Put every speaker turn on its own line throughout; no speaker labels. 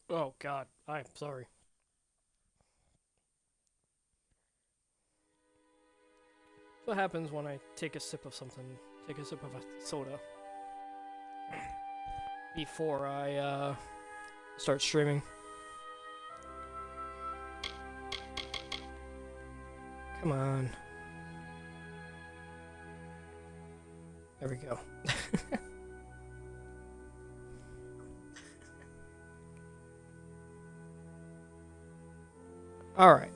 Oh god, I'm sorry. What happens when I take a sip of something, take a sip of a soda before I start streaming? Come on. There we go. Alright.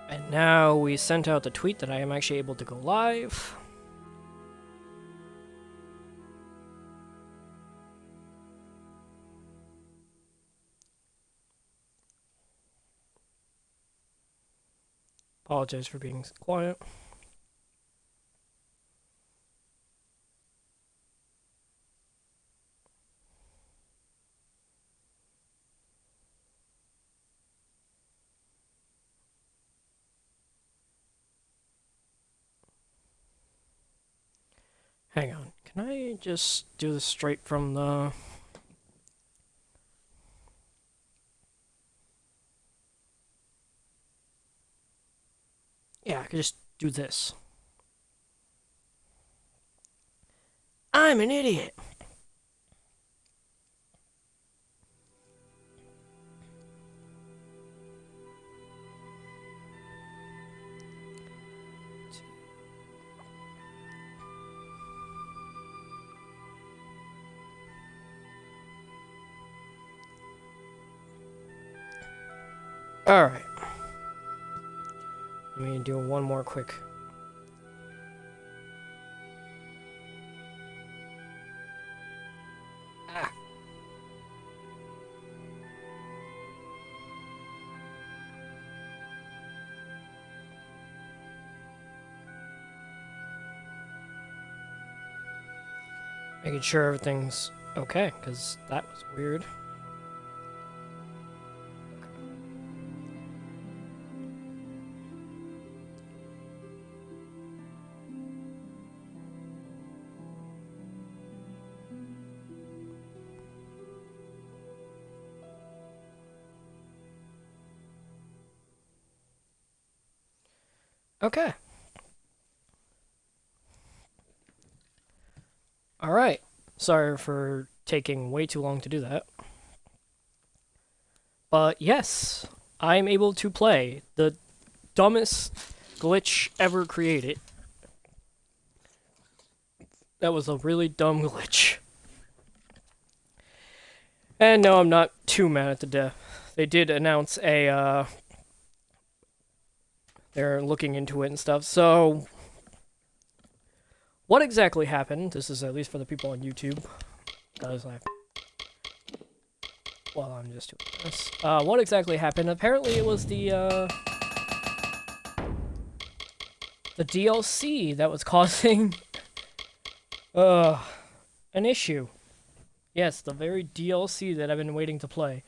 And now we sent out the tweet that I am actually able to go live. Apologize for being quiet. Hang on. Can I just do this straight from the... Yeah, I could just do this. I'm an idiot! Alright. Let me do one more quick. Ah. Making sure everything's okay, because that was weird. Okay. Alright. Sorry for taking way too long to do that. But yes, I'm able to play the dumbest glitch ever created. That was a really dumb glitch. And no, I'm not too mad at the dev. They did announce a, they're looking into it and stuff, so... What exactly happened? This is at least for the people on YouTube. Because well, I'm just doing this. What exactly happened? Apparently it was the DLC that was causing... an issue. Yes, the very DLC that I've been waiting to play.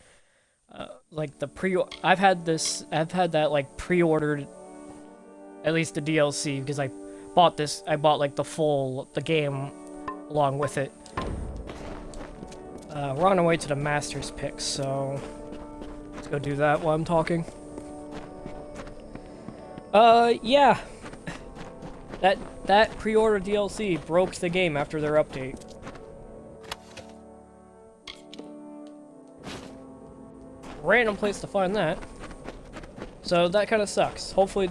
Like the I've had that like pre-ordered, at least the DLC, because I bought like the game along with it. We're on our way to the Masters pick, so let's go do that while I'm talking. Yeah. That pre-order DLC broke the game after their update. Random place to find that. So that kind of sucks. Hopefully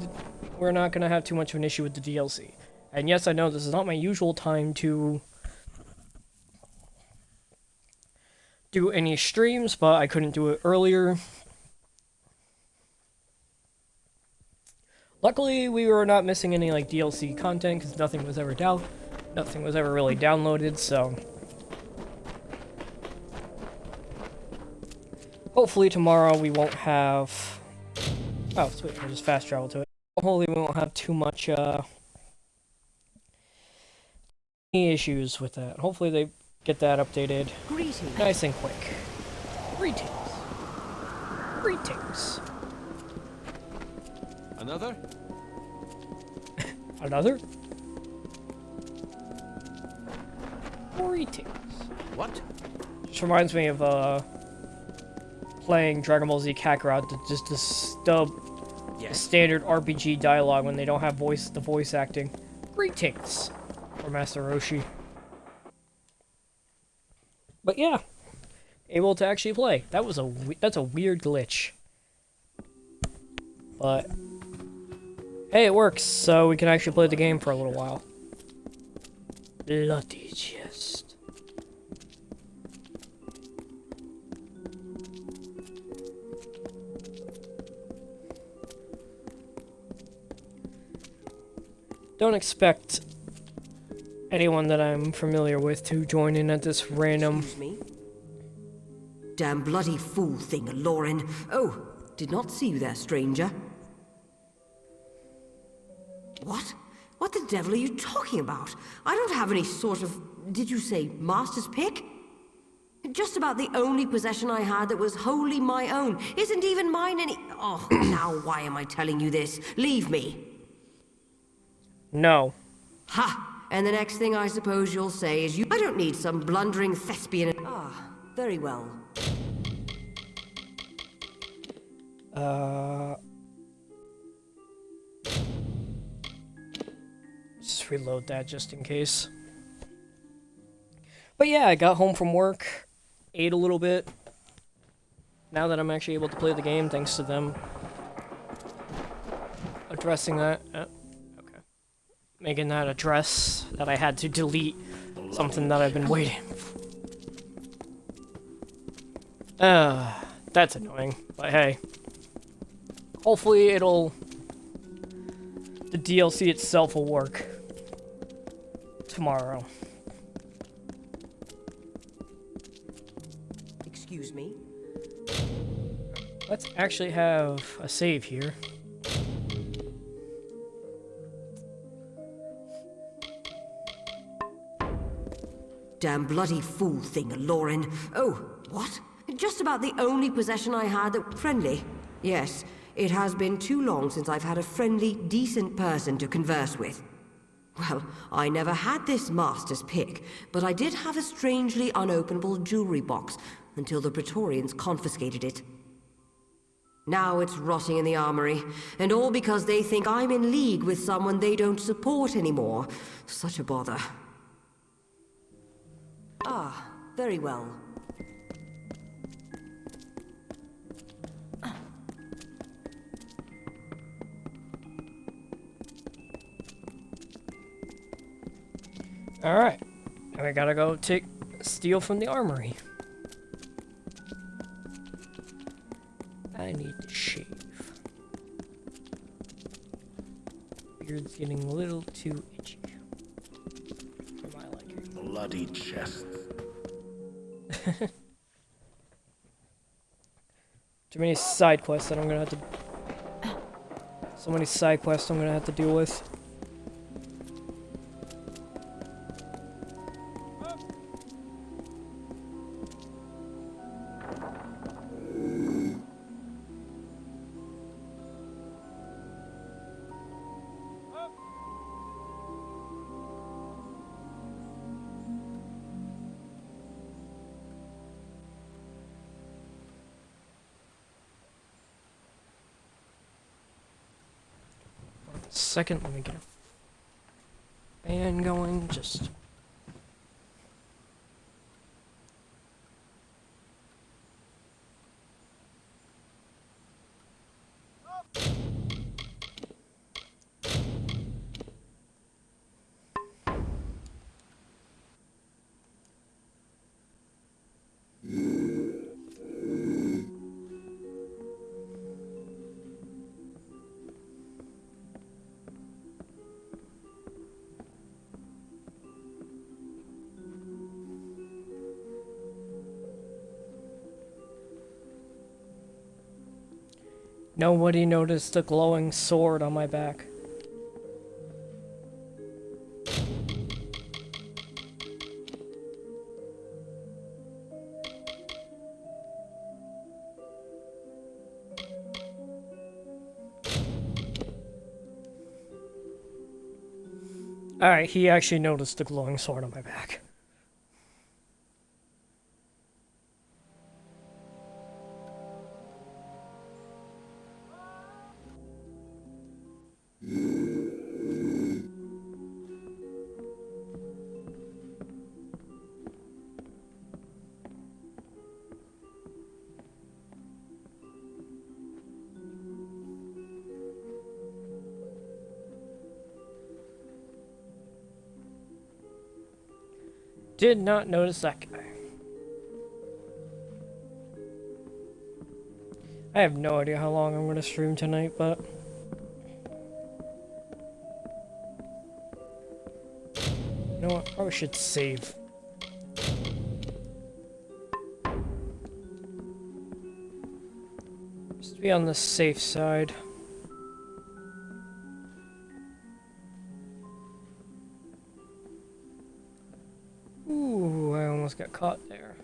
we're not going to have too much of an issue with the DLC. And yes, I know this is not my usual time to do any streams, but I couldn't do it earlier. Luckily, we were not missing any like DLC content because nothing was ever really downloaded, so hopefully tomorrow we won't have... Oh, sweet, I'll just fast travel to it. Hopefully we won't have too much, any issues with that. Hopefully they get that updated nice and quick. Greetings. Greetings.
Another?
Another? Greetings.
What?
Just reminds me of playing Dragon Ball Z Kakarot, just the standard RPG dialogue when they don't have the voice acting. Greetings, or Master Roshi. But yeah, able to actually play. That's a weird glitch. But hey, it works, so we can actually play the game for a little while. Bloody chest. Don't expect anyone that I'm familiar with to join in at this random...
Excuse me? Damn bloody fool thing, Lauren. Oh, did not see you there, stranger. What? What the devil are you talking about? I don't have any sort of... Did you say master's pick? Just about the only possession I had that was wholly my own. Isn't even mine any... Oh, now why am I telling you this? Leave me.
No.
Ha! And the next thing I suppose you'll say is I don't need some blundering thespian... Ah, very well.
Just reload that just in case. But yeah, I got home from work, ate a little bit. Now that I'm actually able to play the game, thanks to them addressing that. Okay. Making that address that I had to delete something that I've been waiting for. That's annoying, but hey. Hopefully the DLC itself will work tomorrow.
Excuse me?
Let's actually have a save here.
Damn bloody fool thing, Lauren. Oh, what? Just about the only possession I had that... Friendly? Yes, it has been too long since I've had a friendly, decent person to converse with. Well, I never had this master's pick, but I did have a strangely unopenable jewelry box until the Praetorians confiscated it. Now it's rotting in the armory, and all because they think I'm in league with someone they don't support anymore. Such a bother. Ah, very well.
Alright. And I gotta go steal from the armory. I need to shave. Beard's getting a little too itchy. For my liking.
Bloody chest.
Too many side quests that I'm gonna have to... So many side quests I'm gonna have to deal with. Second, let me get a fan going, just... Nobody noticed the glowing sword on my back. Alright, he actually noticed the glowing sword on my back. Did not notice that guy. I have no idea how long I'm going to stream tonight, but... You know what? I probably should save. Just to be on the safe side. Ooh, I almost got caught there.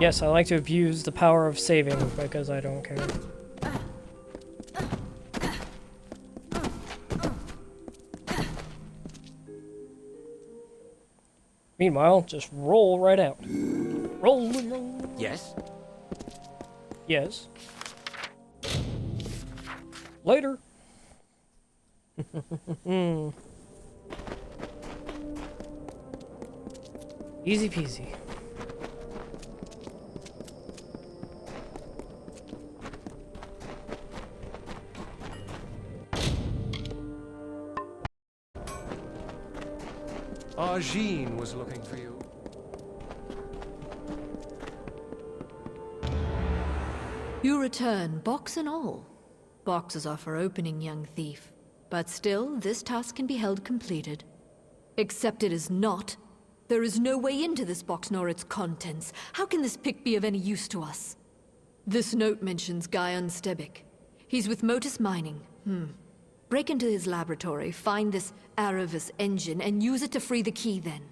Yes, I like to abuse the power of saving because I don't care. Meanwhile, just roll right out. Roll and roll.
Yes?
Yes. Later. Easy peasy.
Jean was looking for you.
You return, box and all. Boxes are for opening, young thief. But still, this task can be held completed. Except it is not. There is no way into this box nor its contents. How can this pick be of any use to us? This note mentions Guyon Stebic. He's with Motus Mining. Break into his laboratory, find this Aravis engine, and use it to free the key then.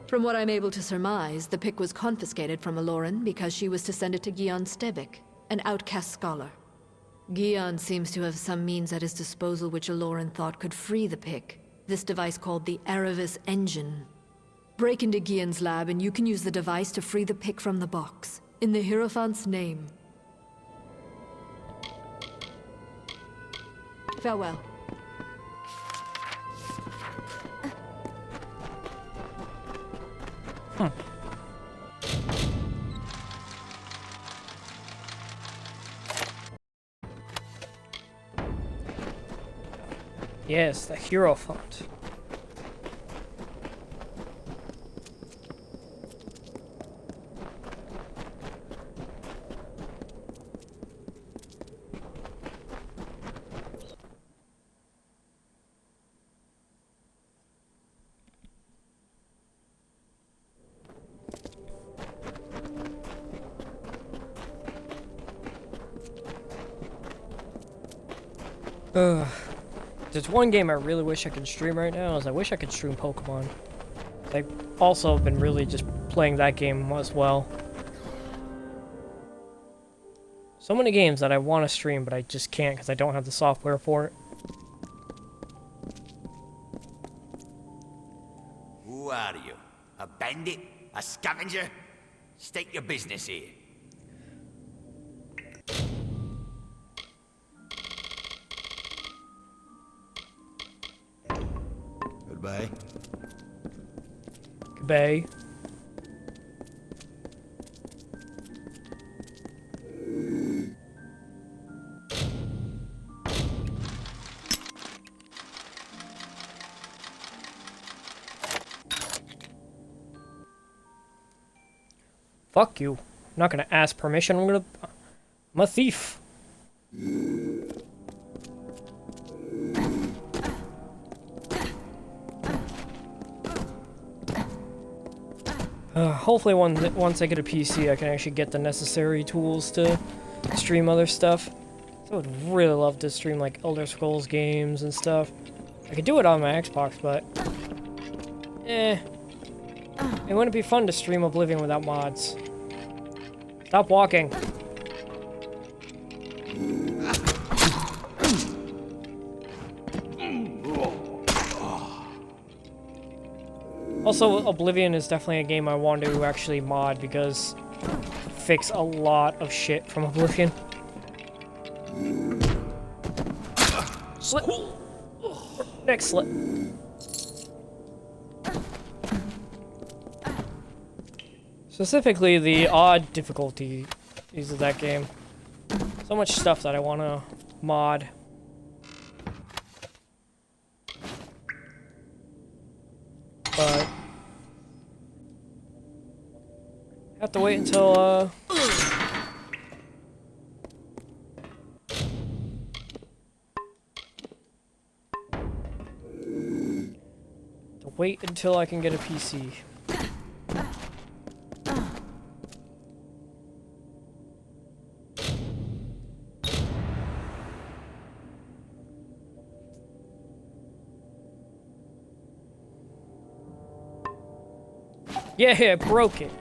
From what I'm able to surmise, the pick was confiscated from Aloran because she was to send it to Guyon Stebic, an outcast scholar. Guyon seems to have some means at his disposal which Aloran thought could free the pick. This device called the Aravis engine. Break into Guyon's lab and you can use the device to free the pick from the box. In the Hierophant's name. Farewell.
Yes, the Hierophant. There's one game I really wish I could stream right now, is I wish I could stream Pokemon. I've also been really just playing that game as well. So many games that I want to stream, but I just can't because I don't have the software for it.
Who are you? A bandit? A scavenger? State your business here. Goodbye.
Goodbye. Fuck you. I'm not gonna ask permission, I'm a thief. Hopefully once I get a PC, I can actually get the necessary tools to stream other stuff. I would really love to stream like Elder Scrolls games and stuff. I could do it on my Xbox, but it wouldn't be fun to stream Oblivion without mods. Stop walking. Also, Oblivion is definitely a game I want to actually mod because fix a lot of shit from Oblivion. Slip. Next slip. Specifically, the odd difficulty of that game. So much stuff that I want to mod. But I have to wait until I can get a PC. Yeah, I broke it.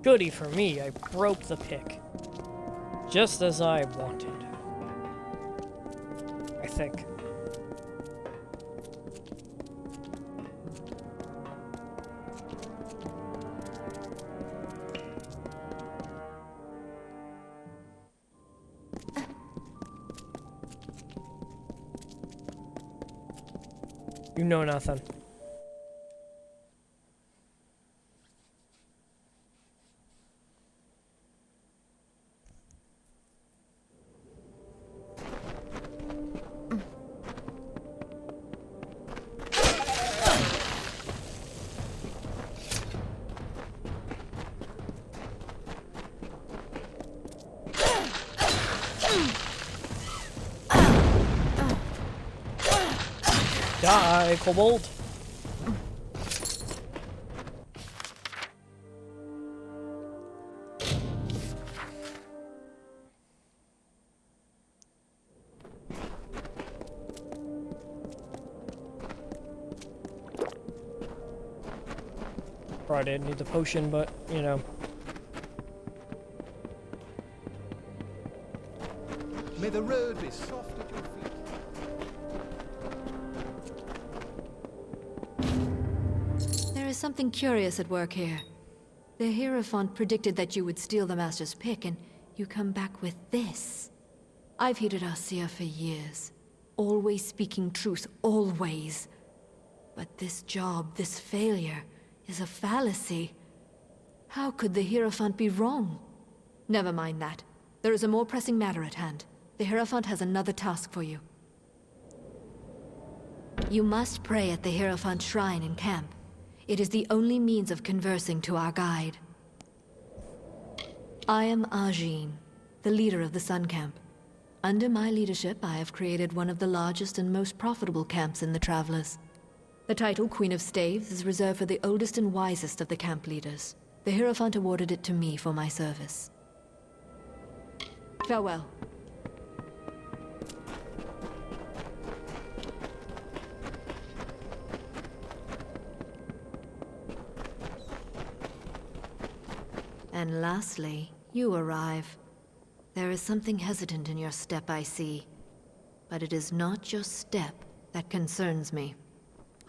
Goody for me, I broke the pick. Just as I wanted. I think. You know nothing. Die, Kobold! Probably didn't need the potion, but, you know.
May the road be soft at your feet.
There is something curious at work here. The Hierophant predicted that you would steal the Master's pick, and you come back with this. I've hated Arcia for years. Always speaking truth, always. But this job, this failure, is a fallacy. How could the Hierophant be wrong? Never mind that. There is a more pressing matter at hand. The Hierophant has another task for you. You must pray at the Hierophant shrine in camp. It is the only means of conversing to our guide. I am Ajin, the leader of the Sun Camp. Under my leadership, I have created one of the largest and most profitable camps in the Travelers. The title Queen of Staves is reserved for the oldest and wisest of the camp leaders. The Hierophant awarded it to me for my service. Farewell. And lastly, you arrive. There is something hesitant in your step, I see. But it is not your step that concerns me.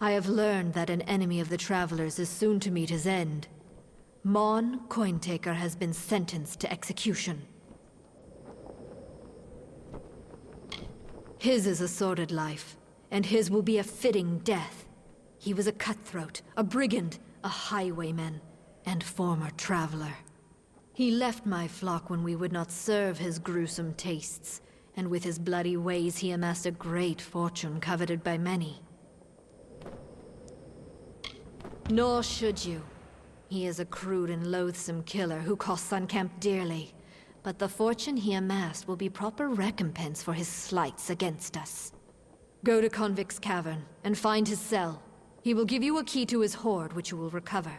I have learned that an enemy of the Travelers is soon to meet his end. Mon Cointaker has been sentenced to execution. His is a sordid life, and his will be a fitting death. He was a cutthroat, a brigand, a highwayman, and former traveler. He left my flock when we would not serve his gruesome tastes, and with his bloody ways he amassed a great fortune coveted by many. Nor should you. He is a crude and loathsome killer who cost Suncamp dearly. But the fortune he amassed will be proper recompense for his slights against us. Go to Convict's Cavern and find his cell. He will give you a key to his hoard, which you will recover.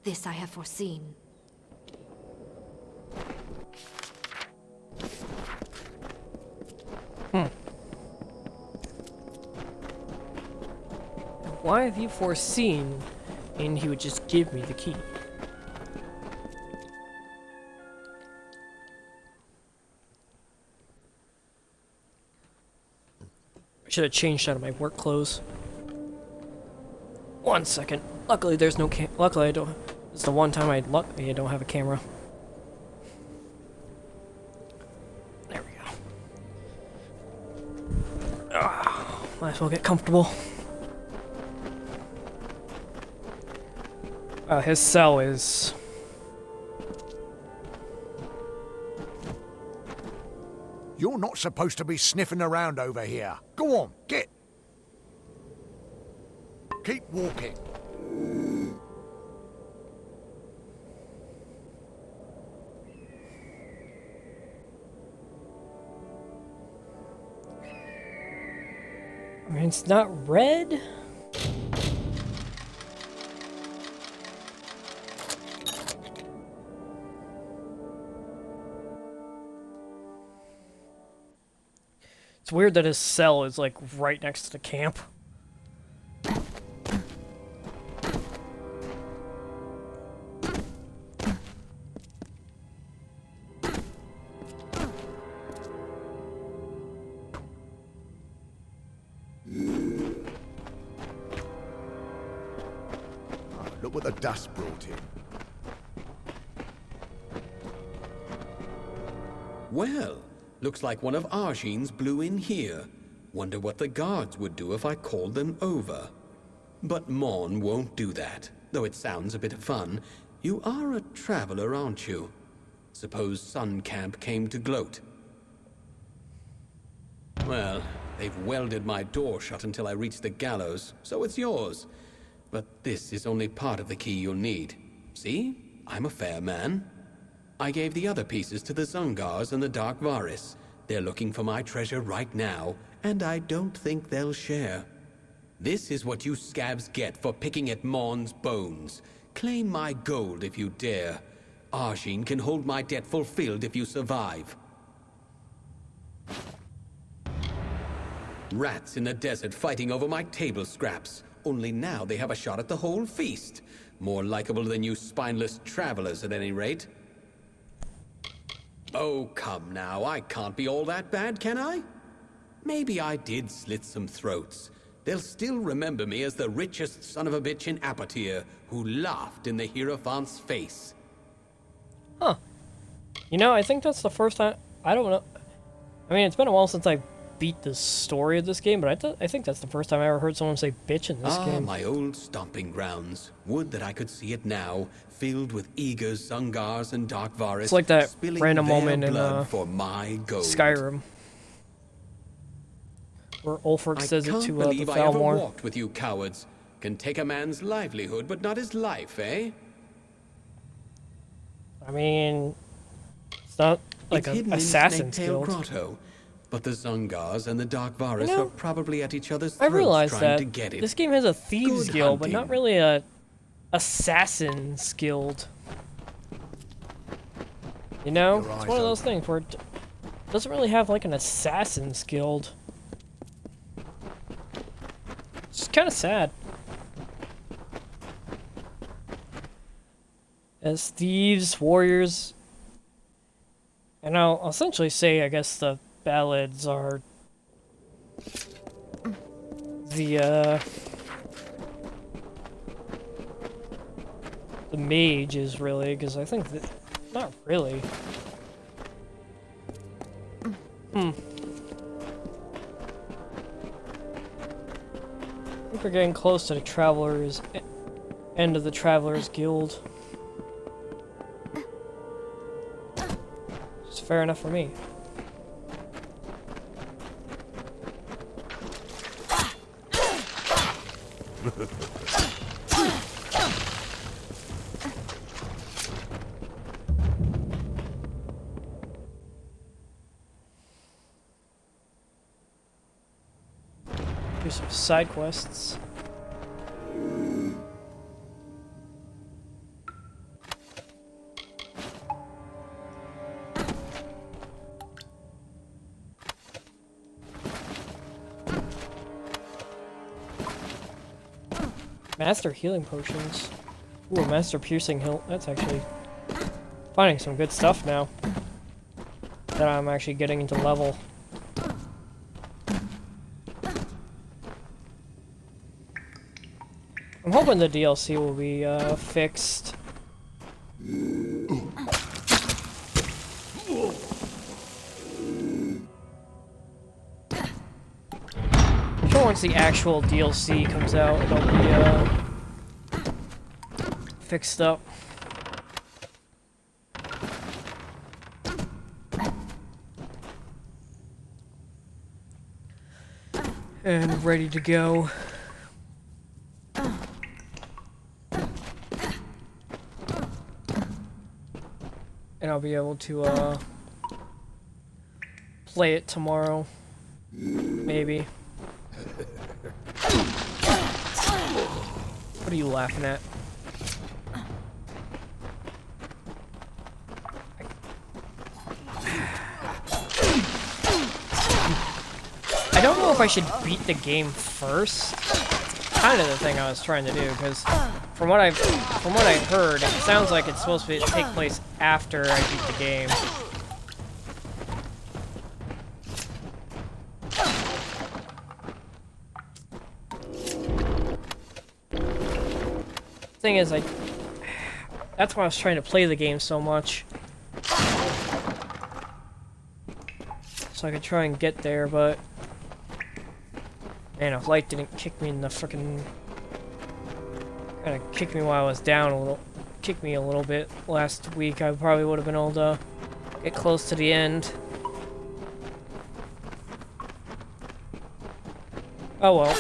This I have foreseen.
Why have you foreseen? And he would just give me the key. I should have changed out of my work clothes. 1 second. Luckily, there's no luckily, I don't. It's the one time I don't have a camera. There we go. Might as well get comfortable. His cell is.
You're not supposed to be sniffing around over here. Go on, get. Keep walking.
I mean, it's not red. It's weird that his cell is like right next to the camp.
Look what the dust brought in.
Well, looks like one of Arjean's blew in here. Wonder what the guards would do if I called them over. But Mon won't do that, though it sounds a bit of fun. You are a traveler, aren't you? Suppose Suncamp came to gloat. Well, they've welded my door shut until I reach the gallows, so it's yours. But this is only part of the key you'll need. See? I'm a fair man. I gave the other pieces to the Zungars and the Dark Varis. They're looking for my treasure right now, and I don't think they'll share. This is what you scabs get for picking at Mon's bones. Claim my gold if you dare. Arjean can hold my debt fulfilled if you survive. Rats in the desert fighting over my table scraps. Only now they have a shot at the whole feast. More likable than you spineless travelers, at any rate. Oh, come now. I can't be all that bad, can I? Maybe I did slit some throats. They'll still remember me as the richest son of a bitch in Apotyr who laughed in the Hierophant's face.
Huh. You know, I think that's the first time. I don't know. I mean, it's been a while since I beat the story of this game, but I think that's the first time I ever heard someone say bitch in this game.
My old stomping grounds. Would that I could see it now, filled with eager Zungars and Dark Varis.
It's like that random
their
moment in
blood for my gold.
Skyrim, where Ulfric says it to the
I can't believe I ever
Thalmor.
walked with you cowards. Can take a man's livelihood, but not his life, eh?
I mean, it's not like
It's
an
hidden in
assassin's
Snaketail
guild.
Grotto, but the Zungars and the Dark Varis
You know,
are probably at each other's
I
throats
realized
trying
that
to get it.
this game has a thieves
Good
guild, but not
hunting.
really a assassin's guild. You know,
Your
it's
eyes
one of those things where it doesn't really have like an assassin's guild. It's kind of sad. As thieves, warriors, and I'll essentially say, I guess the ballads are the mages, really, because I think that, not really. I think we're getting close to the Travelers, end of the Travelers Guild. It's fair enough for me. do some side quests. Master healing potions. Ooh, a master piercing hilt. That's actually finding some good stuff now that I'm actually getting into level. I'm hoping the DLC will be fixed. I'm sure once the actual DLC comes out, it'll be fixed up. And ready to go. And I'll be able to play it tomorrow. Maybe. What are you laughing at? I don't know if I should beat the game first. Kind of the thing I was trying to do, because from what I've heard, it sounds like it's supposed to take place after I beat the game. Thing is, that's why I was trying to play the game so much. So I could try and get there, but man, if light didn't kick me in the frickin' kinda kick me while I was down a little, kick me a little bit last week, I probably would have been able to get close to the end. Oh well.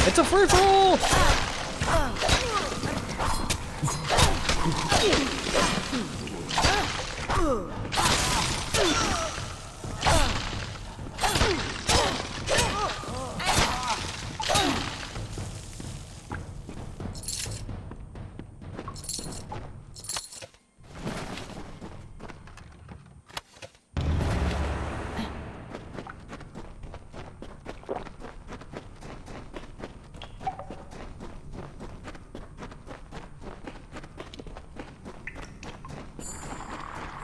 It's a free for all!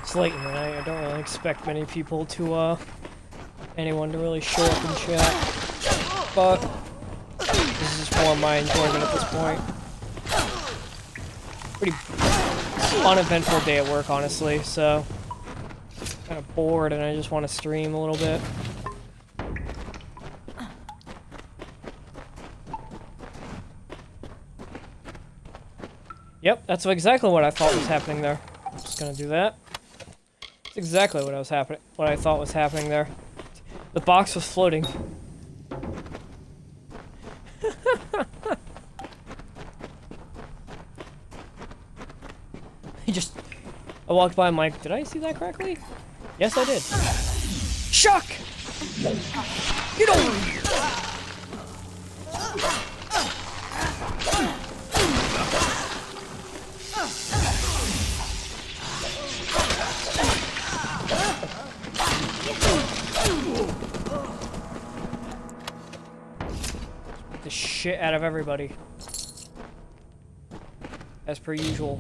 It's late in the night. I don't really expect many people to, anyone to really show up in chat. But this is just more my enjoyment at this point. Pretty uneventful day at work, honestly, so kind of bored and I just want to stream a little bit. Yep, that's exactly what I thought was happening there. Just gonna do that. That's exactly what I thought was happening there. The box was floating. I walked by, I'm like, did I see that correctly? Yes, I did. Shuck! Get over here! The shit out of everybody. As per usual.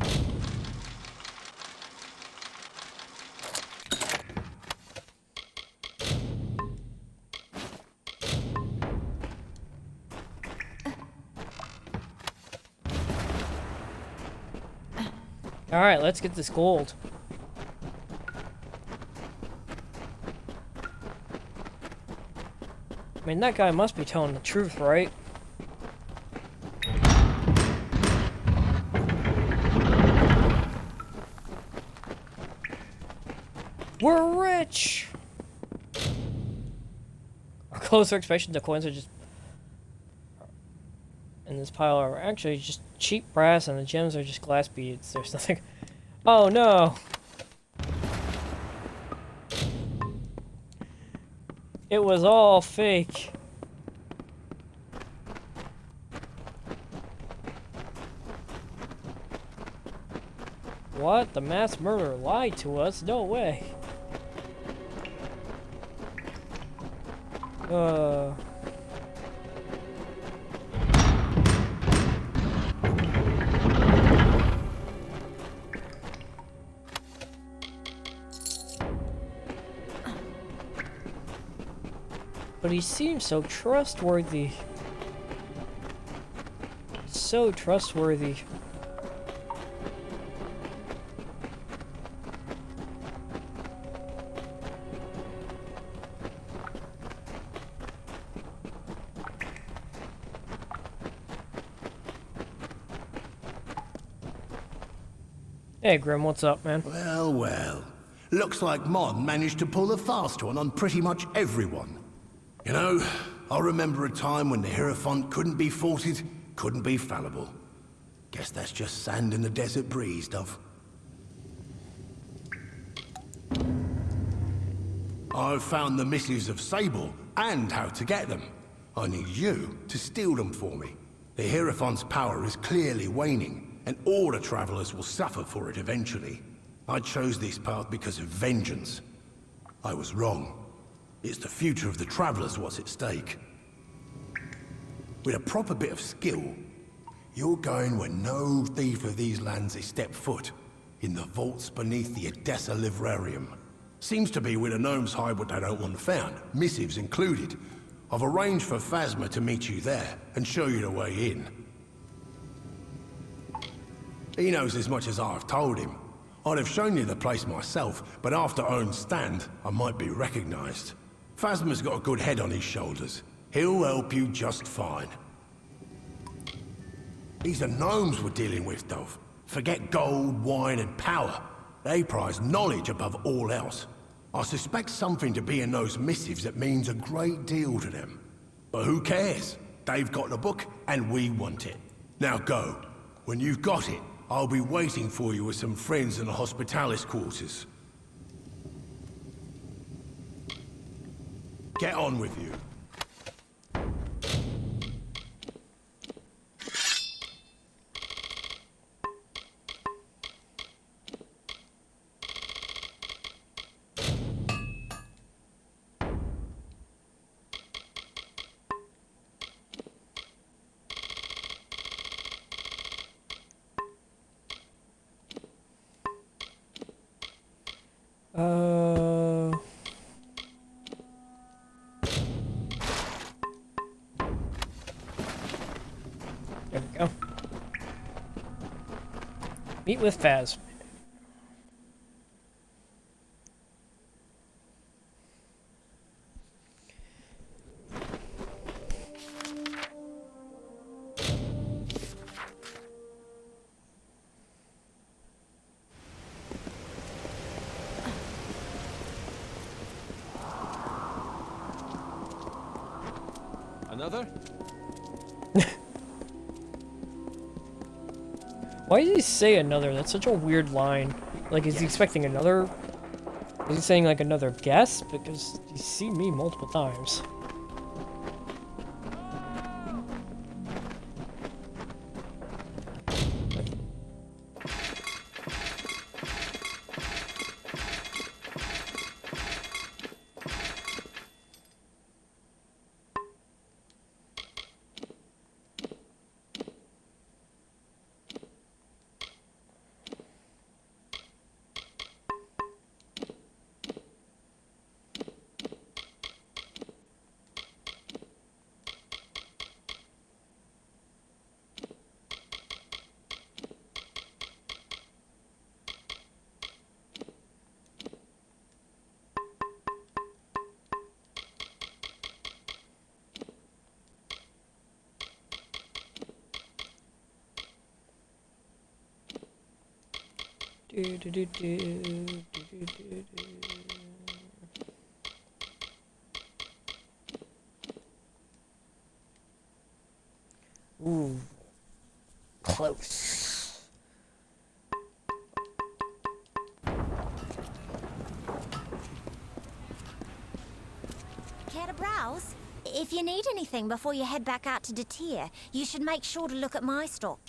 Alright, let's get this gold. I mean, that guy must be telling the truth, right? We're rich! A closer expression, the coins are just... in this pile are actually just cheap brass, and the gems are just glass beads. There's nothing. Oh no! It was all fake. What? The mass murderer lied to us? No way. But he seems so trustworthy. So trustworthy. Hey Grim, what's up, man?
Well, well. Looks like Mon managed to pull a fast one on pretty much everyone. You know, I remember a time when the Hierophant couldn't be faulted, couldn't be fallible. Guess that's just sand in the desert breeze, Dove. I've found the missives of Sable, and how to get them. I need you to steal them for me. The Hierophant's power is clearly waning, and all the travelers will suffer for it eventually. I chose this path because of vengeance. I was wrong. It's the future of the travelers what's at stake. With a proper bit of skill, you're going where no thief of these lands has stepped foot. In the vaults beneath the Odessa Livrarium. Seems to be where the gnomes hide what they don't want found, missives included. I've arranged for Phasma to meet you there, and show you the way in. He knows as much as I've told him. I'd have shown you the place myself, but after own stand, I might be recognized. Phasma's got a good head on his shoulders. He'll help you just fine. These are gnomes we're dealing with, Dove. Forget gold, wine, and power. They prize knowledge above all else. I suspect something to be in those missives that means a great deal to them. But who cares? They've got the book, and we want it. Now go. When you've got it, I'll be waiting for you with some friends in the Hospitalis quarters. Get on with you.
There we go. Meet with Phas.
Another?
Why did he say another? That's such a weird line. Like, is he expecting another? Is he saying like another guess? Because he's seen me multiple times. Ooh. Close.
Care to browse? If you need anything before you head back out to Detir, you should make sure to look at my stock.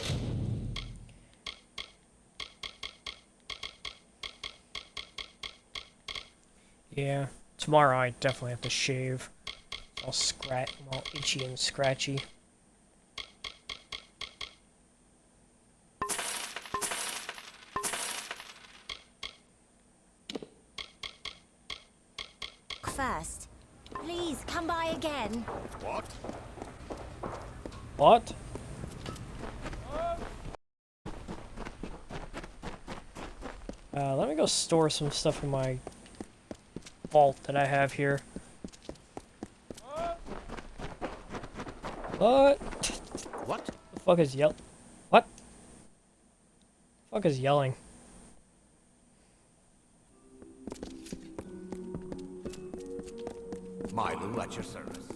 Yeah, tomorrow I definitely have to shave. I'm all itchy and scratchy.
First, please come by again.
What?
What? Let me go store some stuff in my vault that I have here. What?
What?
The fuck is What? The fuck is yelling?
Milo at your service.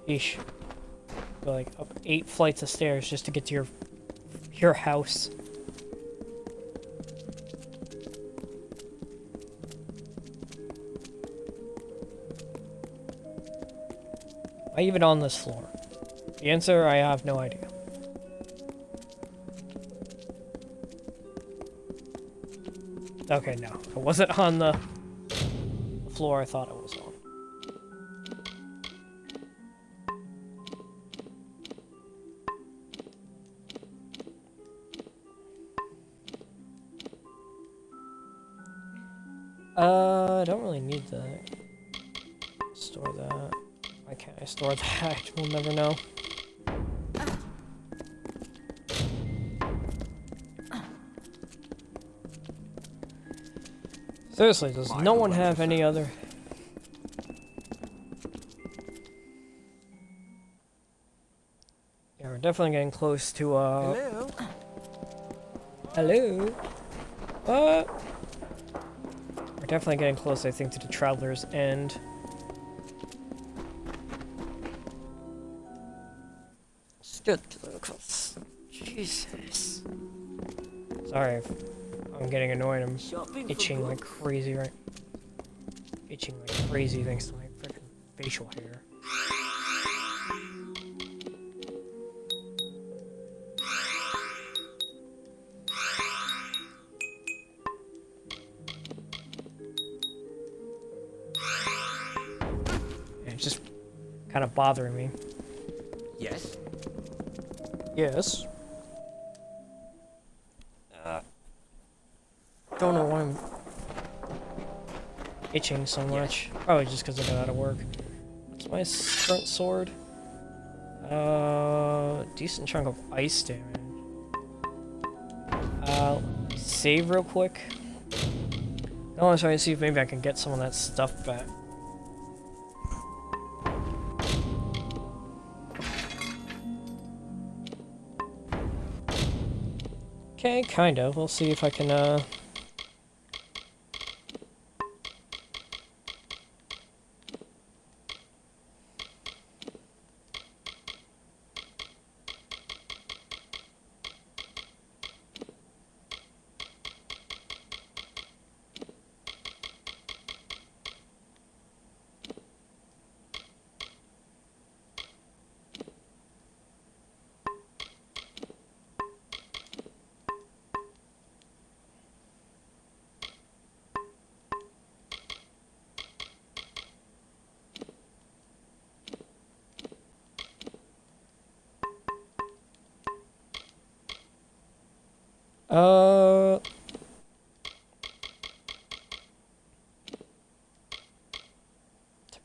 Yeesh. Go like up 8 flights of stairs just to get to your house. Am I even on this floor? The answer, I have no idea. Okay, no. I wasn't on the floor I thought I was on. I don't really need that. Store that. Why can't I store that? We'll never know. Seriously, does no one have any other... Yeah, we're definitely getting close to,
Hello?
Hello? What? We're definitely getting close, I think, to the Traveler's End. Stood close. Jesus. Sorry if I'm getting annoyed. I'm itching like crazy, right? Itching like crazy thanks to my freaking facial hair. And it's just kind of bothering me.
Yes?
Yes. Don't know why I'm itching so much. Probably just because I got out of work. What's my current sword? Decent chunk of ice damage. Save real quick. I want to try to see if maybe I can get some of that stuff back. Okay, kind of. We'll see if I can, uh...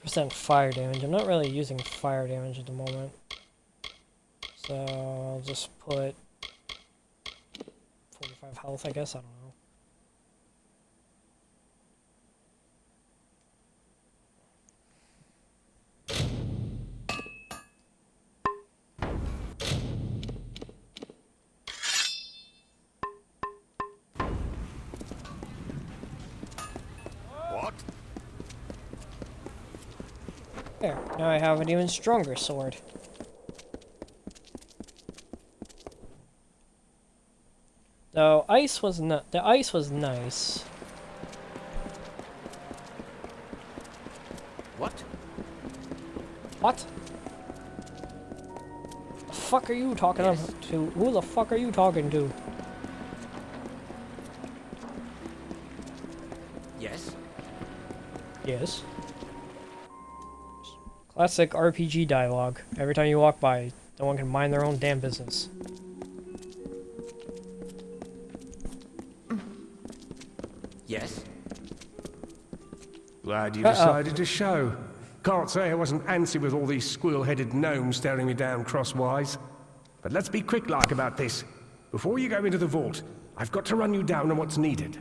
10% fire damage. I'm not really using fire damage at the moment. So I'll just put 45 health, I guess. I don't know. There, now I have an even stronger sword. Though ice was not, the ice was nice.
What?
What? The fuck are you talking to? Who the fuck are you talking to?
Yes?
Yes. Classic RPG dialogue. Every time you walk by, no one can mind their own damn business.
Yes?
Glad you decided to show. Can't say I wasn't antsy with all these squirrel-headed gnomes staring me down crosswise. But let's be quick-like about this. Before you go into the vault, I've got to run you down on what's needed.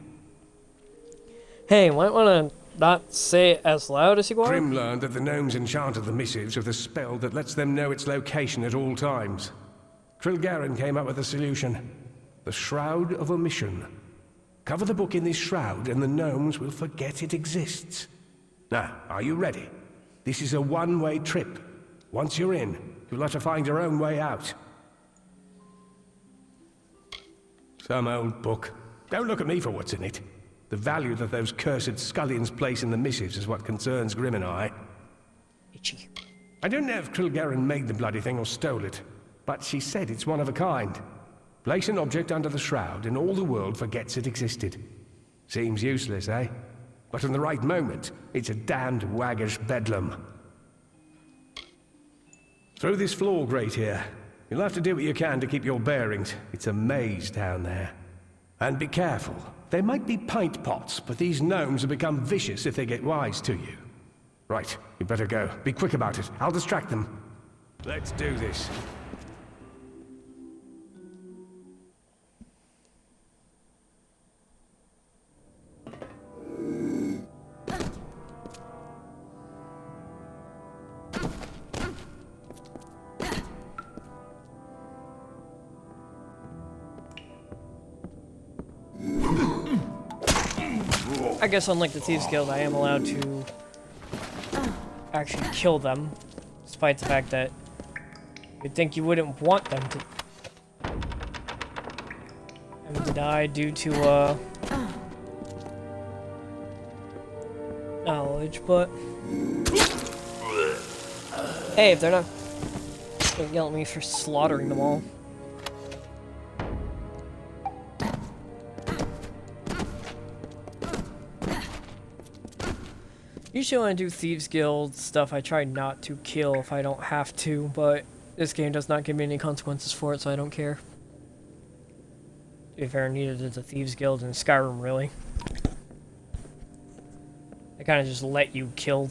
Hey, might want to not say it as loud as you want.
Grim learned that the gnomes enchanted the missives with a spell that lets them know its location at all times. Trilgaren came up with a solution. The Shroud of Omission. Cover the book in this shroud and the gnomes will forget it exists. Now, are you ready? This is a one-way trip. Once you're in, you'll have to find your own way out. Some old book. Don't look at me for what's in it. The value that those cursed scullions place in the missives is what concerns Grim and I.
Itchy.
I don't know if Trilgaren made the bloody thing or stole it, but she said it's one of a kind. Place an object under the shroud and all the world forgets it existed. Seems useless, eh? But in the right moment, it's a damned waggish bedlam. Through this floor grate here. You'll have to do what you can to keep your bearings. It's a maze down there. And be careful. There might be pint pots, but these gnomes will become vicious if they get wise to you. Right, you better go. Be quick about it. I'll distract them. Let's do this.
I guess unlike the Thieves Guild, I am allowed to actually kill them, despite the fact that you'd think you wouldn't want them to die due to, knowledge, but hey, if they're not gonna yell at me for slaughtering them all. Usually when I do Thieves Guild stuff, I try not to kill if I don't have to, but this game does not give me any consequences for it, so I don't care. To be fair, neither did the Thieves Guild in Skyrim, really. They kind of just let you kill.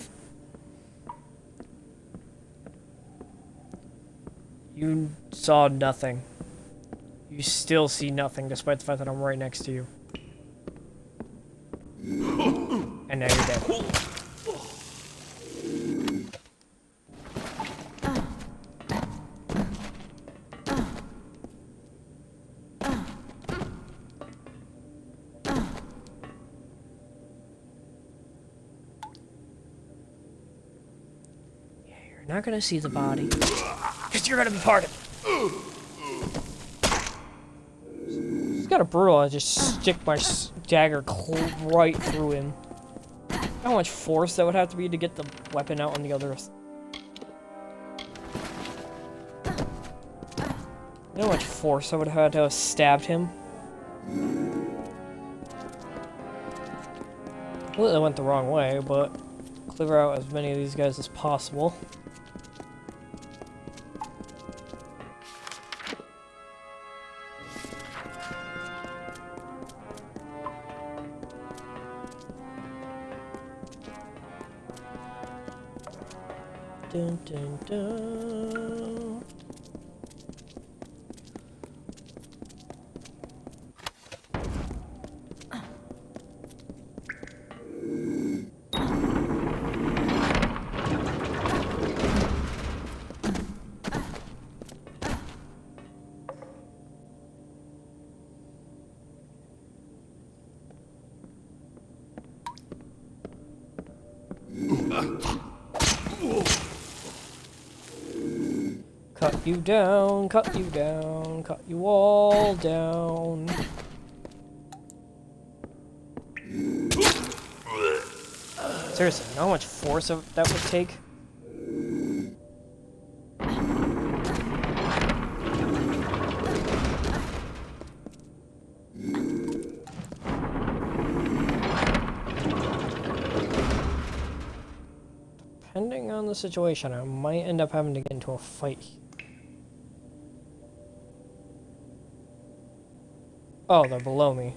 You saw nothing. You still see nothing, despite the fact that I'm right next to you. And now you're dead. You're not gonna see the body, because you're gonna be part of it. It's kind of brutal. I just stick my dagger right through him. How much force that would have to be to get the weapon out on the other. You know how much force I would have had to have stabbed him? Completely went the wrong way, but clear out as many of these guys as possible. Dun, dun, dun. you down, cut you down, cut you all down. Seriously, you know how much force that would take? Depending on the situation, I might end up having to get into a fight. Oh, they're below me.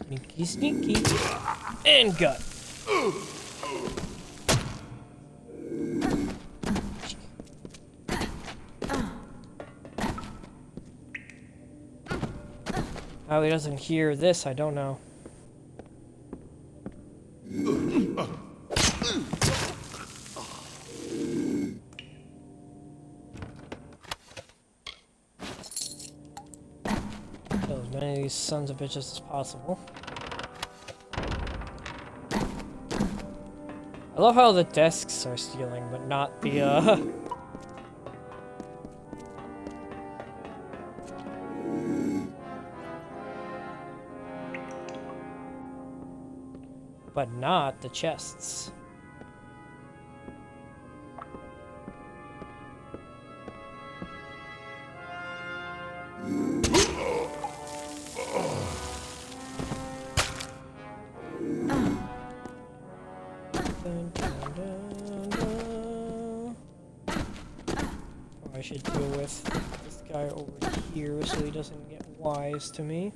Sneaky, sneaky. And gut. How he doesn't hear this, I don't know. Kill as many of these sons of bitches as possible. I love how the desks are stealing, but not the, but not the chests. Dun, dun, dun, dun. I should deal with this guy over here so he doesn't get wise to me.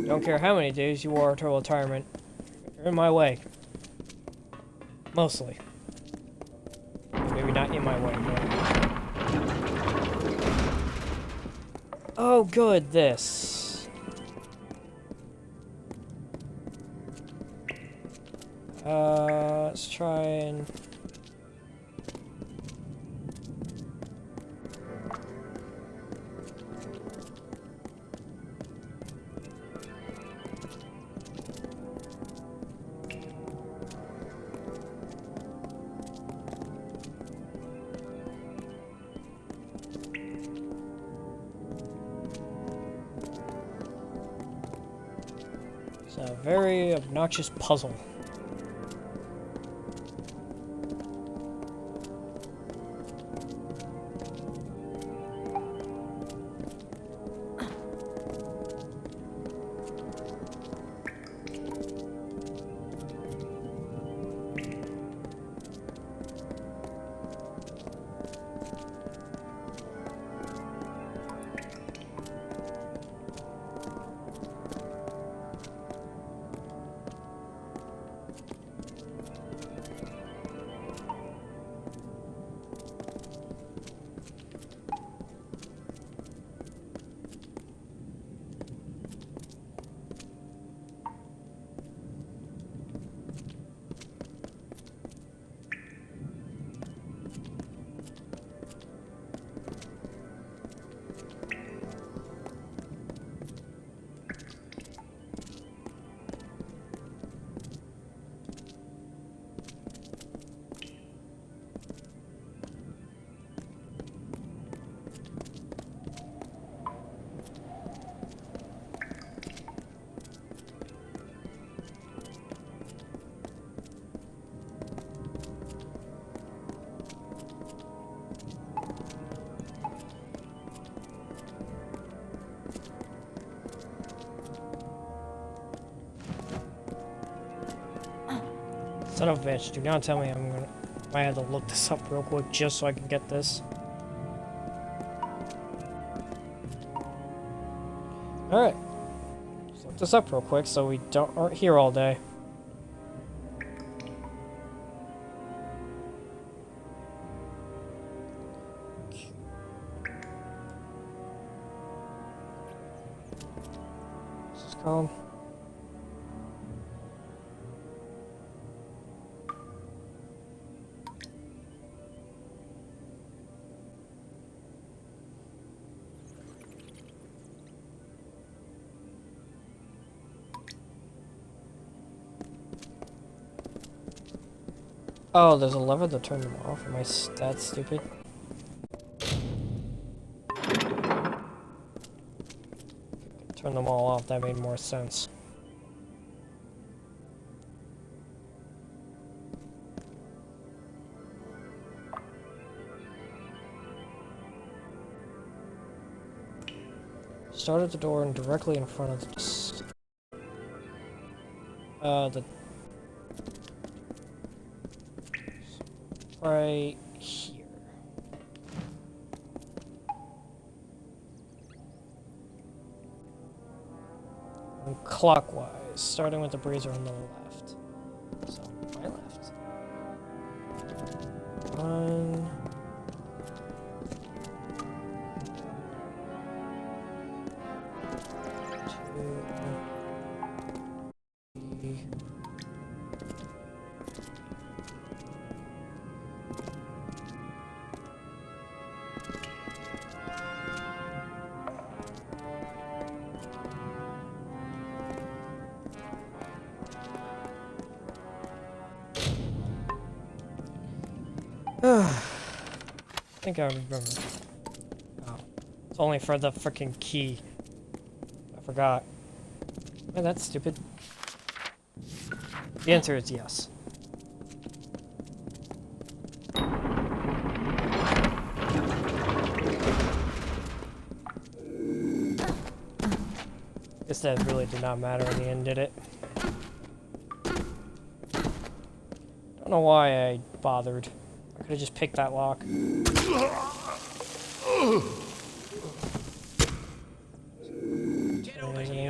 Don't care how many days you are to retirement. You're in my way. Mostly. Maybe not in my way, but... Oh, good, this. Let's try and... It's a very obnoxious puzzle. Son of a bitch, do not tell me I had to look this up real quick just so I can get this. Alright. Let's look this up real quick so we aren't here all day. What's this called? Oh, there's a lever to turn them off. Am I that stupid? Turn them all off. That made more sense. Start at the door and directly in front of the right here. And clockwise, starting with the brazier on the left. So, my left. 1. 2. 3. I think I remember. Oh. It's only for the freaking key. I forgot. Oh, that's stupid. The answer is yes. Guess that really did not matter in the end, did it? Don't know why I bothered. I could have just picked that lock.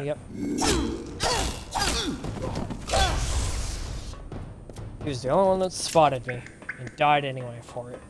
Yep. He was the only one that spotted me and died anyway for it.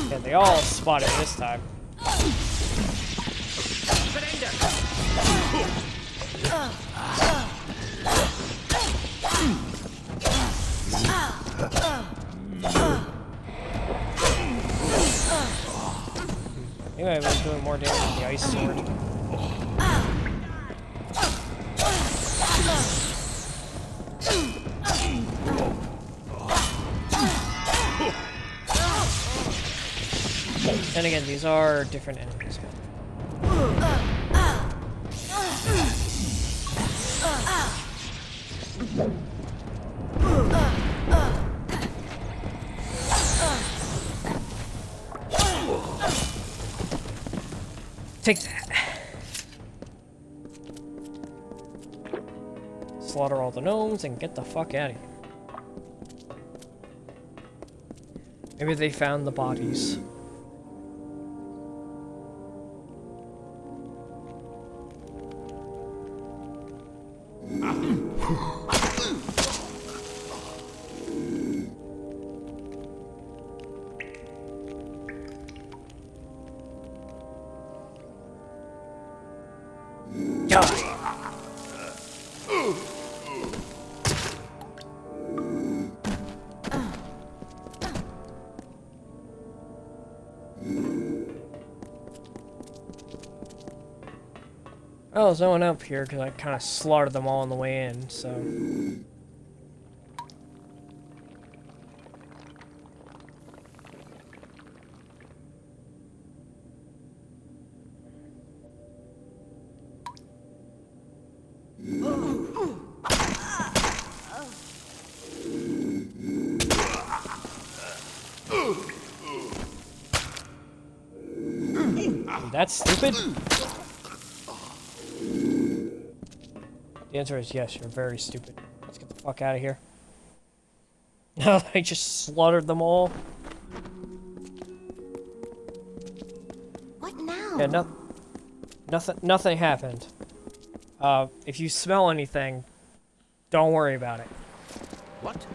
Yeah, they all spotted this time. Anyway, we're doing more damage with the ice sword. And again, these are different enemies. Take that. Slaughter all the gnomes and get the fuck out of here. Maybe they found the bodies. Oh, there's no one up here because I kind of slaughtered them all on the way in, so. That's stupid. The answer is yes, you're very stupid. Let's get the fuck out of here. No, I just slaughtered them all.
What now?
Yeah, nothing happened. If you smell anything, don't worry about it.
What?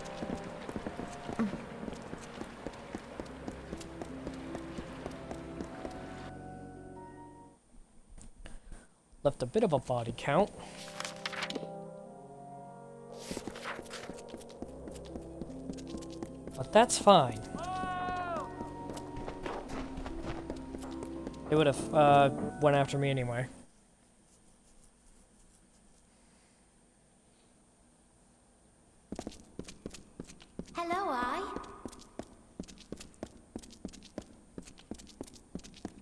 Left a bit of a body count. But that's fine. They would have went after me anyway.
Hello, I.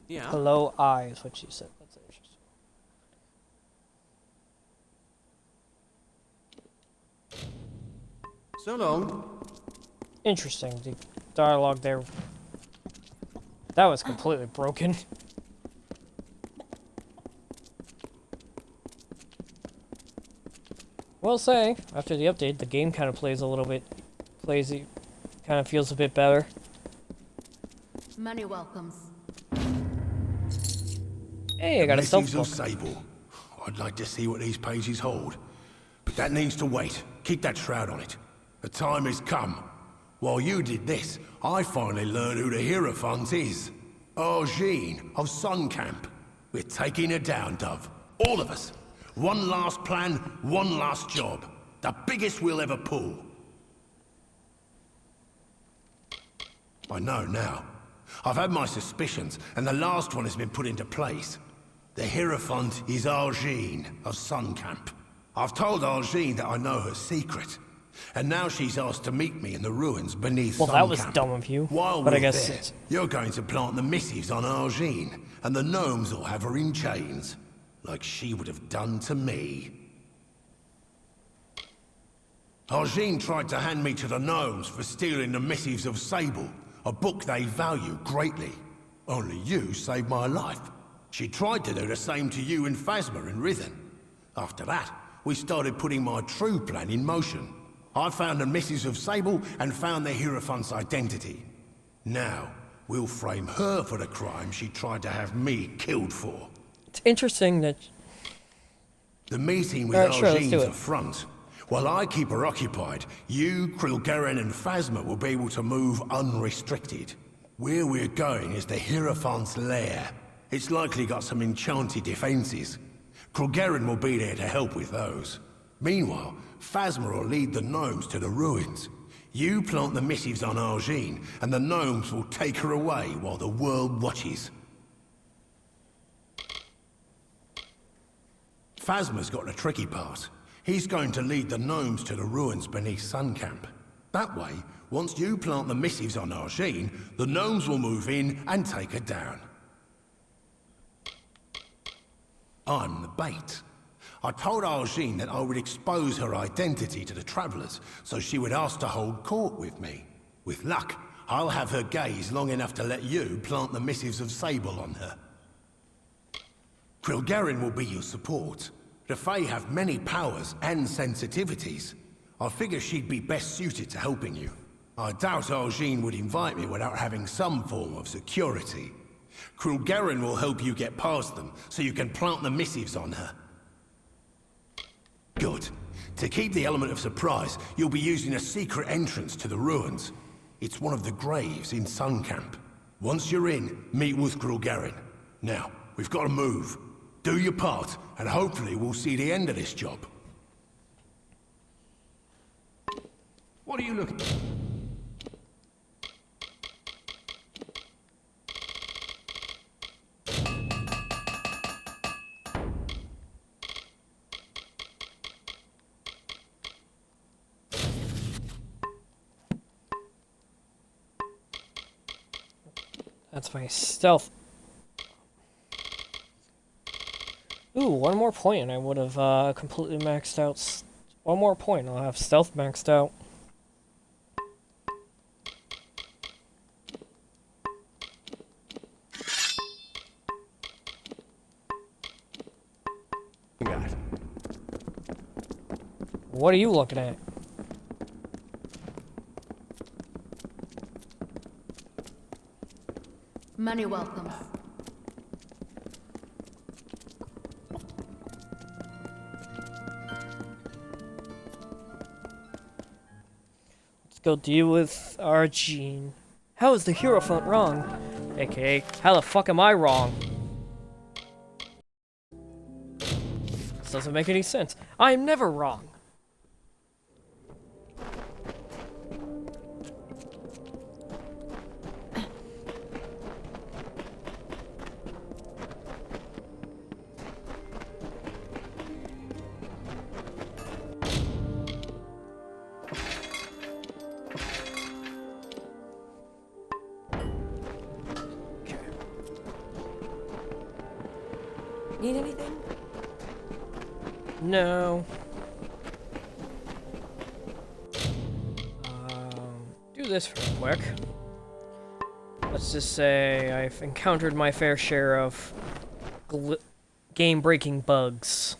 Yeah.
Hello, I is what she said. That's interesting.
So long.
Interesting. The dialogue there. That was completely broken. Will say, after the update, the game kind of plays a little bit, kind of feels a bit better.
Many welcomes.
Hey, I got a stealth
Missives of
book.
Sable. I'd like to see what these pages hold. But that needs to wait. Keep that shroud on it. The time has come. While you did this, I finally learned who the Hierophant is. Argene of Sun Camp. We're taking her down, Dove. All of us. One last plan, one last job. The biggest we'll ever pull. I know now. I've had my suspicions, and the last one has been put into place. The Hierophant is Argene of Sun Camp. I've told Argene that I know her secret. And now she's asked to meet me in the ruins beneath
Well,
Sun
that was
Camp.
dumb of you,
While
but I
we're
guess
there,
it's...
you're going to plant the missives on Argene, and the gnomes will have her in chains, like she would have done to me. Argene tried to hand me to the gnomes for stealing the missives of Sable, a book they value greatly. Only you saved my life. She tried to do the same to you and Phasma and Rithen. After that, we started putting my true plan in motion. I found the missives of Sable and found the Hierophant's identity. Now, we'll frame her for the crime she tried to have me killed for.
It's interesting that...
The meeting with
Alright, sure, let's do
Argene's
it.
a front. While I keep her occupied, you, Krilgaren and Phasma will be able to move unrestricted. Where we're going is the Hierophant's lair. It's likely got some enchanted defenses. Krilgaren will be there to help with those. Meanwhile, Phasma will lead the gnomes to the ruins. You plant the missives on Argene, and the gnomes will take her away while the world watches. Phasma's got the tricky part. He's going to lead the gnomes to the ruins beneath Sun Camp. That way, once you plant the missives on Argene, the gnomes will move in and take her down. I'm the bait. I told Argene that I would expose her identity to the travelers, so she would ask to hold court with me. With luck, I'll have her gaze long enough to let you plant the missives of Sable on her. Krilgaren will be your support. The Fae have many powers and sensitivities. I figure she'd be best suited to helping you. I doubt Argene would invite me without having some form of security. Krilgaren will help you get past them, so you can plant the missives on her. Good. To keep the element of surprise, you'll be using a secret entrance to the ruins. It's one of the graves in Sun Camp. Once you're in, meet with Krilgaren. Now, we've got to move. Do your part, and hopefully we'll see the end of this job.
What are you looking at?
That's my stealth. Ooh, one more point and I would have completely maxed out. One more point, I'll have stealth maxed out.
at?
What are you looking at?
Many welcomes.
Let's go deal with our Gene. How is the Hierophant wrong? AKA, how the fuck am I wrong? This doesn't make any sense. I am never wrong.
Need anything?
No. Do this real quick. Let's just say I've encountered my fair share of game-breaking bugs.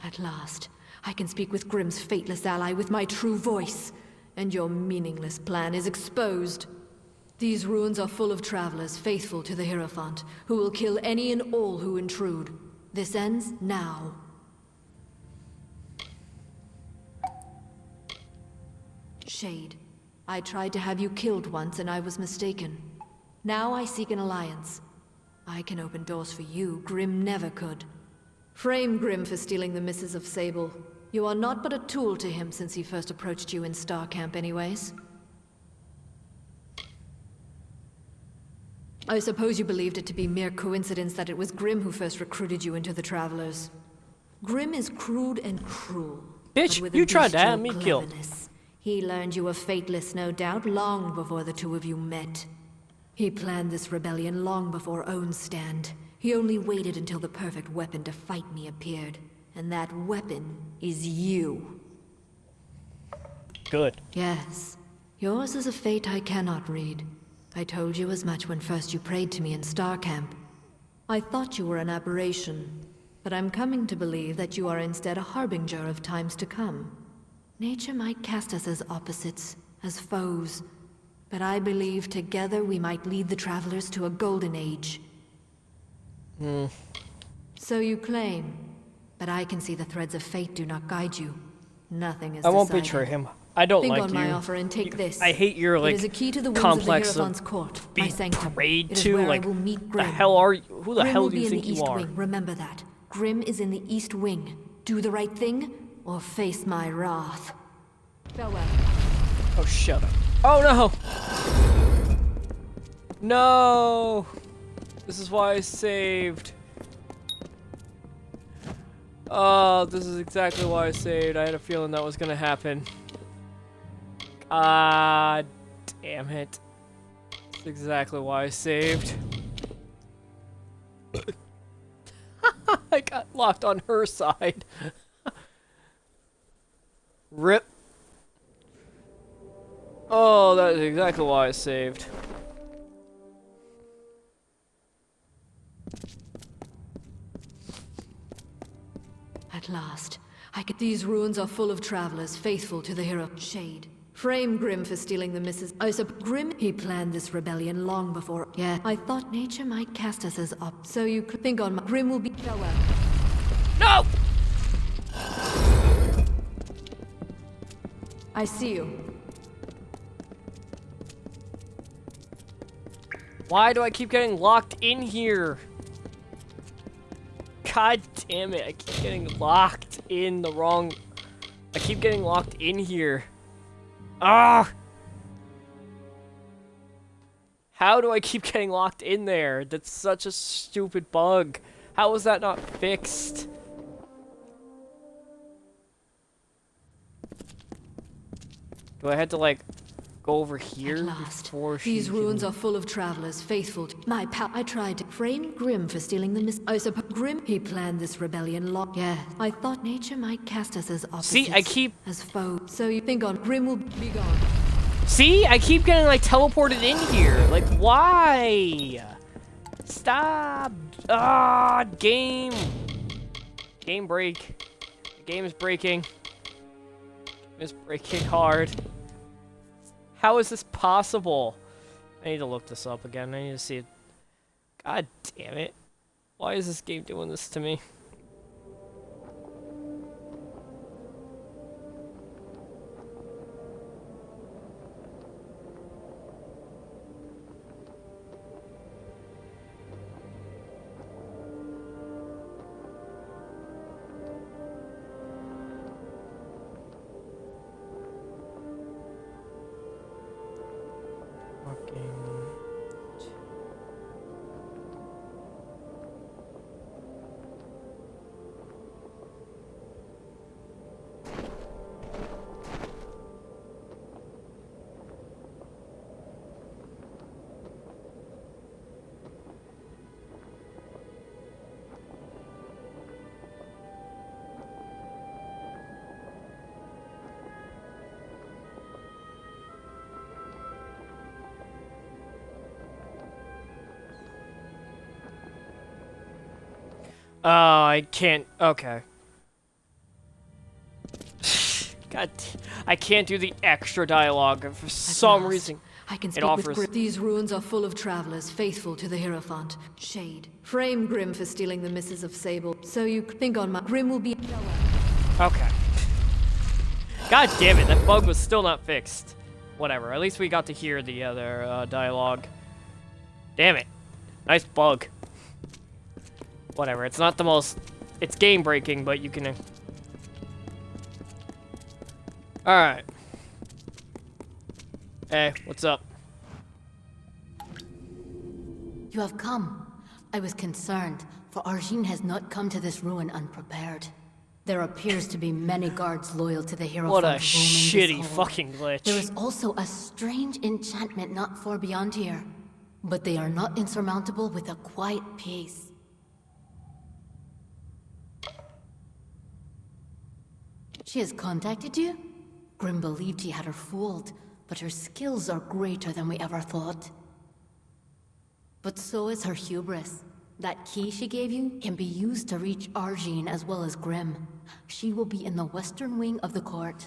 At last, I can speak with Grimm's fateless ally with my true voice, and your meaningless plan is exposed. These ruins are full of travelers faithful to the Hierophant, who will kill any and all who intrude. This ends now. Shade, I tried to have you killed once and I was mistaken. Now I seek an alliance. I can open doors for you Grimm never could. Frame Grimm for stealing the Misses of Sable. You are not but a tool to him since he first approached you in Star Camp anyways. I suppose you believed it to be mere coincidence that it was Grimm who first recruited you into the Travelers. Grimm is crude and cruel.
Bitch,
but with
you tried to
bestial
have me killed.
cleverness. He learned you were fateless, no doubt, long before the two of you met. He planned this rebellion long before Own's stand. He only waited until the perfect weapon to fight me appeared. And that weapon is you.
Good.
Yes. Yours is a fate I cannot read. I told you as much when first you prayed to me in Star Camp. I thought you were an aberration, but I'm coming to believe that you are instead a harbinger of times to come. Nature might cast us as opposites, as foes, but I believe together we might lead the Travelers to a golden age. So you claim, but I can see the threads of fate do not guide you. Nothing is
I won't
decided.
betray him. I don't
Think
like
on
you.
my offer and take this.
I hate your
It is a key to the wings
complex
of the
of
Hierophant's court, my
being
sanctum.
prayed
It is
to.
where
Like,
I will meet
the
Grimm.
hell are you? Who the
Grimm
hell
will
do
be
you
in
think
the
you
East
are?
Wing. Remember that. Grimm is in the East Wing. Do the right thing, or face my wrath. Farewell.
Oh, shut up. Oh, no! No! This is why I saved. Oh, this is exactly why I saved. I had a feeling that was gonna happen. God damn it. That's exactly why I saved. I got locked on her side. Rip. Oh, that is exactly why I saved.
At last, these ruins are full of travelers faithful to the hero. Shade. Frame Grimm for stealing the Misses. Grimm, he planned this rebellion long before. Yeah, I thought nature might cast us as up. So you could think on my. Grimm will be. Farewell.
No!
I see you.
Why do I keep getting locked in here? God damn it, I keep getting locked in the wrong... I keep getting locked in here. Ah! How do I keep getting locked in there? That's such a stupid bug. How is that not fixed? Do I have to, like, go over here
At last,
before she
these ruins
can...
are full of travelers faithful to my pal. I tried to frame Grimm for stealing the Miss. I suppose Grimm, he planned this rebellion long. Yeah, I thought nature might cast us as opposites.
See, I keep...
as foes. So you think on Grimm will be gone.
See? I keep getting, like, teleported in here. Like, why? Stop. Ah, game. Game break. The game is breaking. It's breaking hard. How is this possible? I need to look this up again. I need to see it. God damn it. Why is this game doing this to me? Oh, I can't. Okay. God, I can't do the extra dialogue for some reason.
I can
It
speak
offers.
with Grim. These ruins are full of travelers faithful to the Hierophant. Shade. Frame Grim for stealing the Misses of Sable. So you think on my Grim will be.
Okay. God damn it, that bug was still not fixed. Whatever. At least we got to hear the other dialogue. Damn it. Nice bug. Whatever. It's not the most. It's game breaking, but you can. Alright. Hey, what's up?
You have come. I was concerned, for Arjin has not come to this ruin unprepared. There appears to be many guards loyal to the hero.
What a shitty fucking glitch.
There is also a strange enchantment not far beyond here, but they are not insurmountable with a quiet pace. She has contacted you? Grim believed he had her fooled, but her skills are greater than we ever thought. But so is her hubris. That key she gave you can be used to reach Arjin as well as Grim. She will be in the western wing of the court.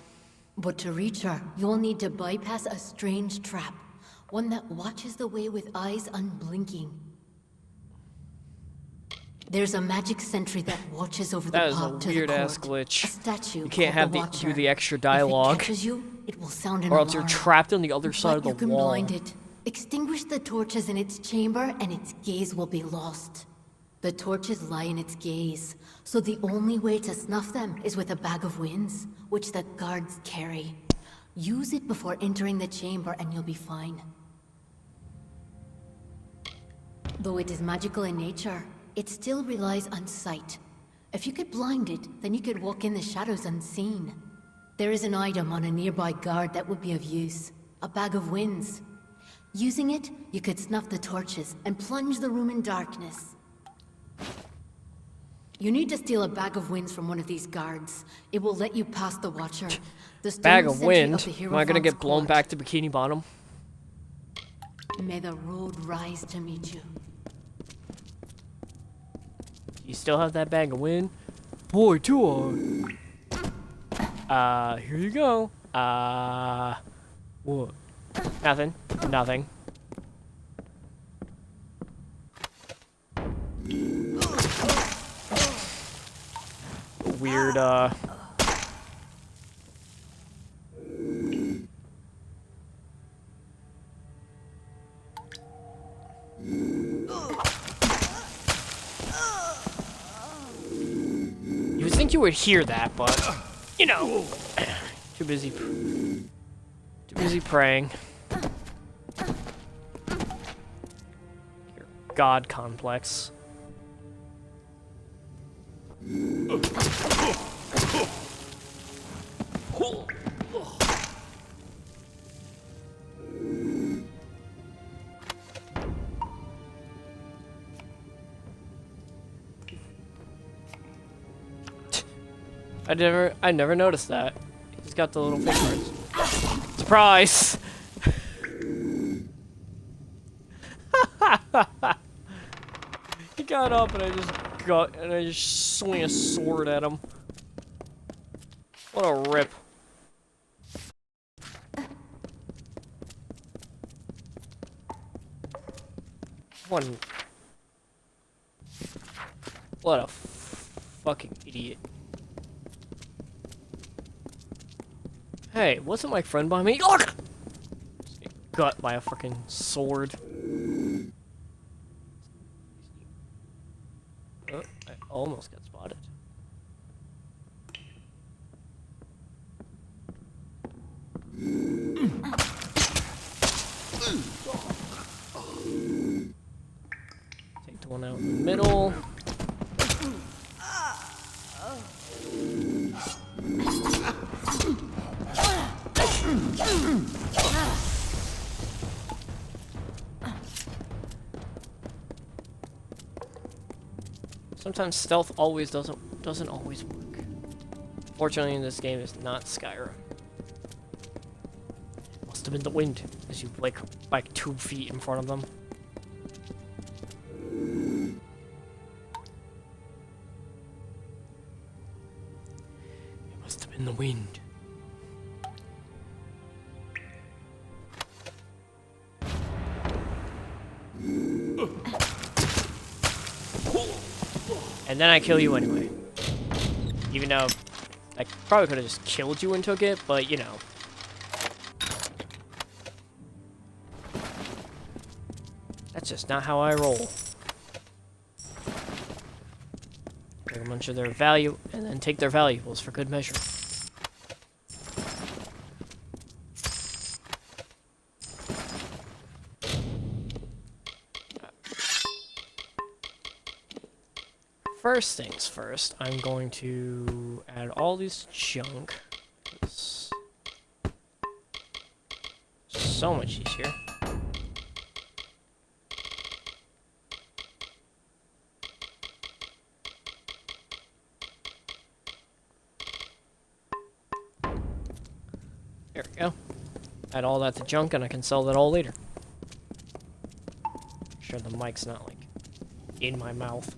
But to reach her, you'll need to bypass a strange trap. One that watches the way with eyes unblinking. There's a magic sentry that watches over the path to the court. That is a weird-ass
glitch.
A statue
You can't have do the extra dialogue.
If it catches you, it will sound an
or else
alarm.
you're trapped on the other side of the
You can
wall.
blind it. Extinguish the torches in its chamber and its gaze will be lost. The torches lie in its gaze, so the only way to snuff them is with a bag of winds, which the guards carry. Use it before entering the chamber and you'll be fine. Though it is magical in nature, it still relies on sight. If you could blind it, then you could walk in the shadows unseen. There is an item on a nearby guard that would be of use. A bag of winds. Using it, you could snuff the torches and plunge the room in darkness. You need to steal a bag of winds from one of these guards. It will let you pass the Watcher. The stone
Bag of
sentry
wind?
the
Am I gonna get
Hierophant's
blown
court.
back to Bikini Bottom?
May the road rise to meet you.
You still have that bag of wind? Boy, do I. Here you go. What? Nothing. Nothing. Weird, You would think you would hear that, but you know, too busy praying. Your God complex. I never noticed that. He's got the little fingers. Surprise! got up and I just swing a sword at him. What a rip. What a fucking idiot. Hey, wasn't my friend by me? Look! Just get gut by a fucking sword. Oh, I almost got spotted. Take the one out in the middle. Sometimes stealth always doesn't always work. Fortunately, this game is not Skyrim. Must have been the wind, as you like 2 feet in front of them. It must have been the wind. And then I kill you anyway. Even though I probably could have just killed you and took it, but you know. That's just not how I roll. Take a bunch of their value, and then take their valuables for good measure. First things first, I'm going to add all this junk. It's so much easier. There we go. Add all that to junk and I can sell that all later. Make sure the mic's not like in my mouth.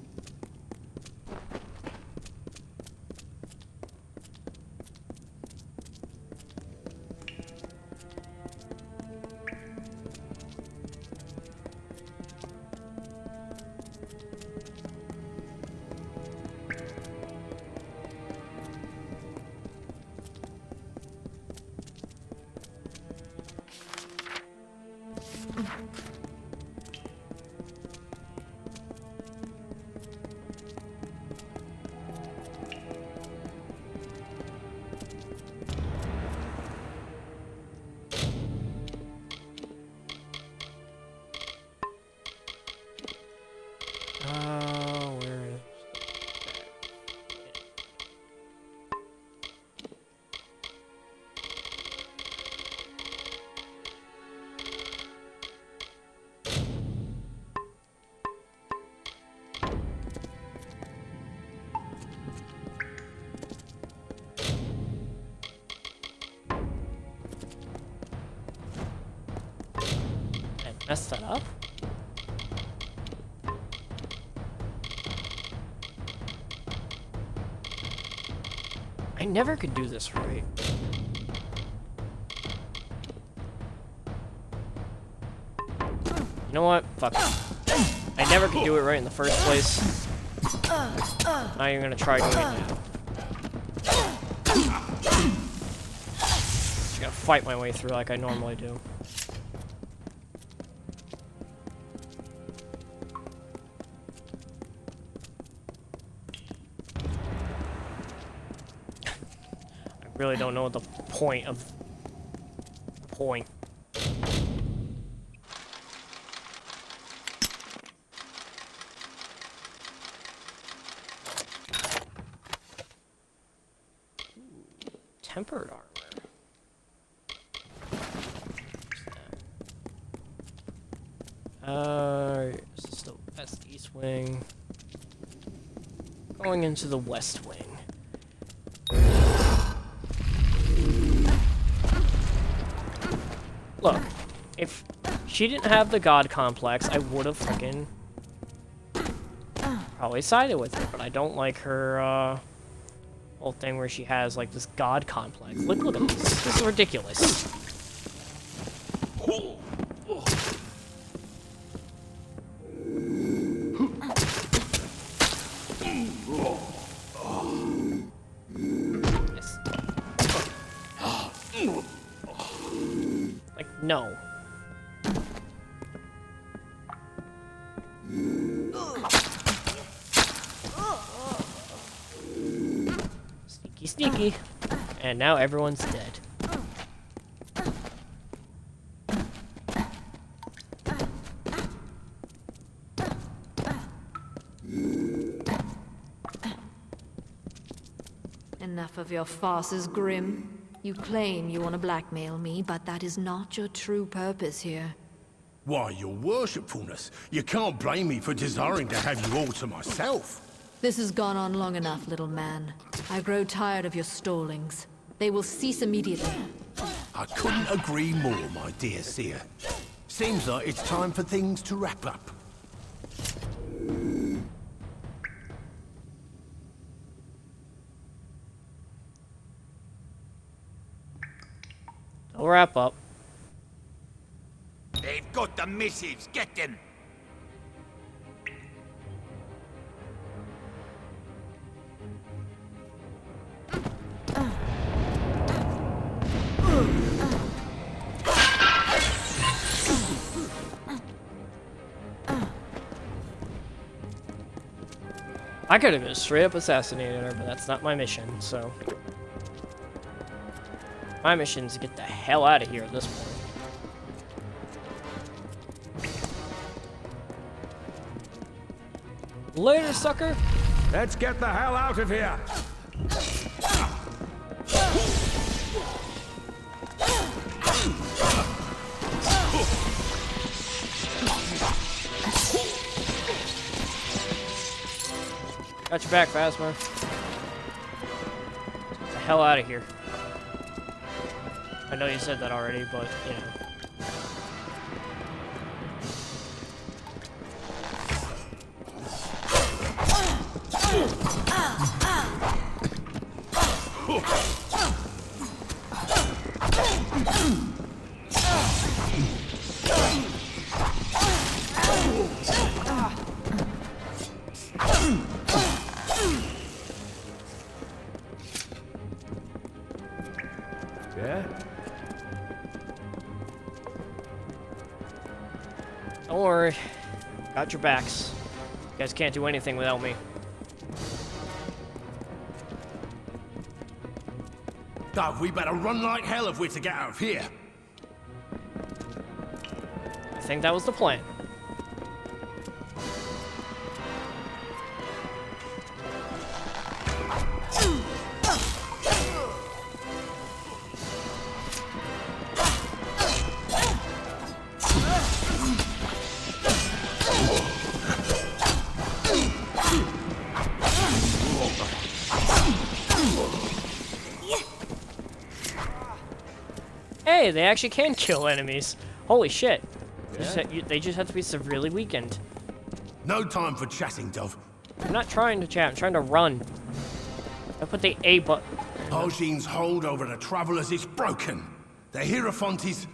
Where is I messed that up? I never could do this right. You know what? Fuck it. I never could do it right in the first place. Not even gonna try doing it now. Just gotta fight my way through like I normally do. Really don't know what the point of tempered armor. This is the west east wing. Going into the west wing. Look, if she didn't have the god complex, I would have fucking probably sided with her, but I don't like her whole thing where she has like this god complex. Like, look at this. This is ridiculous. Yes. Like, no. Sneaky, sneaky. And now everyone's dead.
Enough of your farces, Grim. You claim you want to blackmail me, but that is not your true purpose here.
Why, your worshipfulness, you can't blame me for desiring to have you all to myself.
This has gone on long enough, little man. I grow tired of your stallings. They will cease immediately.
I couldn't agree more, my dear seer. Seems like it's time for things to wrap up.
I'll wrap up.
They've got the missives. Get them.
I could have just straight up assassinated her, but that's not my mission, so... My mission is to get the hell out of here at this point. Later, sucker!
Let's get the hell out of here!
Got your back, Phasma. Get the hell out of here. I know you said that already, but, you know.
Yeah?
Don't worry. Got your backs. You guys can't do anything without me.
Doug, we better run like hell if we're to get out of here.
I think that was the plan. Hey, they actually can kill enemies. Holy shit. They just have to be severely weakened.
No time for chatting, Dove.
I'm not trying to chat, I'm trying to run. I put the A button.
Algine's hold over the Travelers is broken. The Hierophant is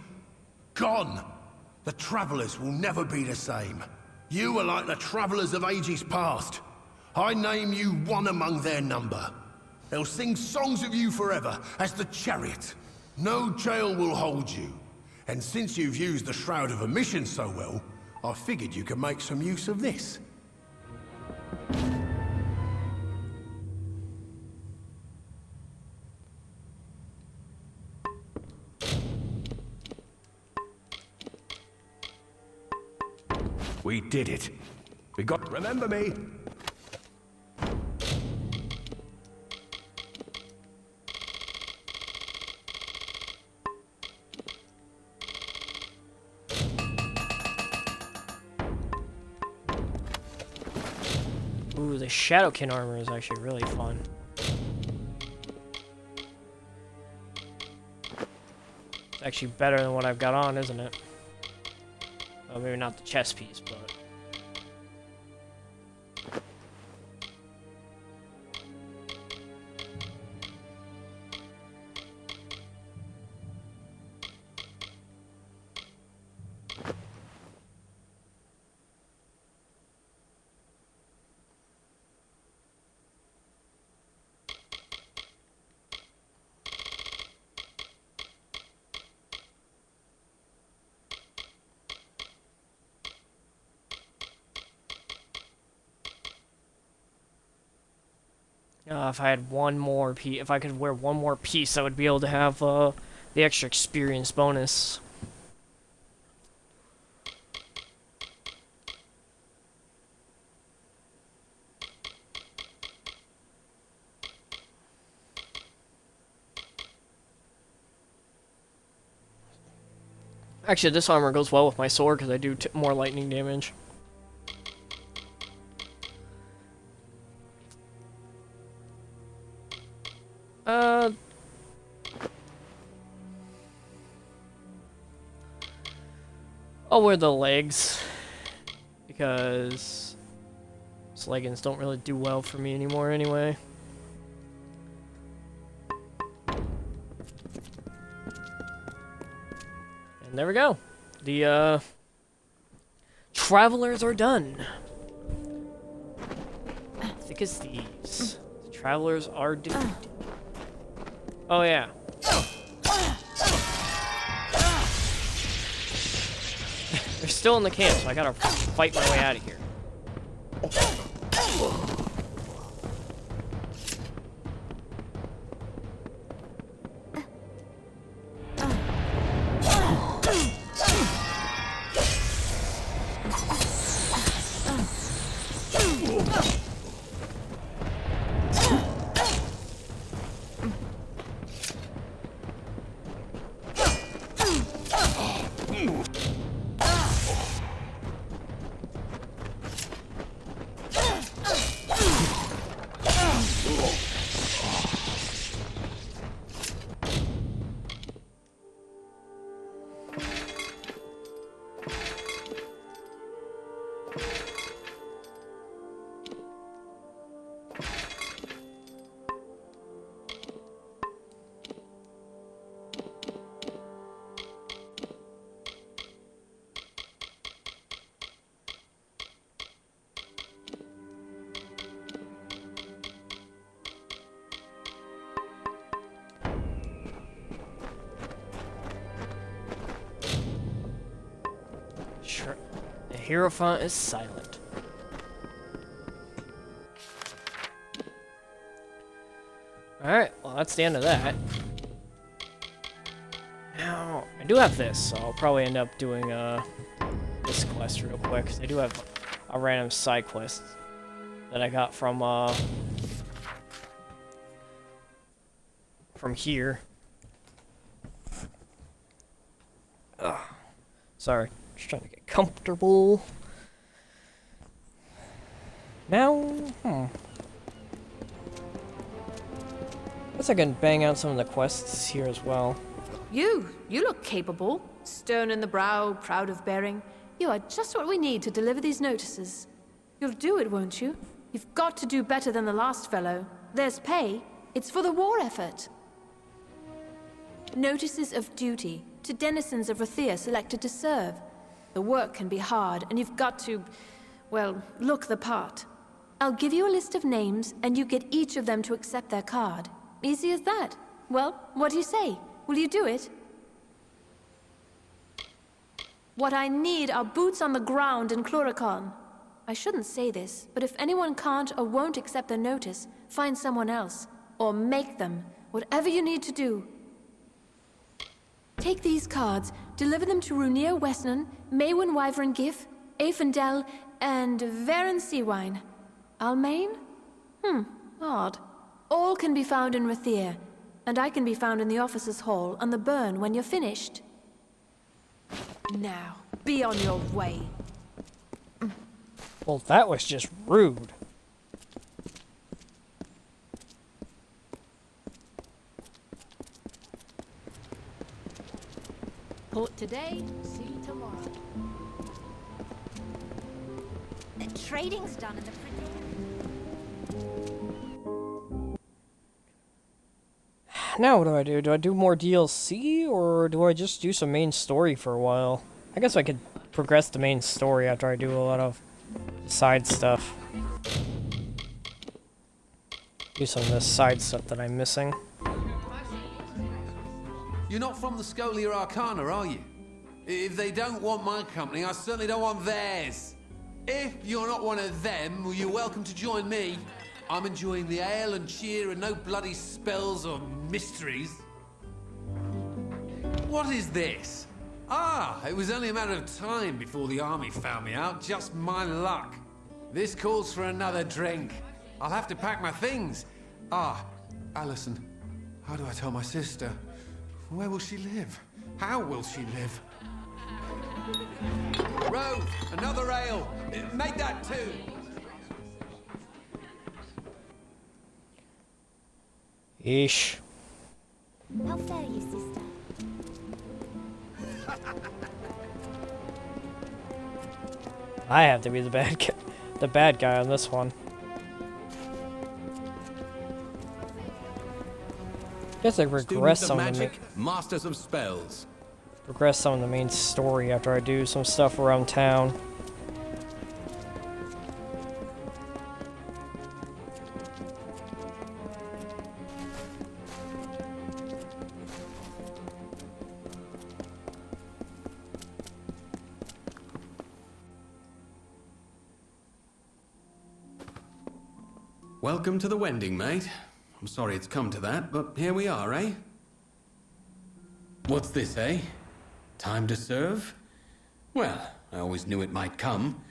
gone. The Travelers will never be the same. You are like the Travelers of ages past. I name you one among their number. They'll sing songs of you forever as the Chariot. No jail will hold you. And since you've used the Shroud of Omission so well, I figured you could make some use of this.
We did it. We got... Remember me?
Ooh, the Shadowkin armor is actually really fun. It's actually better than what I've got on, isn't it? Well, maybe not the chest piece, but... If I had one more piece, if I could wear one more piece, I would be able to have the extra experience bonus. Actually, this armor goes well with my sword because I do more lightning damage. I'll wear the legs because these leggings don't really do well for me anymore anyway. And there we go. The travelers are done. Thick as thieves. The travelers are defeated. Oh yeah. They're still in the camp, so I gotta fight my way out of here. Sure. The Hierophant is silent. Alright, well that's the end of that. Now, I do have this, so I'll probably end up doing this quest real quick, because I do have a random side quest that I got from here. Ugh. Sorry, just trying to get comfortable. Now, guess I can bang out some of the quests here as well.
You look capable. Stern in the brow, proud of bearing. You are just what we need to deliver these notices. You'll do it, won't you? You've got to do better than the last fellow. There's pay. It's for the war effort. Notices of duty to denizens of Rathia selected to serve. The work can be hard, and you've got to, well, look the part. I'll give you a list of names, and you get each of them to accept their card. Easy as that. Well, what do you say? Will you do it? What I need are boots on the ground in Chloricon. I shouldn't say this, but if anyone can't or won't accept the notice, find someone else. Or make them. Whatever you need to do. Take these cards, deliver them to Runir Westnon, Maywin Wyvern Gif, Aefendel, and Varen Seawine. Almain? Odd. All can be found in Rathir, and I can be found in the officers' hall on the burn when you're finished. Now, be on your way.
Well, that was just rude.
Port today, see tomorrow.
The trading's done in the front.
Now what do I do? Do I do more DLC, or do I just do some main story for a while? I guess I could progress the main story after I do a lot of side stuff. Do some of the side stuff that I'm missing.
You're not from the Scholia Arcana, are you? If they don't want my company, I certainly don't want theirs. If you're not one of them, well, you're welcome to join me. I'm enjoying the ale and cheer and no bloody spells or mysteries. What is this? Ah, it was only a matter of time before the army found me out. Just my luck. This calls for another drink. I'll have to pack my things. Ah, Alison, how do I tell my sister? Where will she live? How will she live? Rove, another ale. Make that two.
Yeesh.
How fare you, sister?
I have to be the bad guy on this one. Guess I regress some of the
magic, masters of spells.
Progress some of the main story after I do some stuff around town.
Welcome to the Wending, mate. I'm sorry it's come to that, but here we are, eh? What's this, eh? Time to serve? Well, I always knew it might come.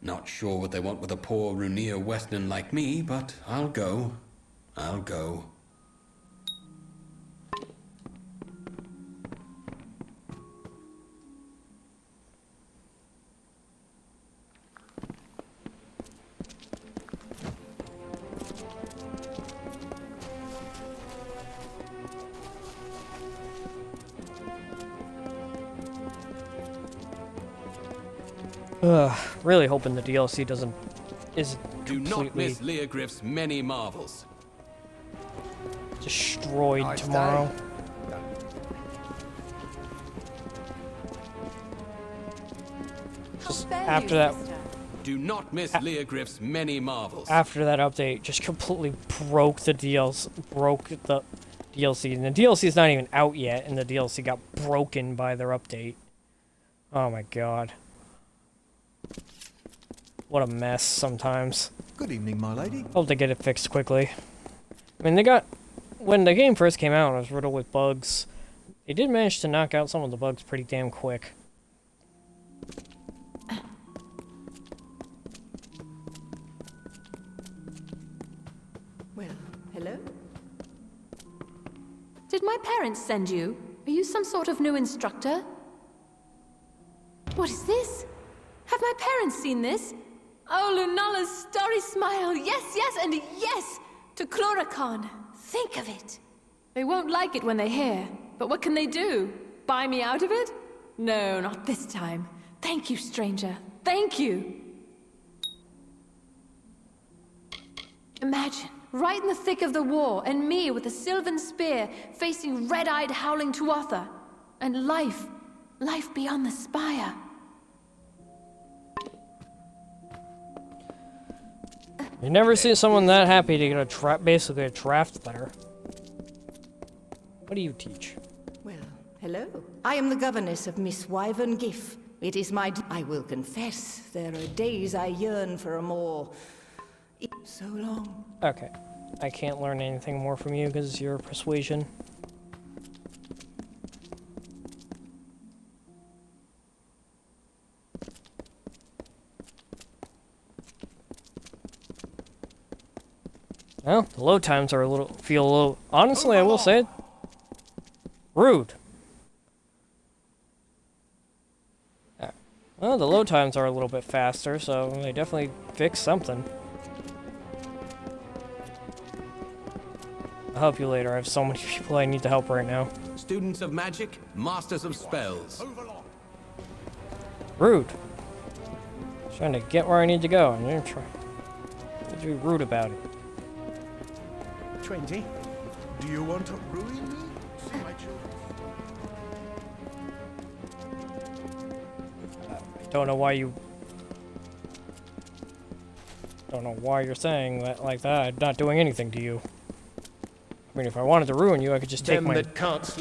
Not sure what they want with a poor Runir Western like me, but I'll go. I'll go.
Really hoping the DLC is
Do not
completely
miss Leogriff's many marvels.
destroyed tomorrow. Just after that,
Do not miss Leogriff's many marvels.
after that update, just completely broke the DLC, and the DLC is not even out yet, and the DLC got broken by their update. Oh my god. What a mess sometimes.
Good evening, my lady.
Hope they get it fixed quickly. I mean, when the game first came out, it was riddled with bugs. They did manage to knock out some of the bugs pretty damn quick.
Well, hello? Did my parents send you? Are you some sort of new instructor? What is this? Have my parents seen this? Oh, Lunala's starry smile. Yes, yes, and yes! To Chloracon. Think of it. They won't like it when they hear. But what can they do? Buy me out of it? No, not this time. Thank you, stranger. Thank you. Imagine, right in the thick of the war, and me with a sylvan spear, facing red-eyed howling Tuatha. And life beyond the spire.
You never see someone that happy to get basically a draft letter. What do you teach?
Well, hello. I am the governess of Miss Wyvern Giff. It is my... I will confess, there are days I yearn for a more... so long.
Okay. I can't learn anything more from you because you're persuasion. Well, the load times are feel a little, honestly, I will say it, rude. Well, the load times are a little bit faster, so they definitely fixed something. I'll help you later. I have so many people I need to help right now.
Students of magic, masters of spells.
Rude. Trying to get where I need to go, and you're trying to be rude about it.
20. Do you want to ruin me, my children?
Don't know why you're saying that like that. I'm not doing anything to you. I mean, if I wanted to ruin you, I could just take my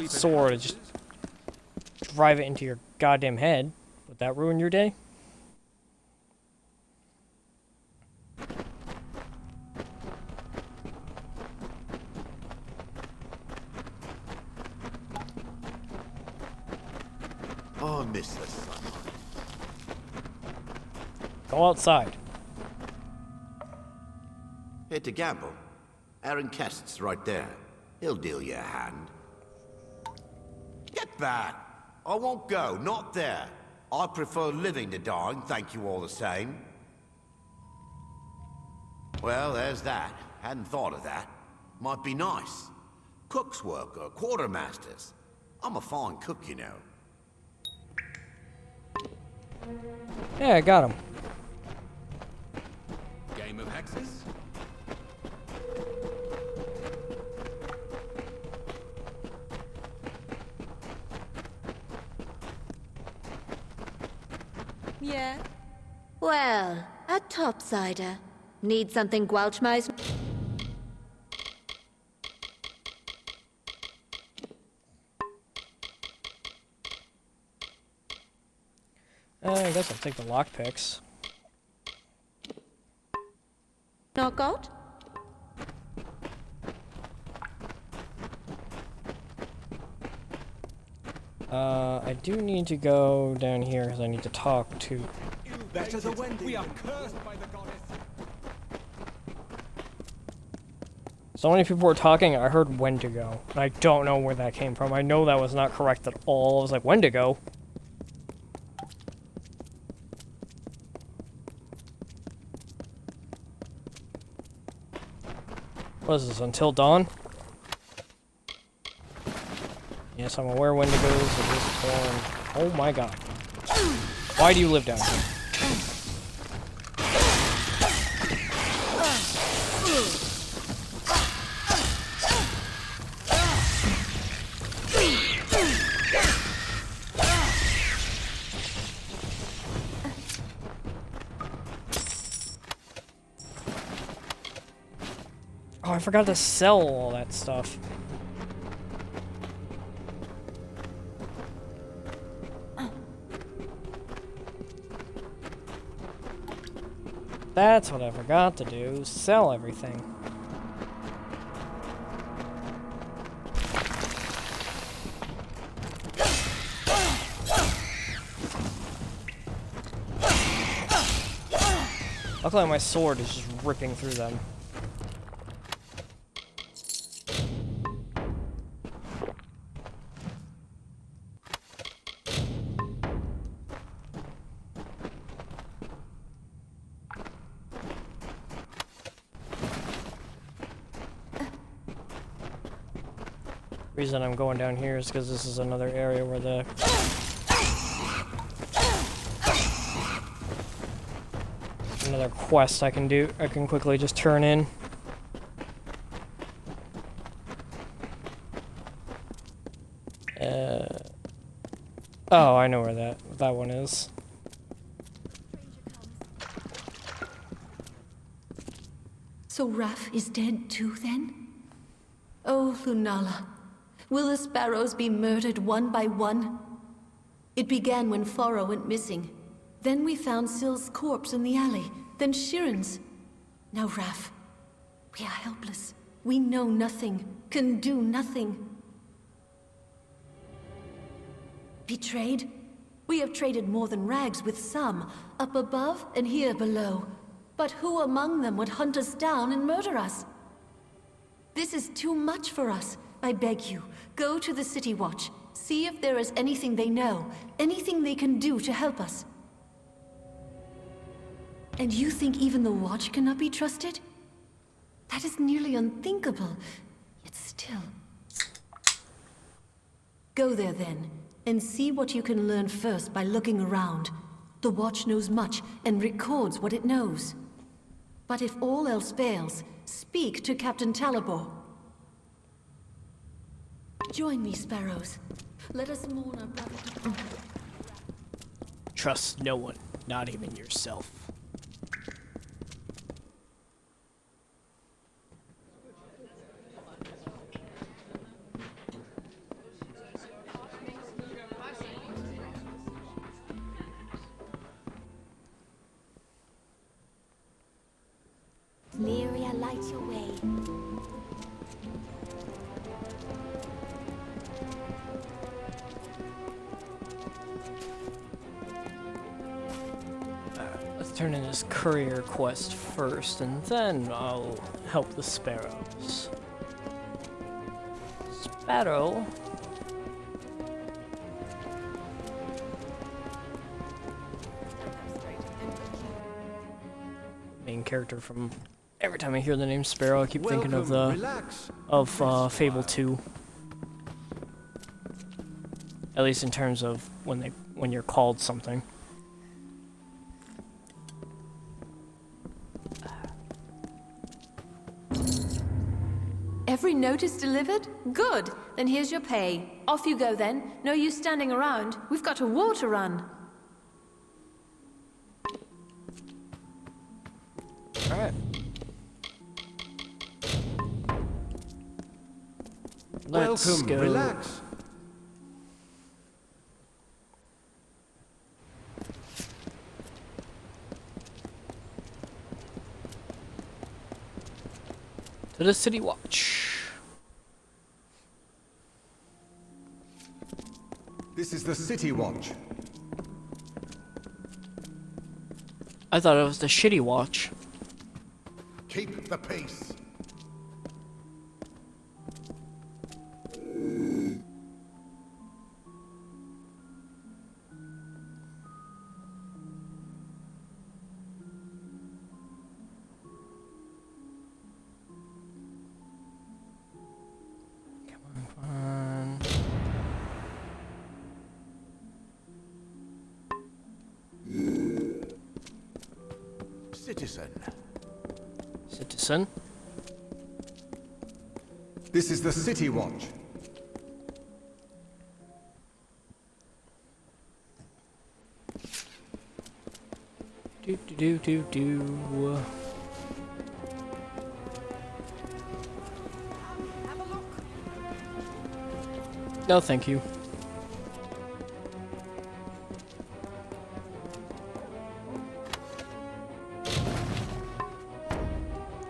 sword and just drive it into your goddamn head. Would that ruin your day?
I miss the sunlight.
Go outside.
Here to gamble. Aaron Kest's right there. He'll deal you a hand. Get back! I won't go, not there. I prefer living to dying, thank you all the same. Well, there's that. Hadn't thought of that. Might be nice. Cook's work or quartermaster's. I'm a fine cook, you know.
Yeah, I got him.
Game of hexes?
Yeah? Well, a topsider. Need something Gwalchmeister?
I guess I'll take the lockpicks.
Knock out?
I do need to go down here because I need to talk to...
Better the Wendy. We are cursed by the goddess.
So many people were talking, I heard Wendigo. And I don't know where that came from. I know that was not correct at all. I was like, Wendigo? What is this, Until Dawn? Yes, I'm aware Wendigos are born. Oh my god. Why do you live down here? Oh, I forgot to sell all that stuff. That's what I forgot to do, sell everything. Luckily my sword is just ripping through them. Reason I'm going down here is because this is another area where the another quest I can do. I can quickly just turn in. Oh, I know where that one is.
So Raph is dead too, then? Oh, Lunala. Will the sparrows be murdered one by one? It began when Fora went missing. Then we found Syl's corpse in the alley. Then Shiren's. Now Raph. We are helpless. We know nothing. Can do nothing. Betrayed? We have traded more than rags with some, up above and here below. But who among them would hunt us down and murder us? This is too much for us. I beg you, go to the City Watch. See if there is anything they know, anything they can do to help us. And you think even the Watch cannot be trusted? That is nearly unthinkable, yet still. Go there then, and see what you can learn first by looking around. The Watch knows much, and records what it knows. But if all else fails, speak to Captain Talibor. Join me, sparrows. Let us mourn our brother.
Trust no one, not even yourself.
Lyria, light your way.
turn in this courier quest first, and then I'll help the sparrows. Sparrow. Main character from. Every time I hear the name Sparrow, I keep thinking of Fable 2. At least in terms of when you're called something.
Every note is delivered? Good. Then here's your pay. Off you go then. No use standing around. We've got a war to run.
Alright. Let's go.
Relax.
To the City Watch.
This is the City Watch.
I thought it was the Shitty Watch.
Keep the peace.
Citizen.
This is the City Watch.
Do. No, thank you.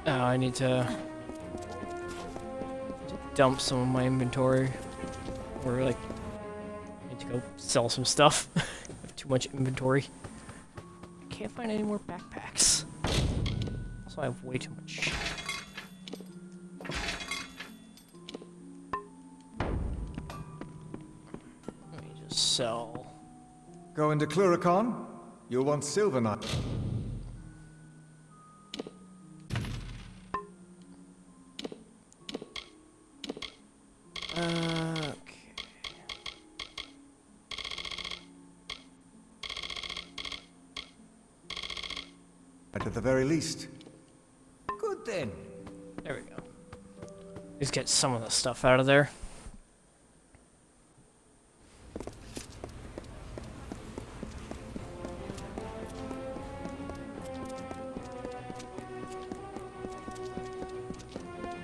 Oh, I need to dump some of my inventory. Or, like, I need to go sell some stuff. I have too much inventory. Can't find any more backpacks. Also, I have way too much shit. Let me just sell.
Go into Cluricon. You'll want silver knight.
Okay.
At the very least. Good then.
There we go. Let's get some of the stuff out of there.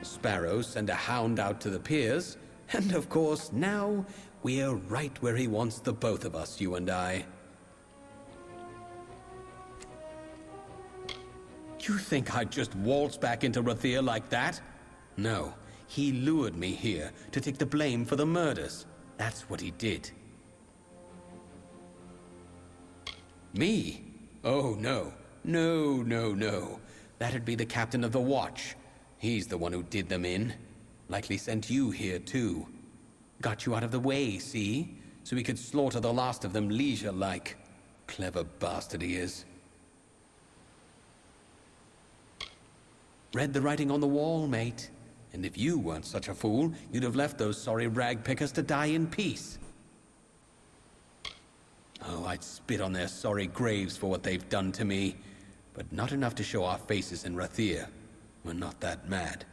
Sparrows send a hound out to the piers, and of course, now we're right where he wants the both of us, you and I. You think I'd just waltz back into Rathir like that? No, he lured me here to take the blame for the murders. That's what he did. Me? Oh, no. No. That'd be the captain of the watch. He's the one who did them in. Likely sent you here, too. Got you out of the way, see? So he could slaughter the last of them leisure-like. Clever bastard he is. Read the writing on the wall, mate. And if you weren't such a fool, you'd have left those sorry rag pickers to die in peace. Oh, I'd spit on their sorry graves for what they've done to me. But not enough to show our faces in Rathir. We're not that mad.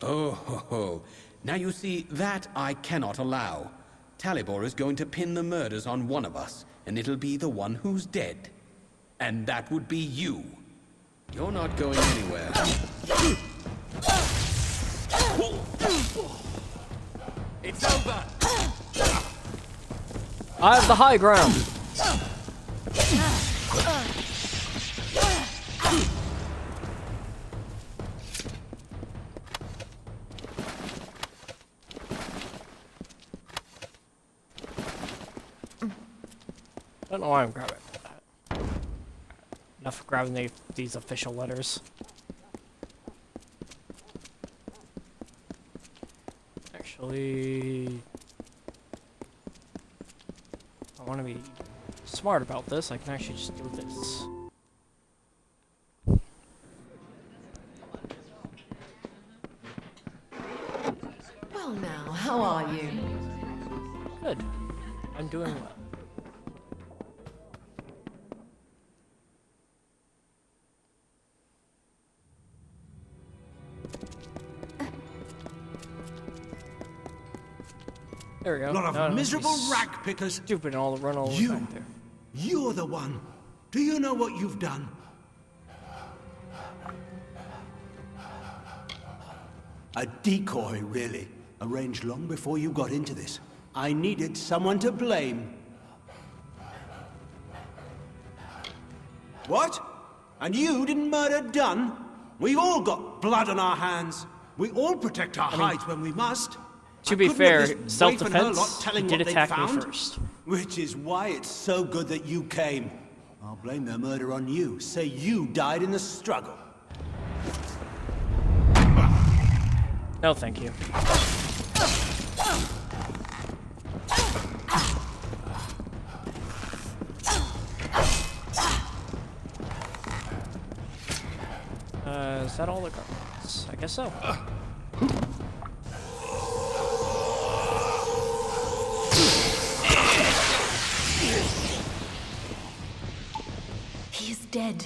Oh, ho, ho. Now you see, that I cannot allow. Talibor is going to pin the murders on one of us, and it'll be the one who's dead. And that would be you. You're not going anywhere.
It's over!
I have the high ground! I don't know why I'm grabbing that. Enough grabbing these official letters. Actually, I want to be smart about this. I can actually just do this.
Well now, how are you?
Good. I'm doing well. There we go.
Lot of miserable rag pickers.
Stupid and all run all the way back there.
You're the one. Do you know what you've done? A decoy, really. Arranged long before you got into this. I needed someone to blame. What? And you didn't murder Dunn? We've all got blood on our hands. We all protect our hides when we must.
To be fair, self-defense,
he
did attack me first.
Which is why it's so good that you came. I'll blame their murder on you. Say you died in the struggle.
No, thank you. Is that all the guards? I guess so.
He is dead.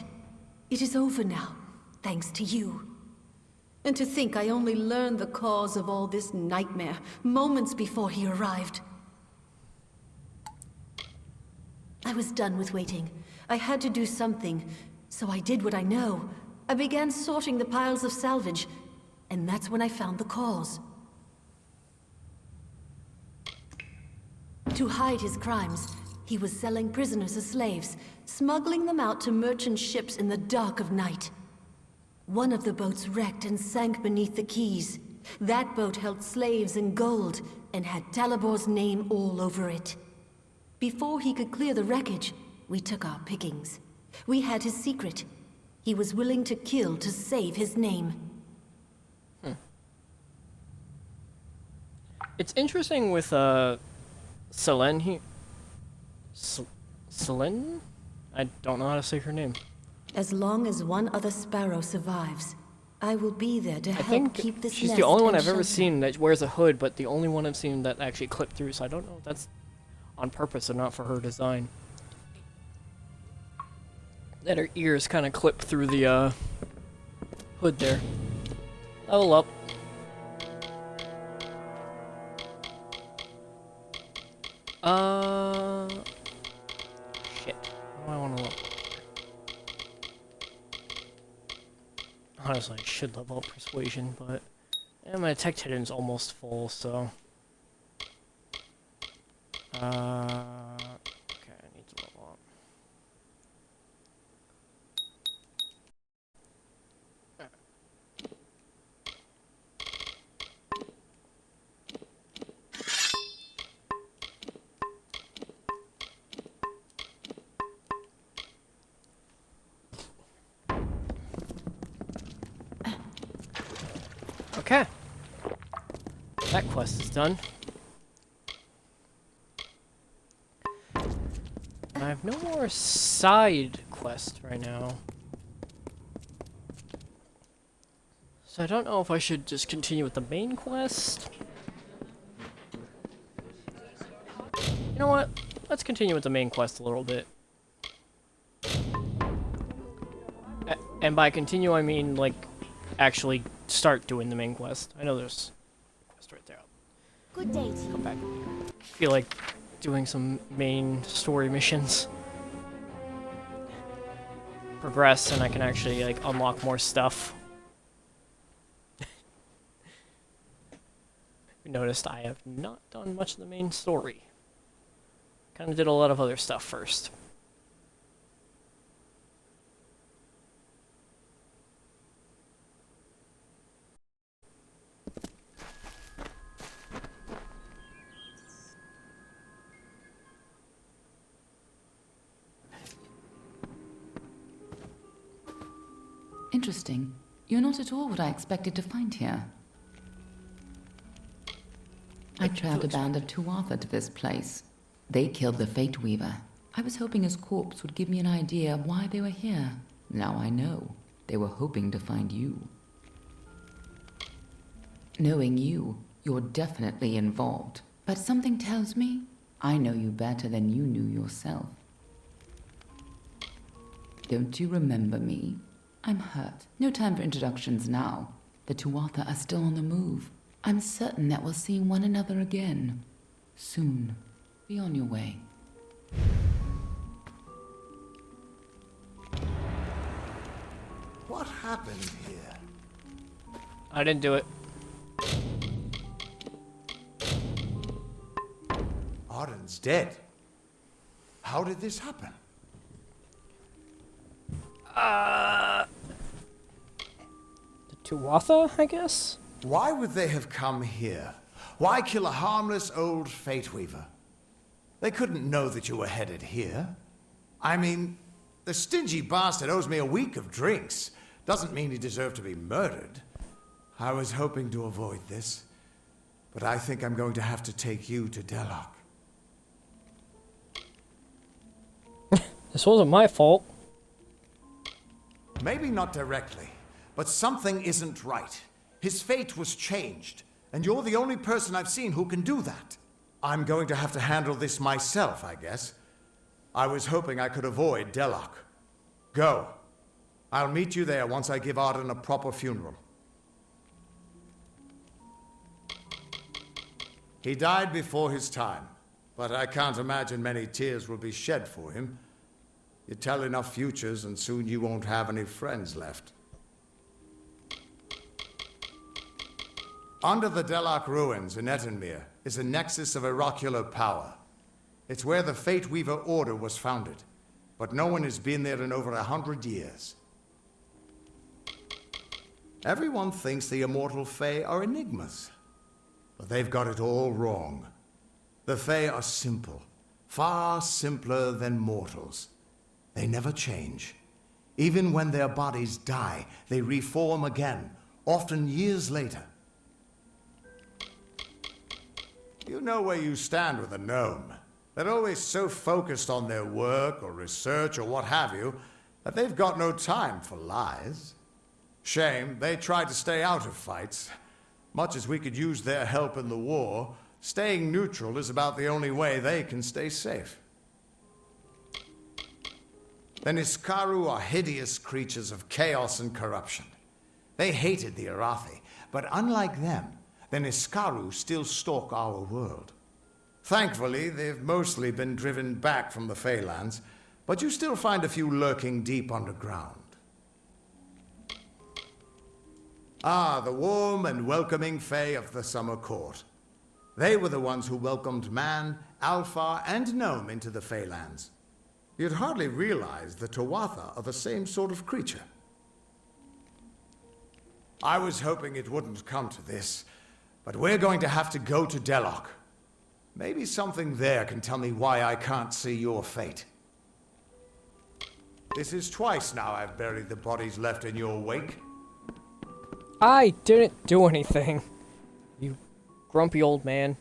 It is over now, thanks to you. And to think I only learned the cause of all this nightmare moments before he arrived. I was done with waiting. I had to do something, so I did what I know. I began sorting the piles of salvage, and that's when I found the cause. To hide his crimes, he was selling prisoners as slaves, smuggling them out to merchant ships in the dark of night. One of the boats wrecked and sank beneath the quays. That boat held slaves and gold, and had Talibor's name all over it. Before he could clear the wreckage, we took our pickings. We had his secret. He was willing to kill to save his name.
It's interesting with, Selene here. Selene? I don't know how to say her name.
As long as one other sparrow survives, I will be there to help keep this
she's
nest
the only one
and
I've ever
shelter.
seen that wears a hood, but the only one I've seen that actually clipped through, so I don't know if that's on purpose or not for her design. That her ears kind of clip through the, hood there. Level up. Shit. What do I want to level? Honestly, I should level up Persuasion, but my Detect Hidden's almost full, so... okay, I need to level up. Okay. That quest is done. I have no more side quest right now. So I don't know if I should just continue with the main quest. You know what? Let's continue with the main quest a little bit. And by continue, I mean, like, actually start doing the main quest. I know there's a quest right there.
Good day to you.
Come back. I feel like doing some main story missions. Progress, and I can actually, like, unlock more stuff. You noticed I have not done much of the main story. Kind of did a lot of other stuff first.
Interesting. You're not at all what I expected to find here. I trailed a band of Tuatha to this place. They killed the Fate Weaver. I was hoping his corpse would give me an idea of why they were here. Now I know. They were hoping to find you. Knowing you, you're definitely involved. But something tells me I know you better than you knew yourself. Don't you remember me? I'm hurt. No time for introductions now. The Tuatha are still on the move. I'm certain that we'll see one another again. Soon. Be on your way.
What happened here?
I didn't do it.
Arden's dead. How did this happen?
The Tuatha, I guess?
Why would they have come here? Why kill a harmless old Fate Weaver? They couldn't know that you were headed here. I mean, the stingy bastard owes me a week of drinks. Doesn't mean he deserved to be murdered. I was hoping to avoid this, but I think I'm going to have to take you to Delok.
This wasn't my fault.
Maybe not directly, but something isn't right. His fate was changed, and you're the only person I've seen who can do that. I'm going to have to handle this myself, I guess. I was hoping I could avoid Delok. Go. I'll meet you there once I give Arden a proper funeral. He died before his time, but I can't imagine many tears will be shed for him. You tell enough futures and soon you won't have any friends left. Under the Delok ruins in Etenmere is a nexus of oracular power. It's where the Fate Weaver Order was founded, but no one has been there in over 100 years. Everyone thinks the immortal Fae are enigmas, but they've got it all wrong. The Fae are simple, far simpler than mortals. They never change. Even when their bodies die, they reform again, often years later. You know where you stand with a gnome. They're always so focused on their work or research or what have you, that they've got no time for lies. Shame, they try to stay out of fights. Much as we could use their help in the war, staying neutral is about the only way they can stay safe. The Niskaru are hideous creatures of chaos and corruption. They hated the Arathi, but unlike them, the Niskaru still stalk our world. Thankfully, they've mostly been driven back from the Feylands, but you still find a few lurking deep underground. Ah, the warm and welcoming Fae of the Summer Court. They were the ones who welcomed man, Alpha, and Gnome into the Feylands. You'd hardly realize the Tuatha are the same sort of creature. I was hoping it wouldn't come to this, but we're going to have to go to Delok. Maybe something there can tell me why I can't see your fate. This is twice now I've buried the bodies left in your wake.
I didn't do anything. You grumpy old man.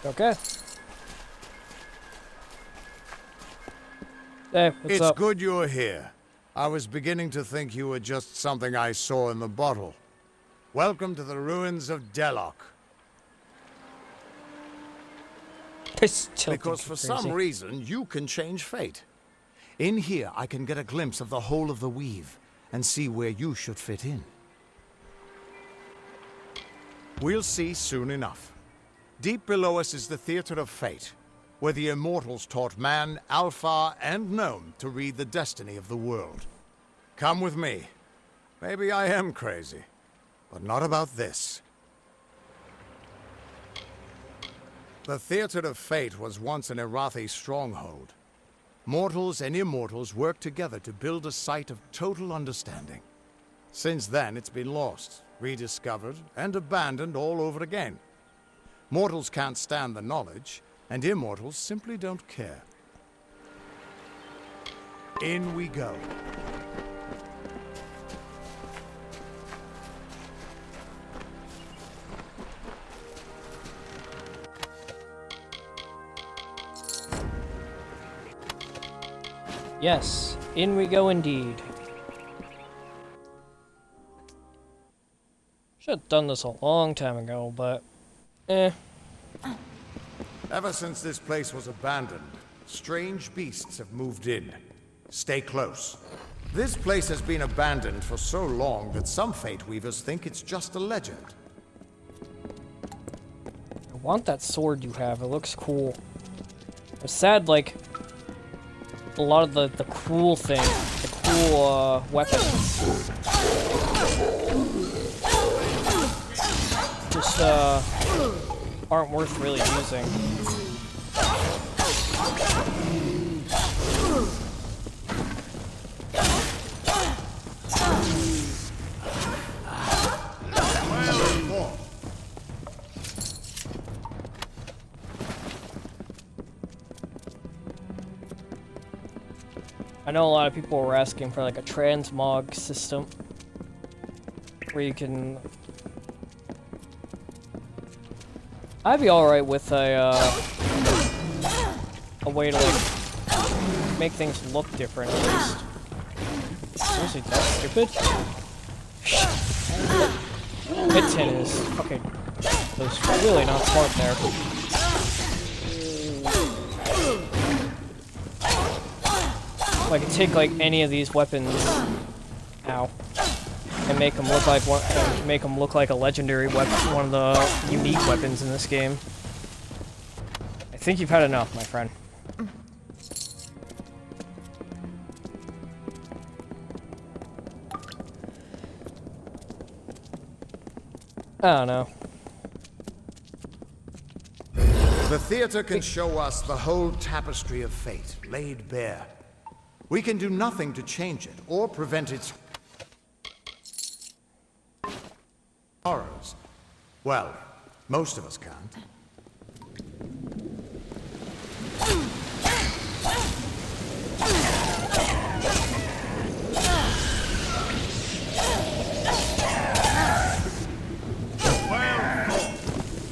Okay. Hey, what's up?
It's good you're here. I was beginning to think you were just something I saw in the bottle. Welcome to the ruins of Delok. Because for some reason, you can change fate. In here, I can get a glimpse of the whole of the weave. and see where you should fit in. We'll see soon enough. Deep below us is the Theater of Fate, where the immortals taught man, Alpha, and Gnome to read the destiny of the world. Come with me. Maybe I am crazy, but not about this. The Theater of Fate was once an Irathi stronghold. Mortals and immortals worked together to build a site of total understanding. Since then, it's been lost, rediscovered, and abandoned all over again. Mortals can't stand the knowledge, and immortals simply don't care. In we go.
Yes, in we go indeed. Should have done this a long time ago, but
Ever since this place was abandoned, strange beasts have moved in. Stay close. This place has been abandoned for so long that some Fate Weavers think it's just a legend.
I want that sword you have. It looks cool. It's sad, like, a lot of the cool thing, the cool weapons, just aren't worth really using. I know a lot of people were asking for like a transmog system where you can. I'd be alright with a way to like make things look different at least. Seriously, that's stupid? Hit 10 is fucking. That was really not smart there. If I could take like any of these weapons, ow, and make them look like a legendary weapon, one of the unique weapons in this game. I think you've had enough, my friend. I don't know.
The theater can show us the whole tapestry of fate, laid bare. We can do nothing to change it, or prevent its horrors. Well, most of us can't.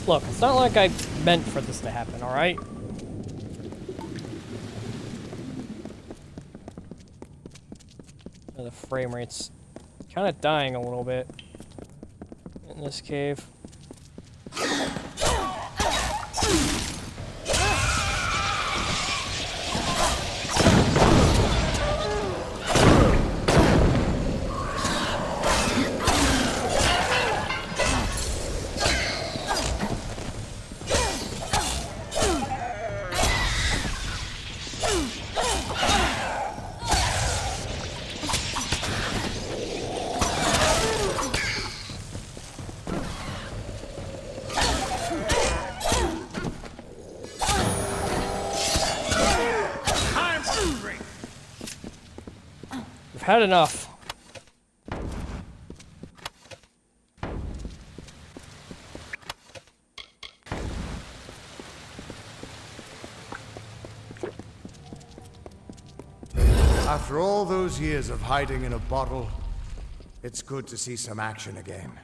Look, it's not like I meant for this to happen, alright? The frame rate's kind of dying a little bit in this cave. Had enough.
After all those years of hiding in a bottle, it's good to see some action again.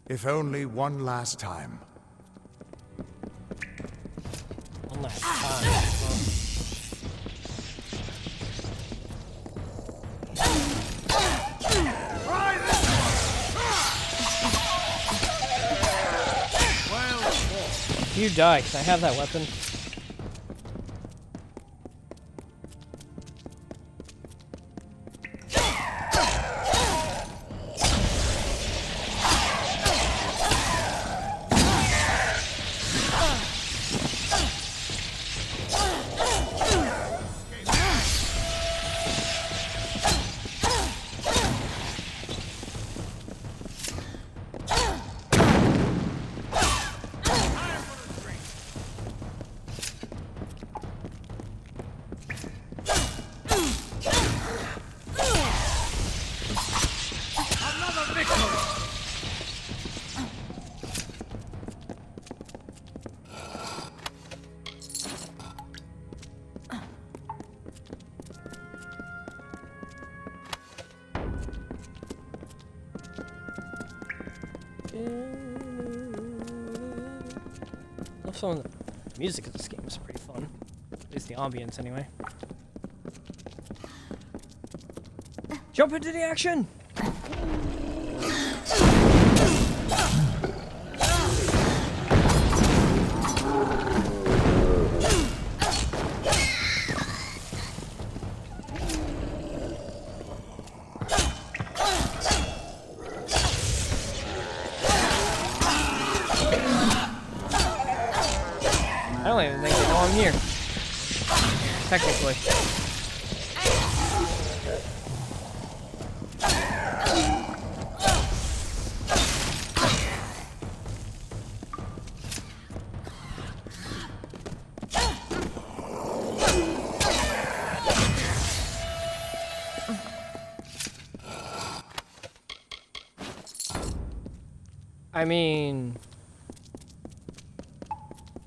If only one last time.
One last time. You die, can I have that weapon? some of the music of this game is pretty fun. At least the ambience, anyway. Jump into the action! I don't even think they know I'm here. Technically. I mean,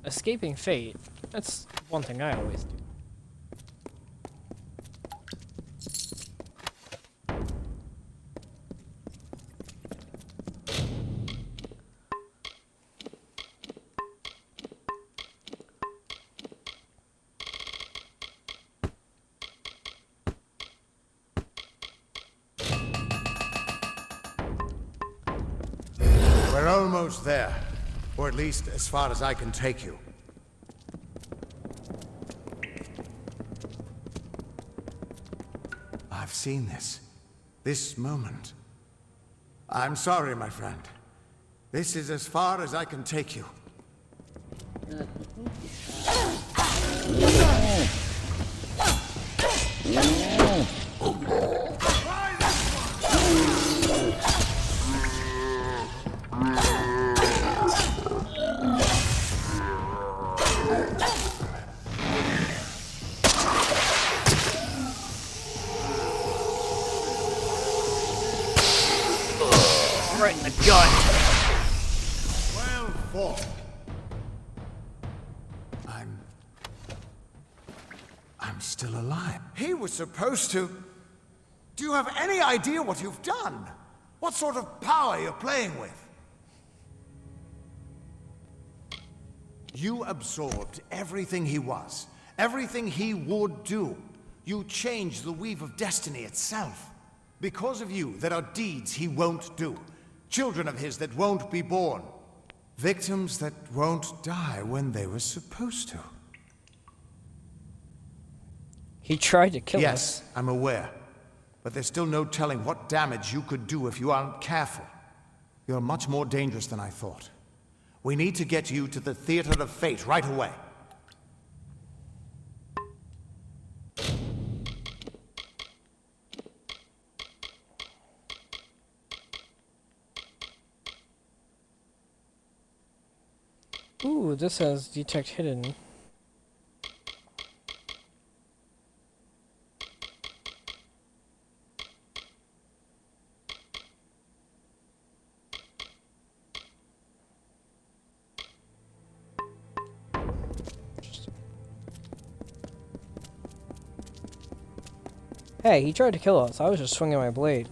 escaping fate, that's one thing I always do.
We're almost there. Or at least as far as I can take you. I've seen this. This moment. I'm sorry, my friend. This is as far as I can take you.
Right in the gut.
Well fought. I'm still alive. He was supposed to... Do you have any idea what you've done? What sort of power you're playing with? You absorbed everything he was, everything he would do. You changed the weave of destiny itself. Because of you, there are deeds he won't do. Children of his that won't be born. Victims that won't die when they were supposed to.
He tried to kill us.
Yes, I'm aware. But there's still no telling what damage you could do if you aren't careful. You're much more dangerous than I thought. We need to get you to the Theater of Fate right away.
Ooh, this has detect hidden. Hey, he tried to kill us. I was just swinging my blade.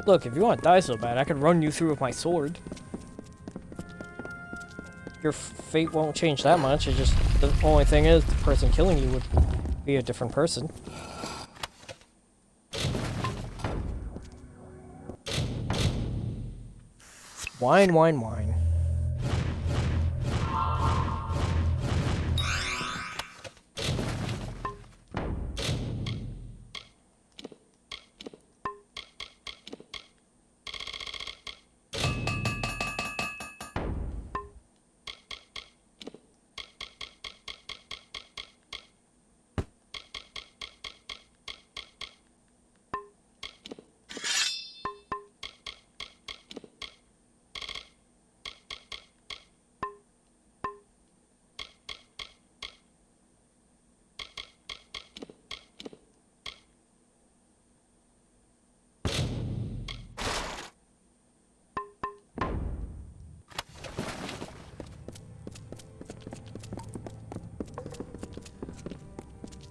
Look, if you want to die so bad, I could run you through with my sword. Your fate won't change that much. It's just the only thing is the person killing you would be a different person. Wine, wine, wine.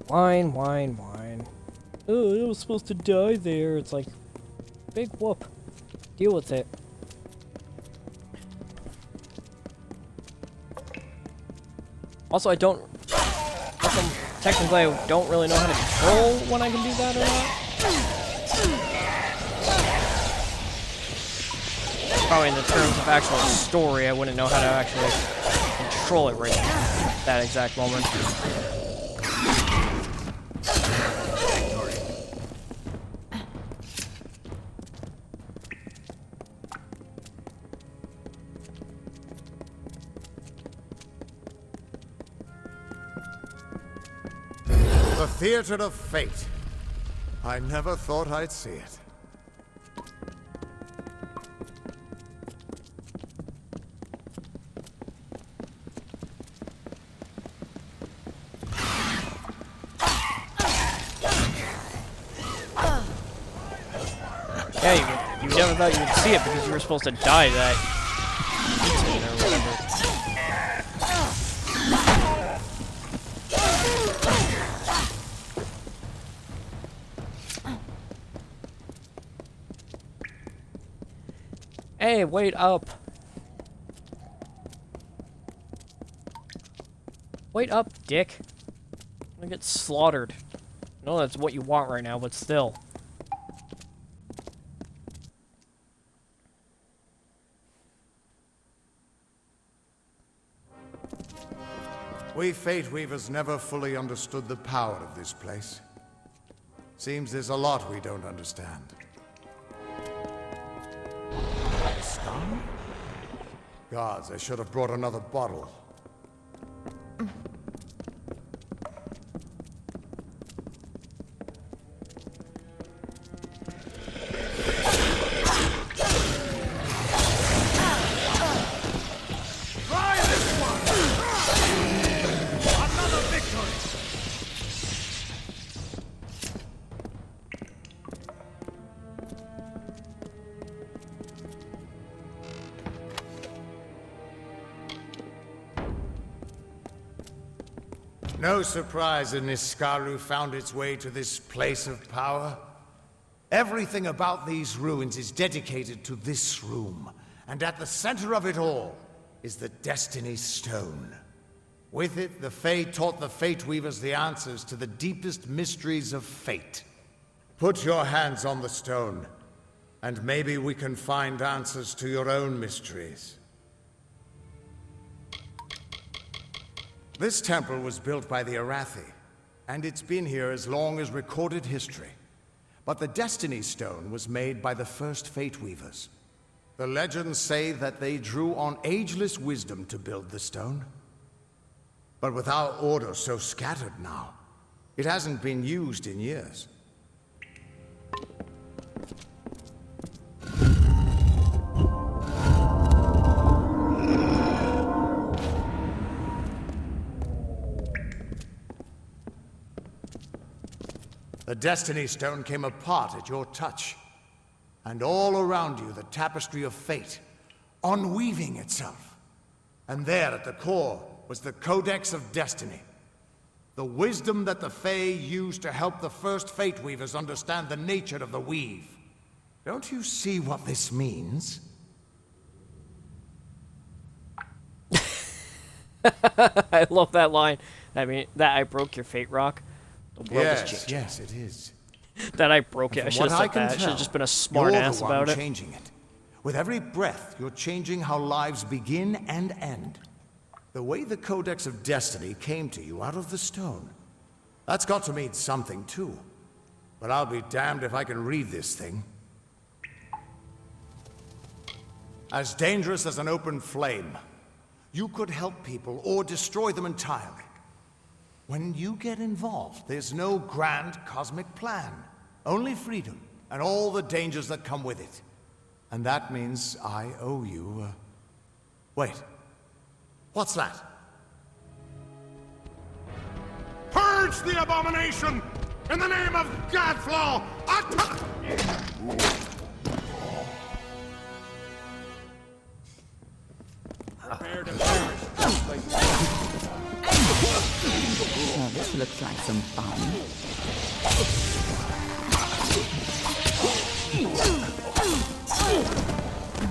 Whine, whine, whine. Oh, I was supposed to die there. It's like, big whoop. Deal with it. Also, technically, I don't really know how to control when I can do that or not. Probably in the terms of actual story, I wouldn't know how to actually control it right at that exact moment.
The Theater of Fate. I never thought I'd see it.
Yeah, you never thought you would see it because you were supposed to die that routine or whatever. Hey, wait up. Wait up, dick. I'm gonna get slaughtered. No, that's what you want right now, but still.
We Fate Weavers never fully understood the power of this place. Seems there's a lot we don't understand. The stone? Gods, I should have brought another bottle. No surprise that Niskaru found its way to this place of power. Everything about these ruins is dedicated to this room, and at the center of it all is the Destiny Stone. With it, the Fae taught the Fate Weavers the answers to the deepest mysteries of fate. Put your hands on the stone, and maybe we can find answers to your own mysteries. This temple was built by the Arathi, and it's been here as long as recorded history. But the Destiny Stone was made by the first Fate Weavers. The legends say that they drew on ageless wisdom to build the stone. But with our order so scattered now, it hasn't been used in years. The Destiny Stone came apart at your touch. And all around you, the tapestry of fate, unweaving itself. And there at the core was the Codex of Destiny. The wisdom that the Fae used to help the first Fate Weavers understand the nature of the weave. Don't you see what this means?
I love that line. I mean, that I broke your fate rock. The world is changing.
Yes, it is.
That I broke it. I should have said that. I should have just been a smart ass about it.
Changing it. With every breath, you're changing how lives begin and end. The way the Codex of Destiny came to you out of the stone. That's got to mean something, too. But I'll be damned if I can read this thing. As dangerous as an open flame, you could help people or destroy them entirely. When you get involved, there's no grand cosmic plan. Only freedom, and all the dangers that come with it. And that means I owe you, Wait. What's that?
Purge the abomination! In the name of Godflaw!
Now this looks like some fun.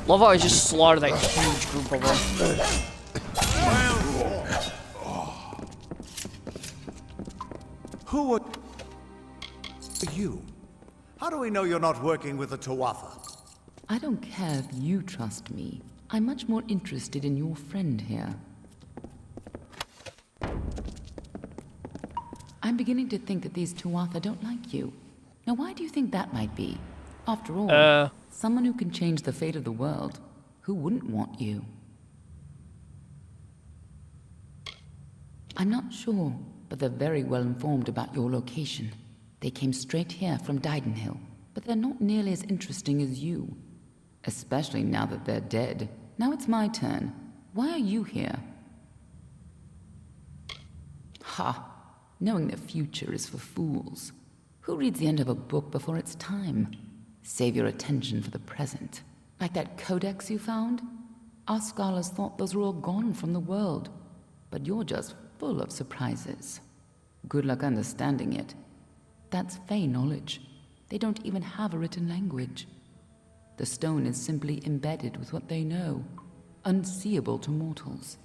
Love how I just slaughtered that huge group of them.
Who are you? How do we know you're not working with the Tuatha?
I don't care if you trust me. I'm much more interested in your friend here. I'm beginning to think that these Tuatha don't like you. Now, why do you think that might be? After all, someone who can change the fate of the world. Who wouldn't want you? I'm not sure, but they're very well informed about your location. They came straight here from Didenhill, but they're not nearly as interesting as you. Especially now that they're dead. Now it's my turn. Why are you here? Ha! Knowing the future is for fools. Who reads the end of a book before it's time? Save your attention for the present. Like that codex you found? Our scholars thought those were all gone from the world. But you're just full of surprises. Good luck understanding it. That's Fey knowledge. They don't even have a written language. The stone is simply embedded with what they know, unseeable to mortals.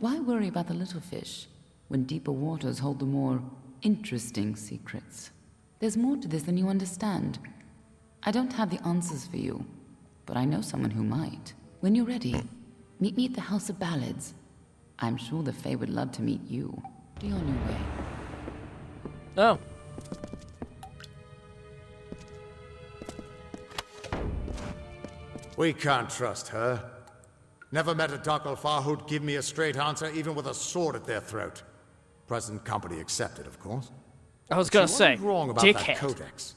Why worry about the little fish, when deeper waters hold the more interesting secrets? There's more to this than you understand. I don't have the answers for you, but I know someone who might. When you're ready, meet me at the House of Ballads. I'm sure the Fae would love to meet you. Be on your way.
Oh.
We can't trust her. Never met a Dakhilfar who'd give me a straight answer, even with a sword at their throat. Present company accepted, of course.
I was gonna say,
wrong about
dickhead.
that codex.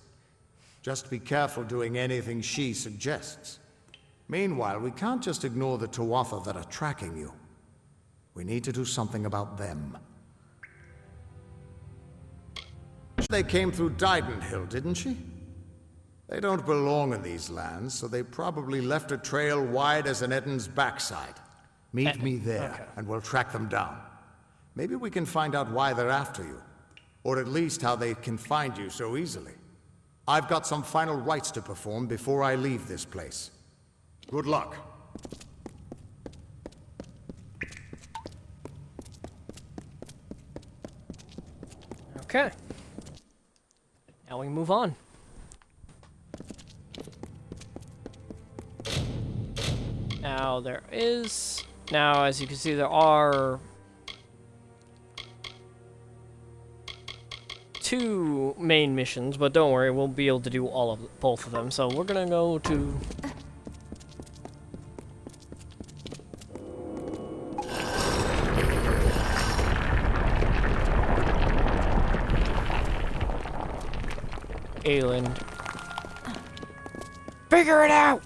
Just be careful doing anything she suggests. Meanwhile, we can't just ignore the Tuatha that are tracking you. We need to do something about them. They came through Didenhill, didn't she? They don't belong in these lands, so they probably left a trail wide as an Eden's backside. Meet me there, and we'll track them down. Maybe we can find out why they're after you. Or at least how they can find you so easily. I've got some final rites to perform before I leave this place. Good luck.
Okay. Now we move on. Now there is... Now, as you can see, there are... 2 main missions, but don't worry, we'll be able to do both of them. So we're gonna go to... Ayland. Figure it out!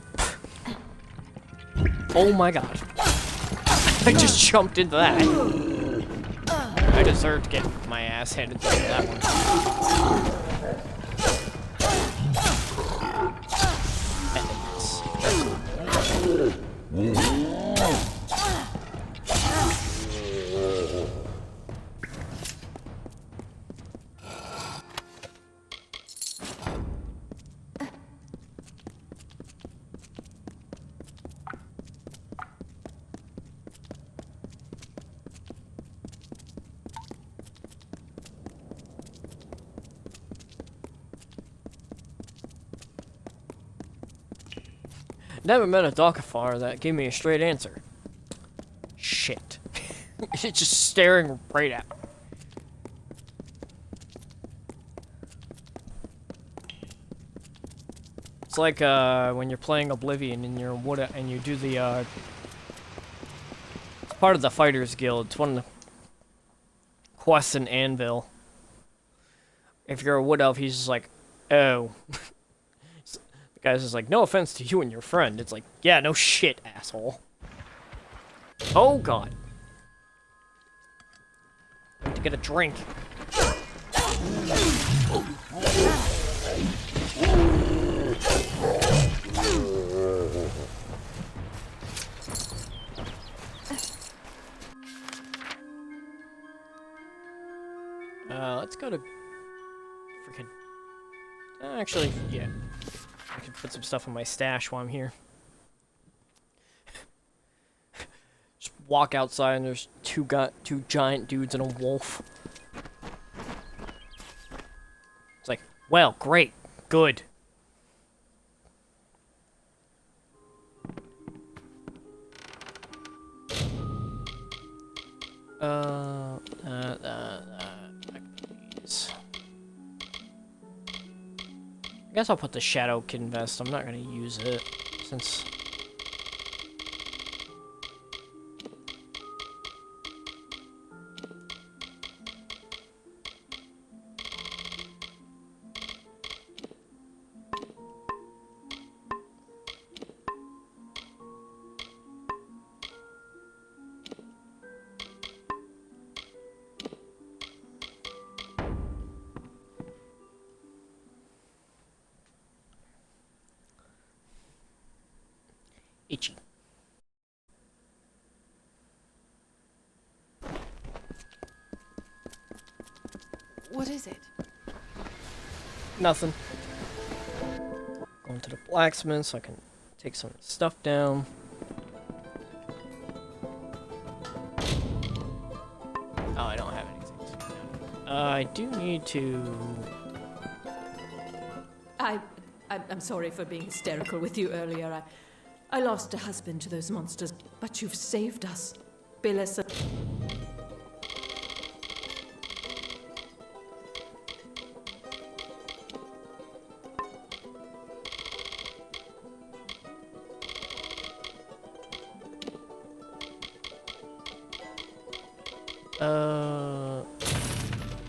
Oh my god. I just jumped into that. I deserve to get my ass handed to that one. Never met a Dakhilfar that gave me a straight answer. Shit. It's just staring right at me. It's like when you're playing Oblivion and you're and you do the it's part of the Fighters Guild. It's one of the quests in Anvil. If you're a Wood Elf, he's just like, oh. The guy's just like, no offense to you and your friend. It's like, yeah, no shit, asshole. Oh, God. I need to get a drink. Let's go to freaking. Actually, yeah. I can put some stuff in my stash while I'm here. Just walk outside and there's two giant dudes and a wolf. It's like, well, great, good. Please. I guess I'll put the Shadow Kid vest. I'm not gonna use it since. Itchy.
What is it?
Nothing. Going to the blacksmith so I can take some stuff down. Oh, I don't have anything to take down. I do need to...
I'm sorry for being hysterical with you earlier. I lost a husband to those monsters, but you've saved us. Billis.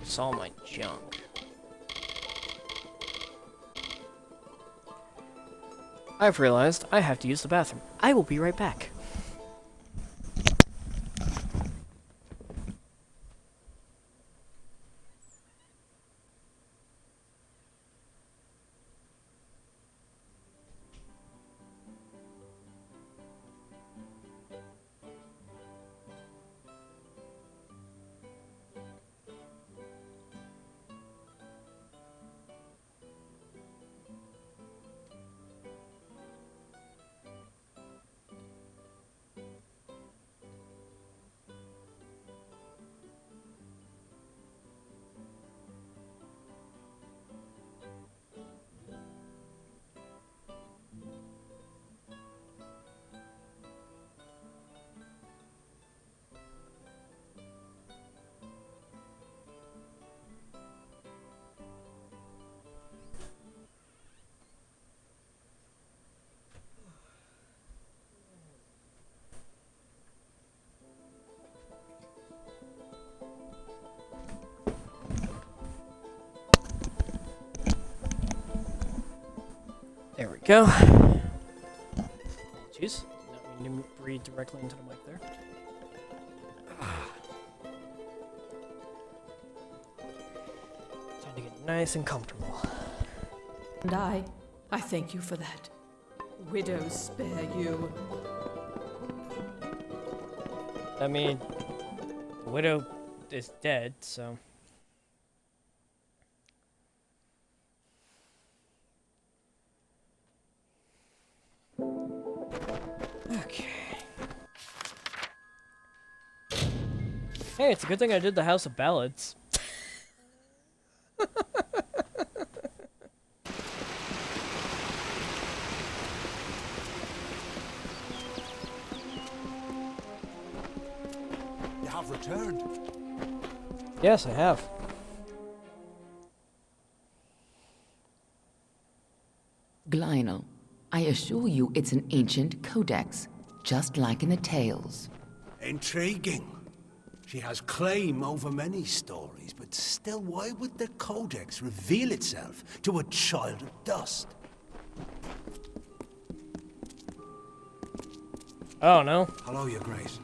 It's all my junk. I've realized I have to use the bathroom. I will be right back. There we go. Jeez, not mean to breathe directly into the mic there. Time to get nice and comfortable.
And I thank you for that. Widows spare you.
I mean, the widow is dead, so... Okay. Hey, it's a good thing I did the House of Ballads.
You have returned.
Yes, I have.
Glynel, I assure you it's an ancient codex, just like in the tales.
Intriguing. She has claim over many stories, but still, why would the codex reveal itself to a child of dust?
Oh, no.
Hello, Your Grace.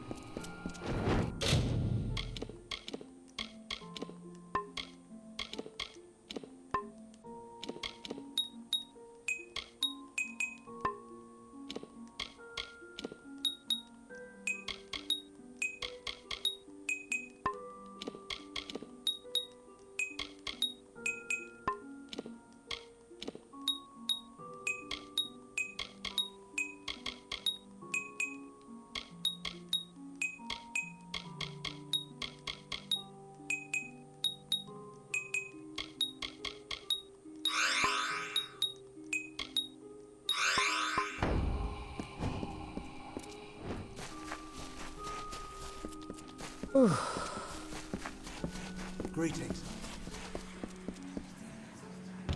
Greetings.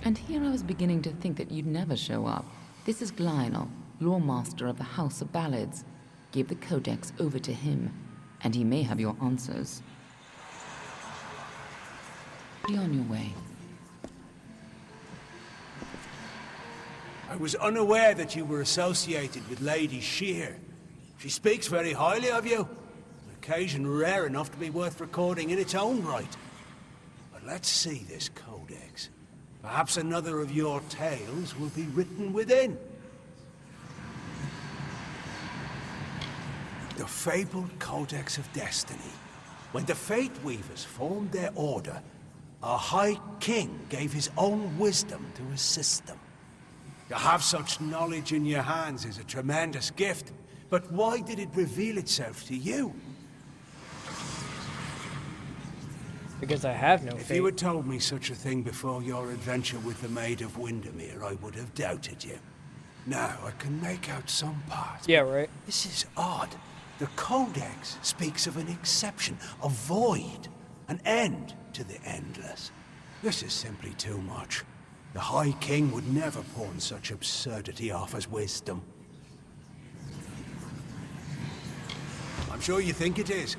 And here I was beginning to think that you'd never show up. This is Lionel, Lawmaster of the House of Ballads. Give the Codex over to him, and he may have your answers. Be on your way.
I was unaware that you were associated with Lady Shear. She speaks very highly of you. An occasion rare enough to be worth recording in its own right. But let's see this codex. Perhaps another of your tales will be written within. The fabled Codex of Destiny. When the Fate Weavers formed their order, our High King gave his own wisdom to assist them. To have such knowledge in your hands is a tremendous gift, but why did it reveal itself to you?
Because I have no
If
fate.
you had told me such a thing before your adventure with the Maid of Windermere, I would have doubted you. Now I can make out some parts.
Yeah, right.
This is odd. The Codex speaks of an exception, a void, an end to the endless. This is simply too much. The High King would never pawn such absurdity off as wisdom. I'm sure you think it is.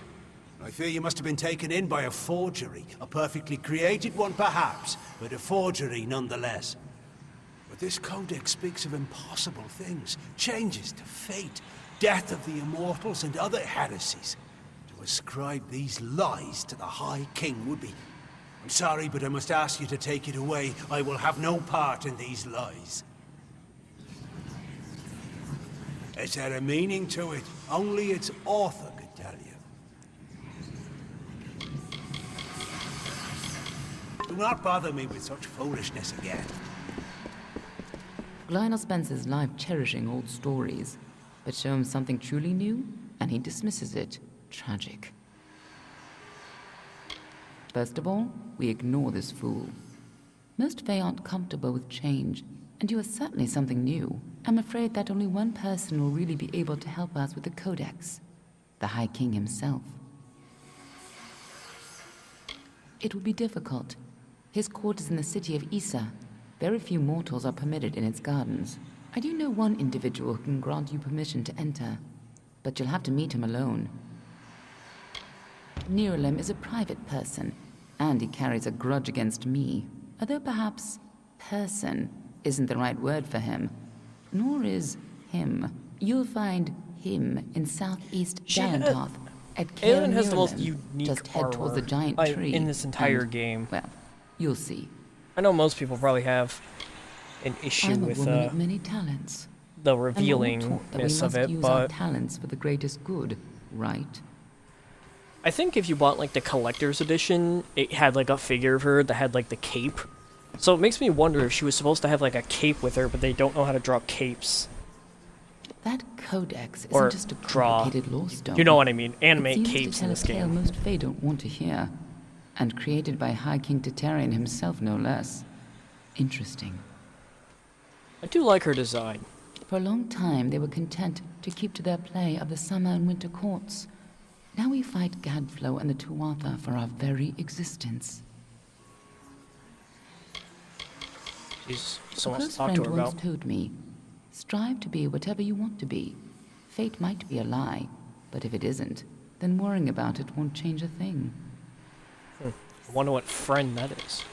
I fear you must have been taken in by a forgery. A perfectly created one, perhaps, but a forgery nonetheless. But this codex speaks of impossible things, changes to fate, death of the immortals, and other heresies. To ascribe these lies to the High King would be... I'm sorry, but I must ask you to take it away. I will have no part in these lies. Is there a meaning to it? Only its author could tell you. Do not bother me with such foolishness again.
Lionel spends his life cherishing old stories, but show him something truly new, and he dismisses it. Tragic. First of all, we ignore this fool. Most Fae aren't comfortable with change, and you are certainly something new. I'm afraid that only one person will really be able to help us with the Codex. The High King himself. It will be difficult. His court is in the city of Issa. Very few mortals are permitted in its gardens. I do know one individual who can grant you permission to enter, but you'll have to meet him alone. Nerulem is a private person, and he carries a grudge against me, although perhaps person isn't the right word for him, nor is him. You'll find him in southeast Galantoth at Caer
Aelin has the most
Nerulem,
unique
just head towards the
armor,
giant
like,
tree.
in this entire
and,
game.
Well, you'll see.
I know most people probably have an issue
I'm a
with
woman of many talents.
the
And we're all taught that we
revealingness of
must
it,
use our
but
talents for the greatest good, right?
I think if you bought like the collector's edition, it had like a figure of her that had like the cape. So it makes me wonder if she was supposed to have like a cape with her, but they don't know how to draw capes.
That codex
Or
isn't just a
draw.
complicated law stone.
You know what I mean?
It
Animate
seems to
capes in
tell
this
a tale
game.
most Fae don't want to hear, and created by High King Tatarian himself, no less. Interesting.
I do like her design.
For a long time, they were content to keep to their play of the summer and winter courts. Now we fight Gadflow and the Tuatha for our very existence.
She's
A
someone to
close
talk
friend
to her
once
about.
told me, strive to be whatever you want to be. Fate might be a lie, but if it isn't, then worrying about it won't change a thing.
I wonder what friend that is.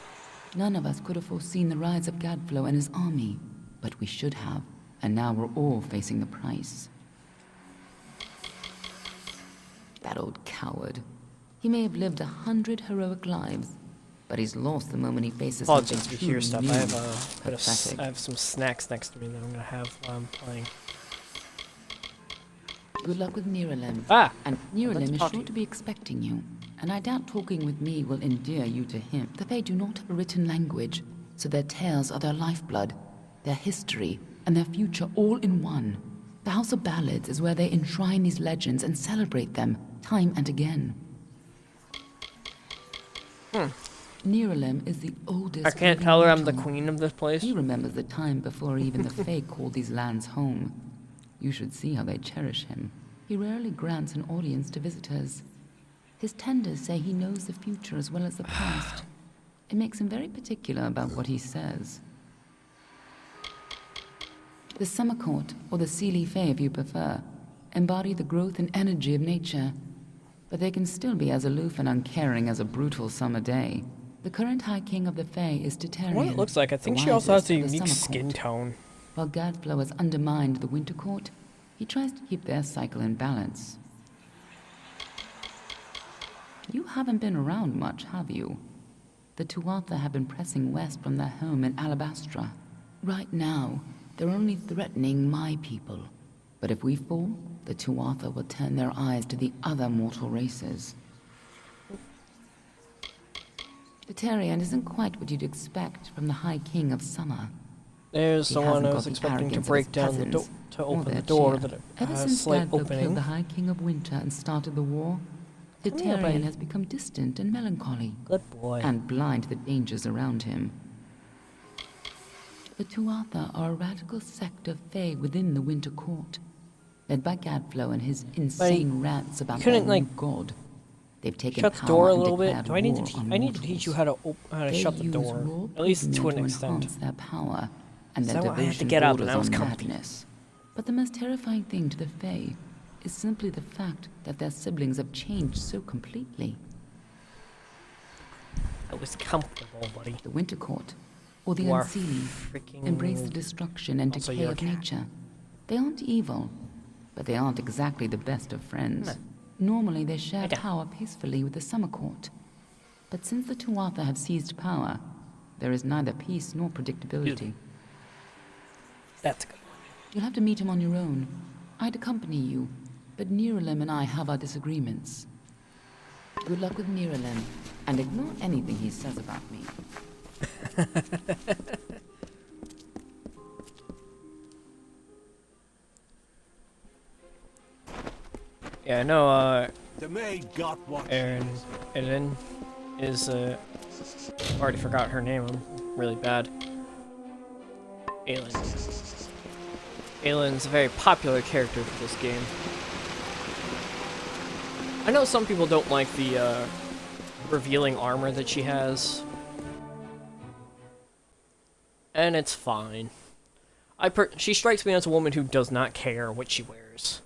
None of us could have foreseen the rise of Gadflow and his army, but we should have, and now we're all facing the price. That old coward. He may have lived 100 heroic lives, but he's lost the moment he faces something
Apologies if you
truly
hear stuff.
new.
I have a bit of
Pathetic.
I have some snacks next to me that I'm gonna have while I'm playing.
Good luck with Nerulem.
Ah!
And
let's
Nerulem is
talk to
sure
you.
to be expecting you, and I doubt talking with me will endear you to him. The Fae do not have a written language, so their tales are their lifeblood, their history, and their future all in one. The House of Ballads is where they enshrine these legends and celebrate them, time and again. Nerulem is the oldest...
I can't
living
tell her I'm the
mortal.
queen of this place.
He remembers the time before even the Fae called these lands home. You should see how they cherish him. He rarely grants an audience to visitors. His tenders say he knows the future as well as the past. It makes him very particular about what he says. The Summer Court, or the Seelie Fae if you prefer, embody the growth and energy of nature, but they can still be as aloof and uncaring as a brutal summer day. The current High King of the Fae is Titarian.
What it looks like, I think she also has a unique skin tone.
While Gadflow has undermined the Winter Court, he tries to keep their cycle in balance. You haven't been around much, have you? The Tuatha have been pressing west from their home in Alabastra. Right now, they're only threatening my people. But if we fall, the Tuatha will turn their eyes to the other mortal races. The Tarian isn't quite what you'd expect from the High King of Summer.
There's someone I was expecting to break down the door, to open the door that has a slight opening.
Killed the High King of Winter and started the war, the Tarian has become distant and melancholy.
Good boy.
And blind to the dangers around him. The Tuatha are a radical sect of Fae within the Winter Court, led by Gadflow and his insane rants about their new god. They've taken
shut the door a little bit. Do I need to? I need to teach you how to shut the door, at least to an extent.
Their power and their
I had to
devotion
get up and I was
borders on
comfy.
madness. But the most terrifying thing to the Fae is simply the fact that their siblings have changed so completely.
I was comfortable, buddy.
The Winter Court, or the
You are
Unseelie, embrace the destruction and
Also,
decay
you're a
of
cat.
nature. They aren't evil, but they aren't exactly the best of friends. Normally they share power peacefully with the Summer Court. But since the Tuatha have seized power, there is neither peace nor predictability.
That's good.
You'll have to meet him on your own. I'd accompany you, but Niralim and I have our disagreements. Good luck with Niralim, and ignore anything he says about me.
Yeah, I know,
The maid got what
Eren is, already forgot her name, I'm really bad. Aelin. Aelin's a very popular character for this game. I know some people don't like the, revealing armor that she has. And it's fine. She strikes me as a woman who does not care what she wears.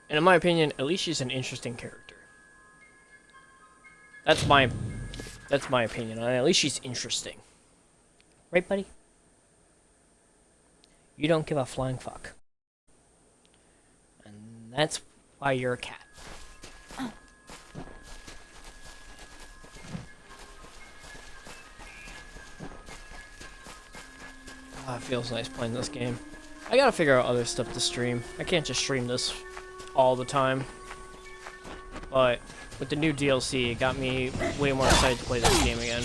And in my opinion, at least she's an interesting character. That's my opinion on it. At least she's interesting. Right, buddy? You don't give a flying fuck. And that's why you're a cat. Ah, it feels nice playing this game. I gotta figure out other stuff to stream. I can't just stream this all the time. But with the new DLC, it got me way more excited to play this game again.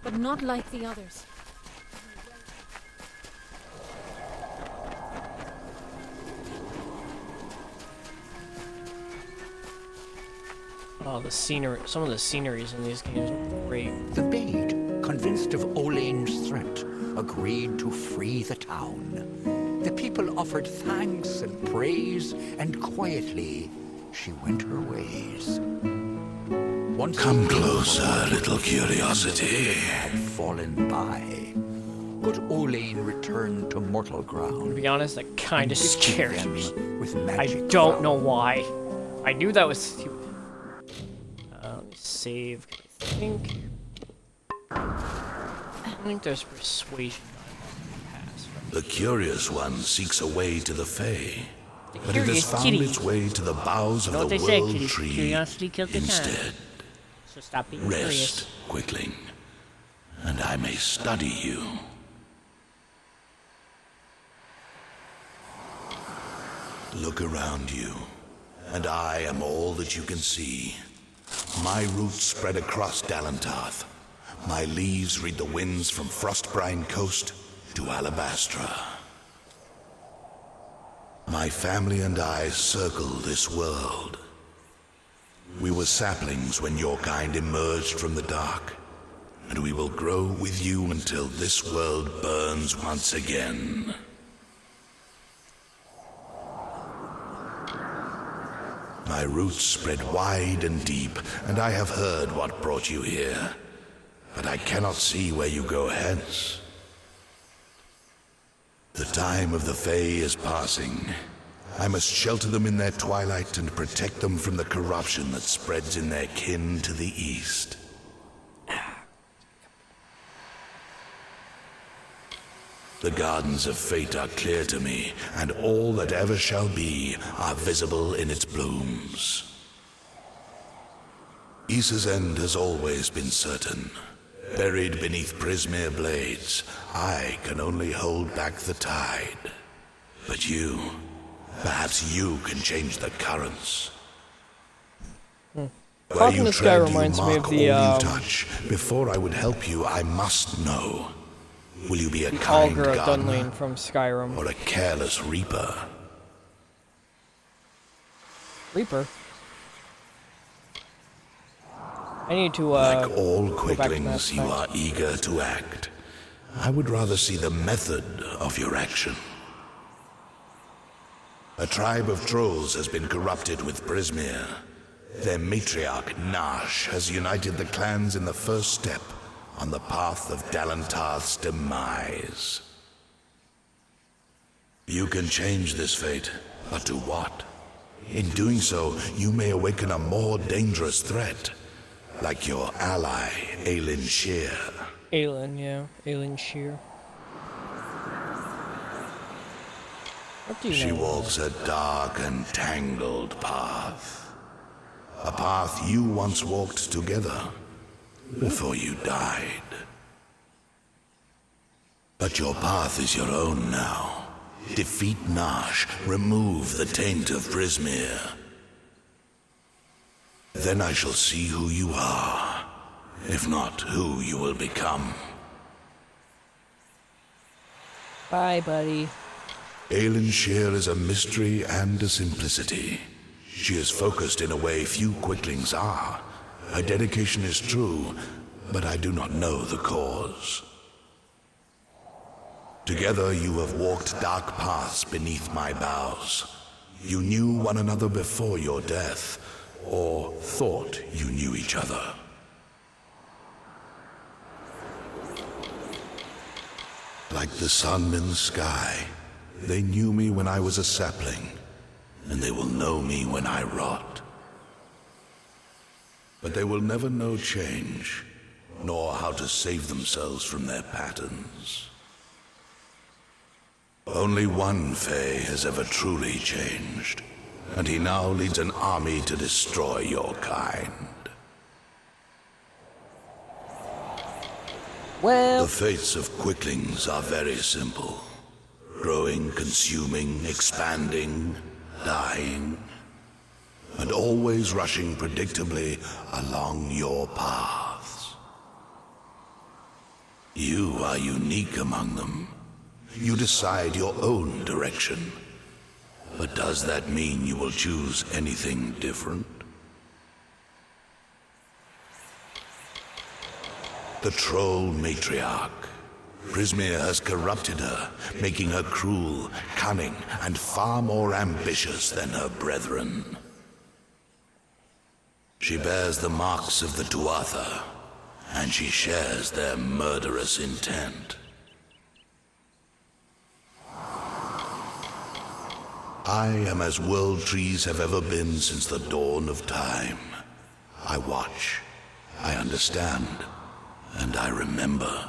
But not like the others.
Oh, the scenery, some of the sceneries in these games are great.
The maid, convinced of Olane's threat, agreed to free the town. The people offered thanks and praise, and quietly she went her ways. Once
Come closer, little curiosity.
had fallen by, good Olane returned to mortal ground.
To be honest, that kind of scares me.
With
I
magic
don't know why. I knew that was stupid. Let me save. I think there's persuasion.
The curious one seeks a way to the Fae, but it has
curious
found
kitty.
its way to the boughs of
Know what
the
they say,
World
kitty.
Tree
Curiosity killed the cat.
instead.
So stop being curious.
Rest, Quickling, and I may study you. Look around you and I am all that you can see. My roots spread across Dalantarth. My leaves read the winds from Frostbrine Coast to Alabastra. My family and I circle this world. We were saplings when your kind emerged from the dark, and we will grow with you until this world burns once again. My roots spread wide and deep, and I have heard what brought you here, but I cannot see where you go hence. The time of the Fae is passing. I must shelter them in their twilight and protect them from the corruption that spreads in their kin to the east. The gardens of fate are clear to me, and all that ever shall be are visible in its blooms. Issa's end has always been certain. Buried beneath Prismere blades, I can only hold back the tide. But you, perhaps you can change the currents. Where you tread, you mark all you touch. Before I would help you, I must know. Will you be a kind gardener
from Skyrim.
Or a careless reaper?
Reaper? I need to,
like all quicklings, you are eager to act. I would rather see the method of your action. A tribe of trolls has been corrupted with Prismere. Their matriarch, Nash, has united the clans in the first step on the path of Dalantarth's demise. You can change this fate, but to what? In doing so, you may awaken a more dangerous threat, like your ally, Aelin Shear.
Aelin, yeah. Aelin Shear. What do you
She
know?
walks a dark and tangled path. A path you once walked together before you died. But your path is your own now. Defeat Nash, remove the taint of Prismere. Then I shall see who you are, if not who you will become.
Bye, buddy.
Aelin Shear is a mystery and a simplicity. She is focused in a way few quicklings are. Her dedication is true, but I do not know the cause. Together you have walked dark paths beneath my boughs. You knew one another before your death, or thought you knew each other. Like the sun in the sky, they knew me when I was a sapling, and they will know me when I rot. But they will never know change, nor how to save themselves from their patterns. Only one Fae has ever truly changed, and he now leads an army to destroy your kind.
Well,
the fates of quicklings are very simple. Growing, consuming, expanding, dying, and always rushing predictably along your paths. You are unique among them. You decide your own direction. But does that mean you will choose anything different? The troll matriarch. Prismere has corrupted her, making her cruel, cunning, and far more ambitious than her brethren. She bears the marks of the Tuatha, and she shares their murderous intent. I am as world trees have ever been since the dawn of time. I watch, I understand, and I remember.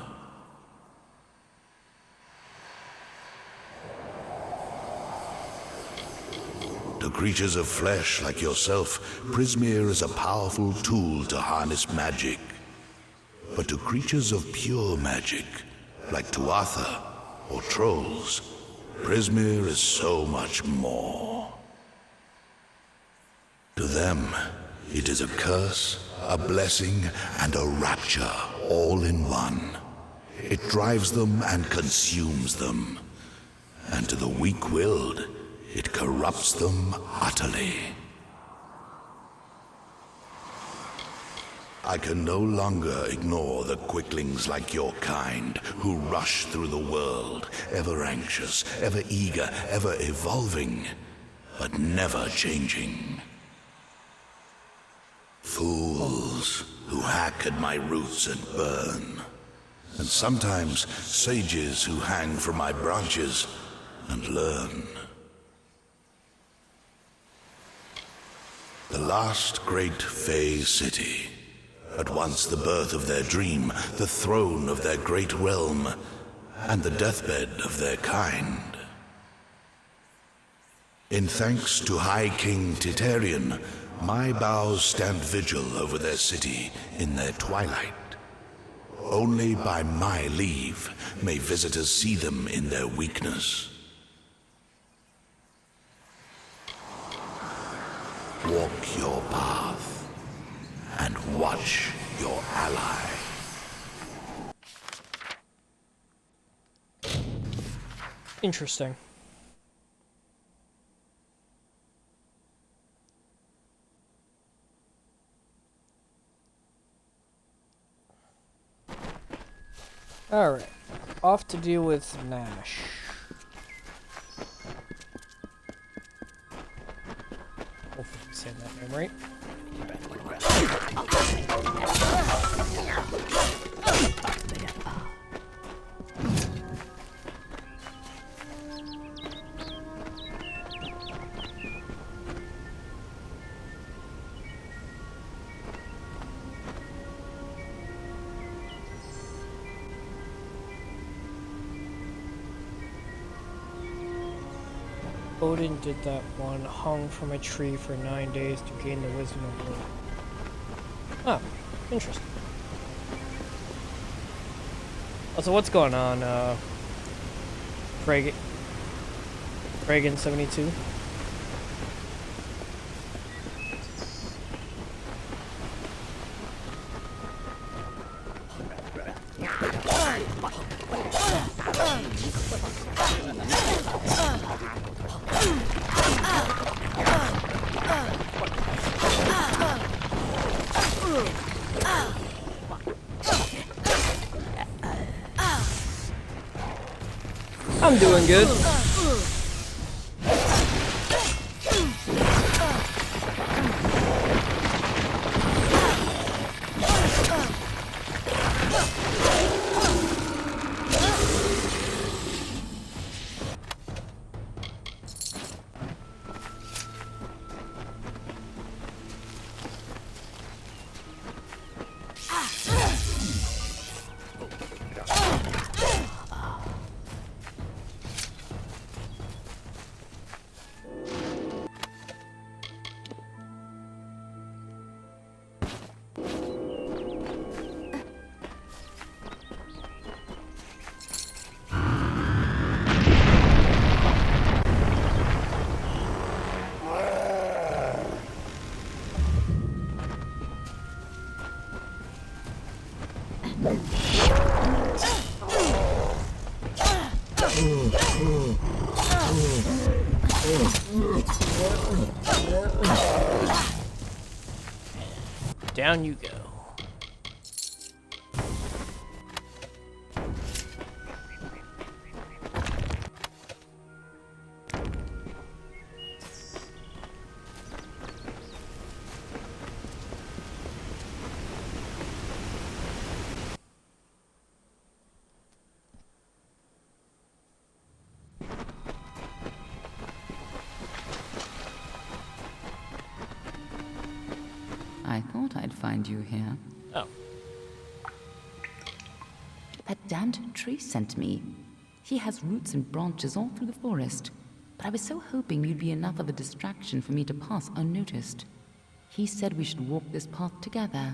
To creatures of flesh like yourself, Prismere is a powerful tool to harness magic. But to creatures of pure magic, like Tuatha or trolls, Prismere is so much more. To them, it is a curse, a blessing, and a rapture all in one. It drives them and consumes them. And to the weak-willed, it corrupts them utterly. I can no longer ignore the quicklings like your kind, who rush through the world, ever anxious, ever eager, ever evolving, but never changing. Fools who hack at my roots and burn. And sometimes sages who hang from my branches and learn. The last great Fey city, at once the birth of their dream, the throne of their great realm, and the deathbed of their kind. In thanks to High King Titarian, my boughs stand vigil over their city in their twilight. Only by my leave may visitors see them in their weakness. Walk your path and watch your ally.
Interesting. Alright, off to deal with Nash. Hopefully I said that name right. Odin did that one, hung from a tree for 9 days to gain the wisdom of Odin. Oh, interesting. Also, what's going on, Fragan 72? I'm doing good. Down you go.
I thought I'd find you here.
Oh.
That damned tree sent me. He has roots and branches all through the forest, but I was so hoping you'd be enough of a distraction for me to pass unnoticed. He said we should walk this path together.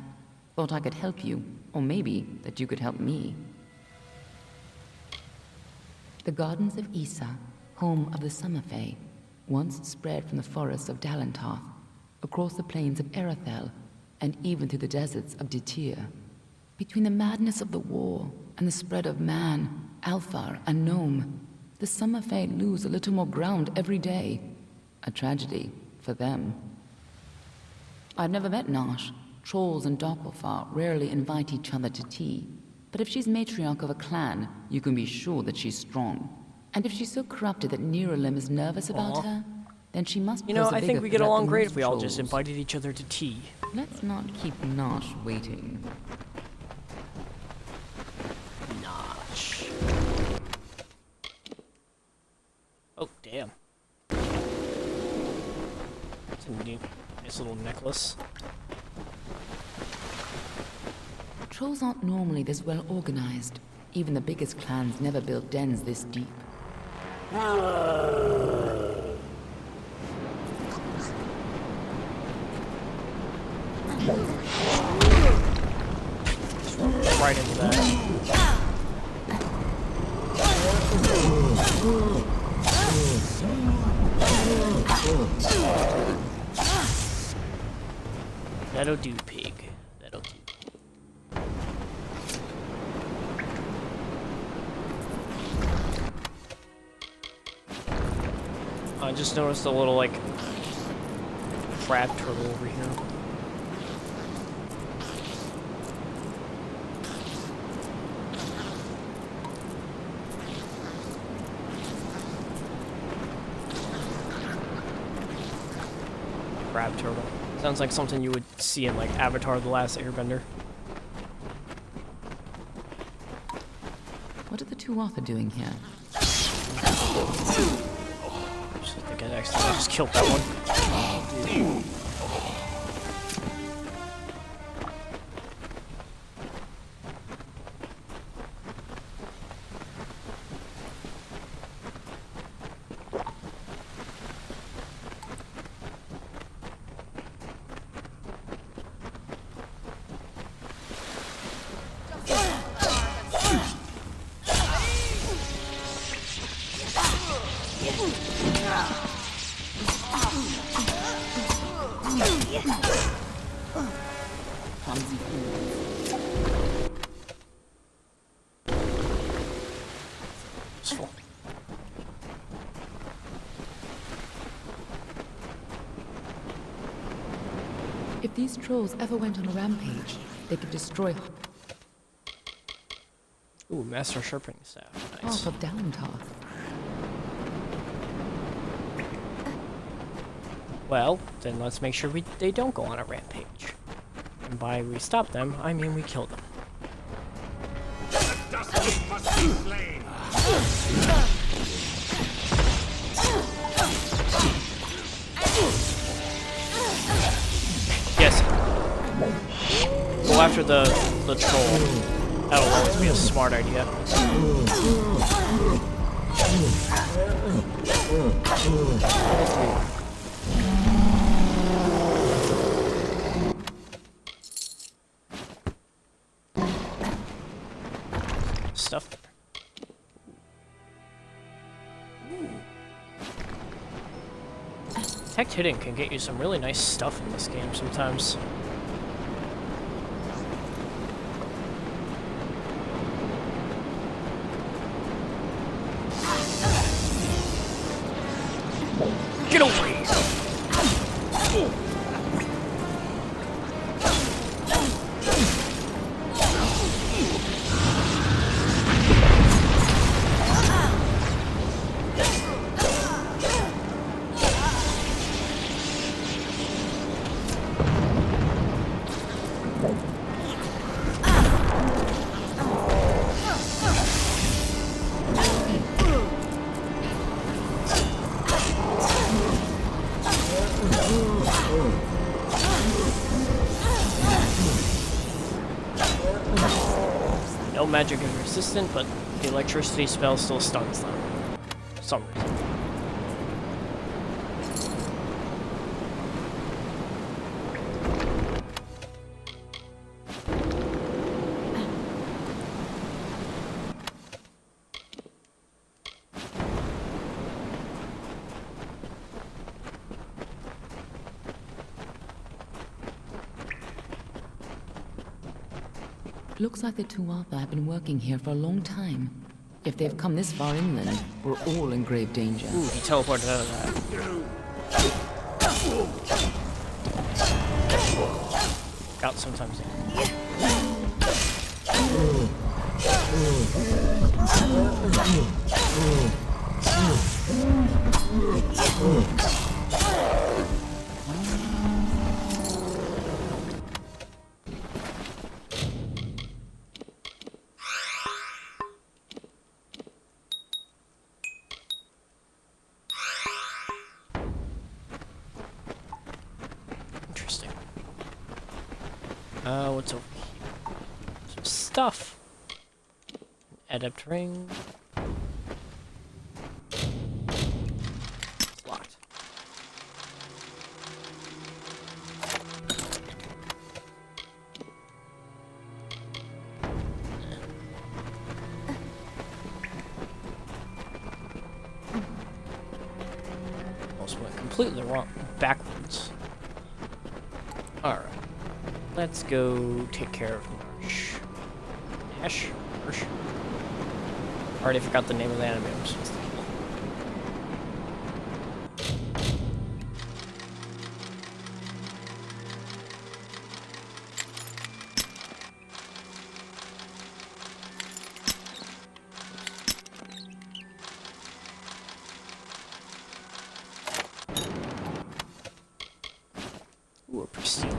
Thought I could help you, or maybe that you could help me. The Gardens of Issa, home of the Summer Fae, once spread from the forests of Dalentarth. across the plains of Erethel, and even through the deserts of Ditir. Between the madness of the war and the spread of man, Alfar, and Nome, the Summerfade lose a little more ground every day. A tragedy for them. I've never met Nash. Trolls and Doppelfar rarely invite each other to tea. But if she's matriarch of a clan, you can be sure that she's strong. And if she's so corrupted that Niralim is nervous about her, then she must.
You know,
pose a
I think
bigger
we get
threat
along
than
great
most
if we all
trolls.
just invited each other to tea.
Let's not keep Nash waiting.
Nosh. Oh, damn. It's a neat, nice little necklace.
Trolls aren't normally this well organized. Even the biggest clans never built dens this deep.
Right into that. That'll do, pig. That'll do. I just noticed a little, like, crab turtle over here. Crab turtle. Sounds like something you would see in, like, Avatar: The Last Airbender.
What are the Tuatha doing here?
I think I accidentally just killed that one. Useful.
If these trolls ever went on a rampage, they could destroy
Ooh, Master Sharpening Staff. Nice.
half of Downtar.
Well, then let's make sure they don't go on a rampage. And by we stop them, I mean we kill them.
Dust must be slain.
Yes. Go after the troll. That'll always be a smart idea. Stuff there. Detect Hidden can get you some really nice stuff in this game sometimes. Get over here! No magic is resistant, but the electricity spell still stuns them. For some reason.
Looks like the Tuatha have been working here for a long time. If they've come this far inland, we're all in grave danger.
Ooh, he teleported out of that. Got sometimes. Interesting. What's over here? Some stuff. Adept ring. It's locked. Almost went completely wrong. Backwards. Alright. Let's go take care of Marsh. Marsh? Already forgot the name of the enemy I'm supposed to kill. Ooh, a pristine.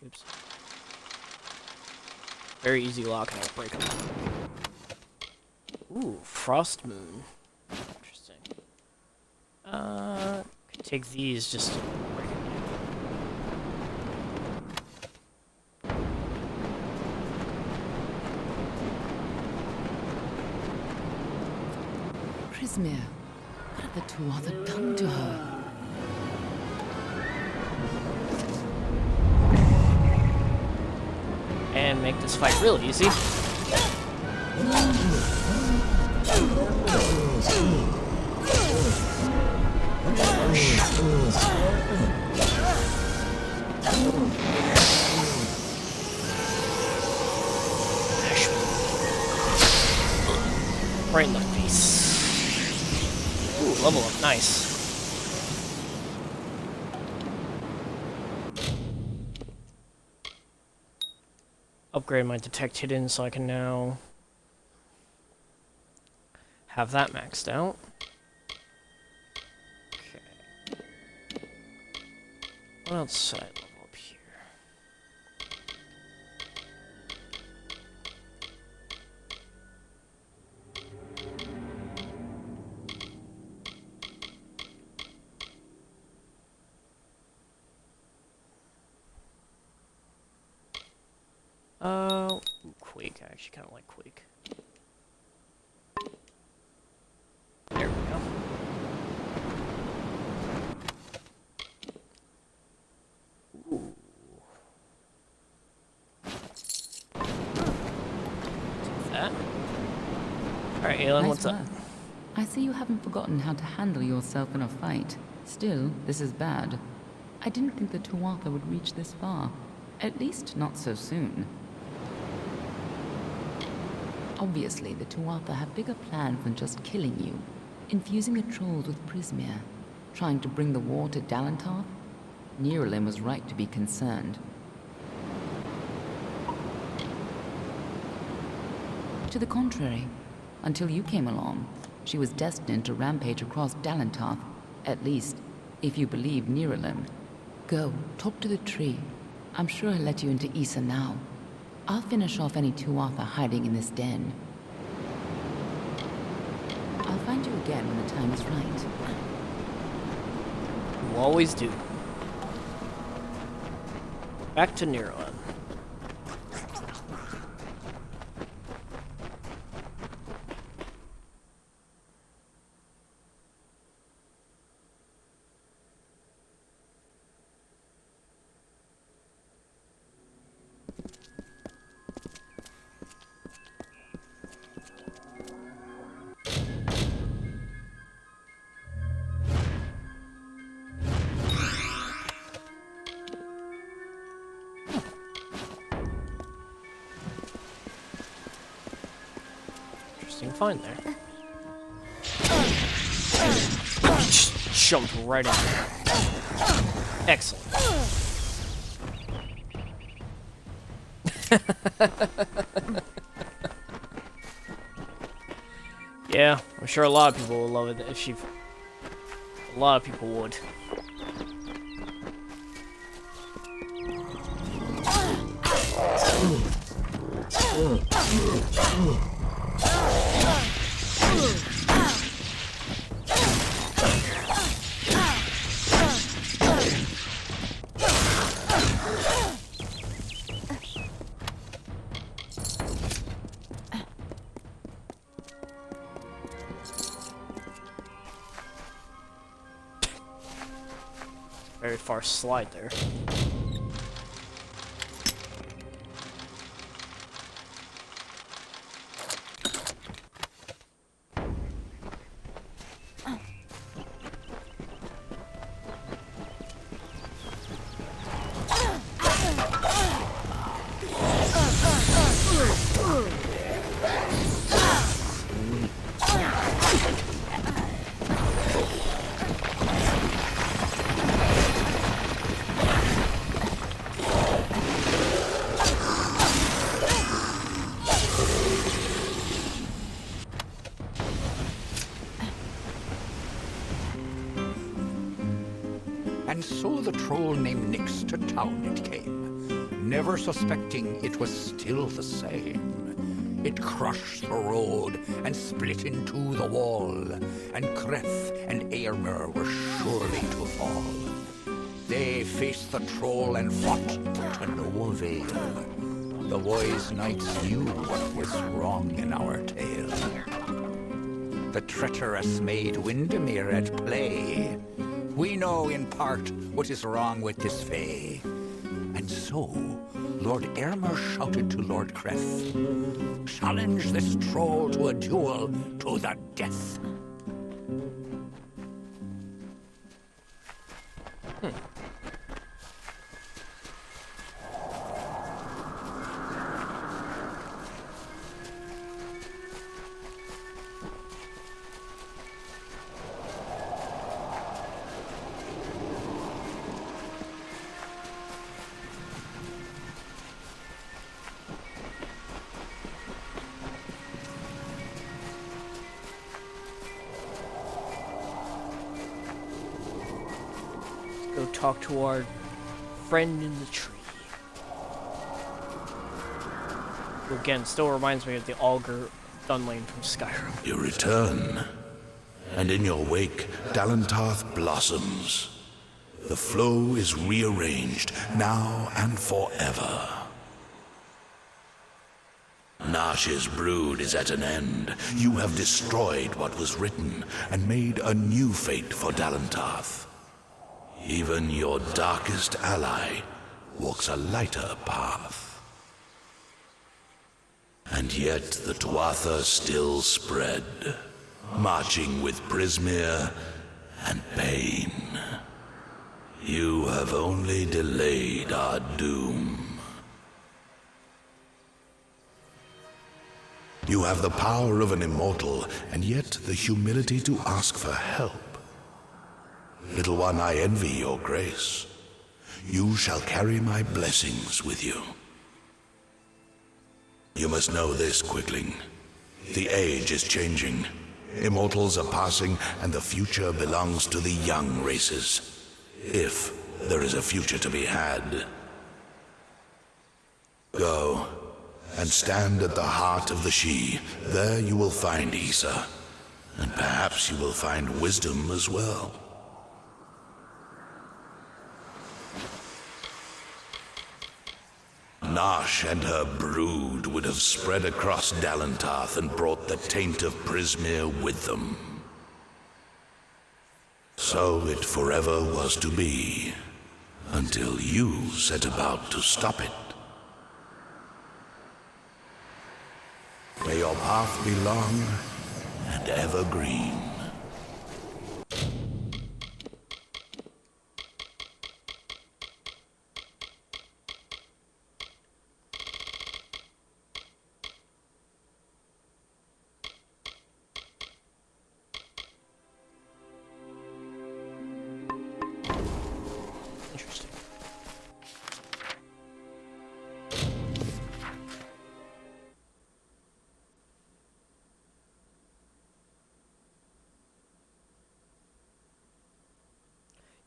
Oops. Very easy lock and I'll break them. Ooh, Frost Moon. Interesting. Could take these just to break them.
Prismir, what have the Tuatha done to her?
And make this fight real easy. Right in the face. Ooh, level up, nice. Upgrade my detect hidden so I can now have that maxed out. Okay. What else should I level up here? Quake. I actually kind of like Quake. There we go. Ooh. Take that. Alright, Aelin, what's up?
I see you haven't forgotten how to handle yourself in a fight. Still, this is bad. I didn't think the Tuatha would reach this far. At least not so soon. Obviously, the Tuatha have bigger plans than just killing you. Infusing the trolls with Prismir. Trying to bring the war to Dalantarth? Nirelin was right to be concerned. To the contrary. Until you came along, she was destined to rampage across Dalantarth. At least, if you believe Nirelin. Go, talk to the tree. I'm sure he'll let you into Issa now. I'll finish off any Tuatha hiding in this den. I'll find you again when the time is right.
You always do. Back to Nirelin. find there? Jumped right in. Excellent. Yeah, I'm sure a lot of people will love it if she... A lot of people would. Very far slide there.
And so the troll named Nyx to town it came, never suspecting it was still the same. It crushed the road and split into the wall, and Kreth and Eärmer were surely to fall. They faced the troll and fought to no avail. The wise knights knew what was wrong in our tale. The treacherous maid Windermere at play. We know in part what is wrong with this fay. And so, Lord Eärmer shouted to Lord Kreth, "Challenge this troll to a duel to the death."
Go talk to our friend in the tree. Who again still reminds me of the Augur Dunlane from Skyrim.
You return, and in your wake, Dalentarth blossoms. The flow is rearranged, now and forever. Nash's brood is at an end. You have destroyed what was written, and made a new fate for Dalentarth. Even your darkest ally walks a lighter path. And yet the Tuatha still spread, marching with Prismere and pain. You have only delayed our doom. You have the power of an immortal, and yet the humility to ask for help. Little one, I envy your grace. You shall carry my blessings with you. You must know this, Quickling. The age is changing. Immortals are passing, and the future belongs to the young races. If there is a future to be had. Go, and stand at the heart of the She. There you will find Issa, and perhaps you will find wisdom as well. Nash and her brood would have spread across Dalentarth and brought the taint of Prismere with them. So it forever was to be, until you set about to stop it. May your path be long and evergreen.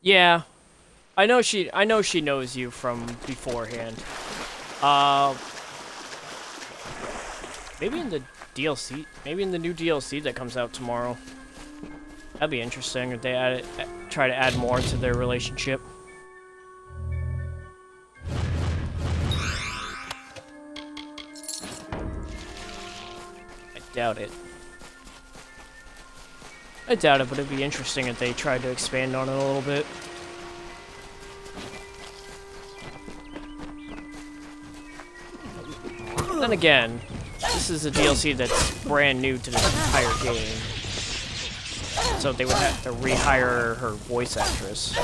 Yeah, I know she knows you from beforehand. Maybe in the DLC, maybe in the new DLC that comes out tomorrow. That'd be interesting if they try to add more to their relationship. I doubt it. I doubt it, but it'd be interesting if they tried to expand on it a little bit. Then again, this is a DLC that's brand new to this entire game. So they would have to rehire her voice actress.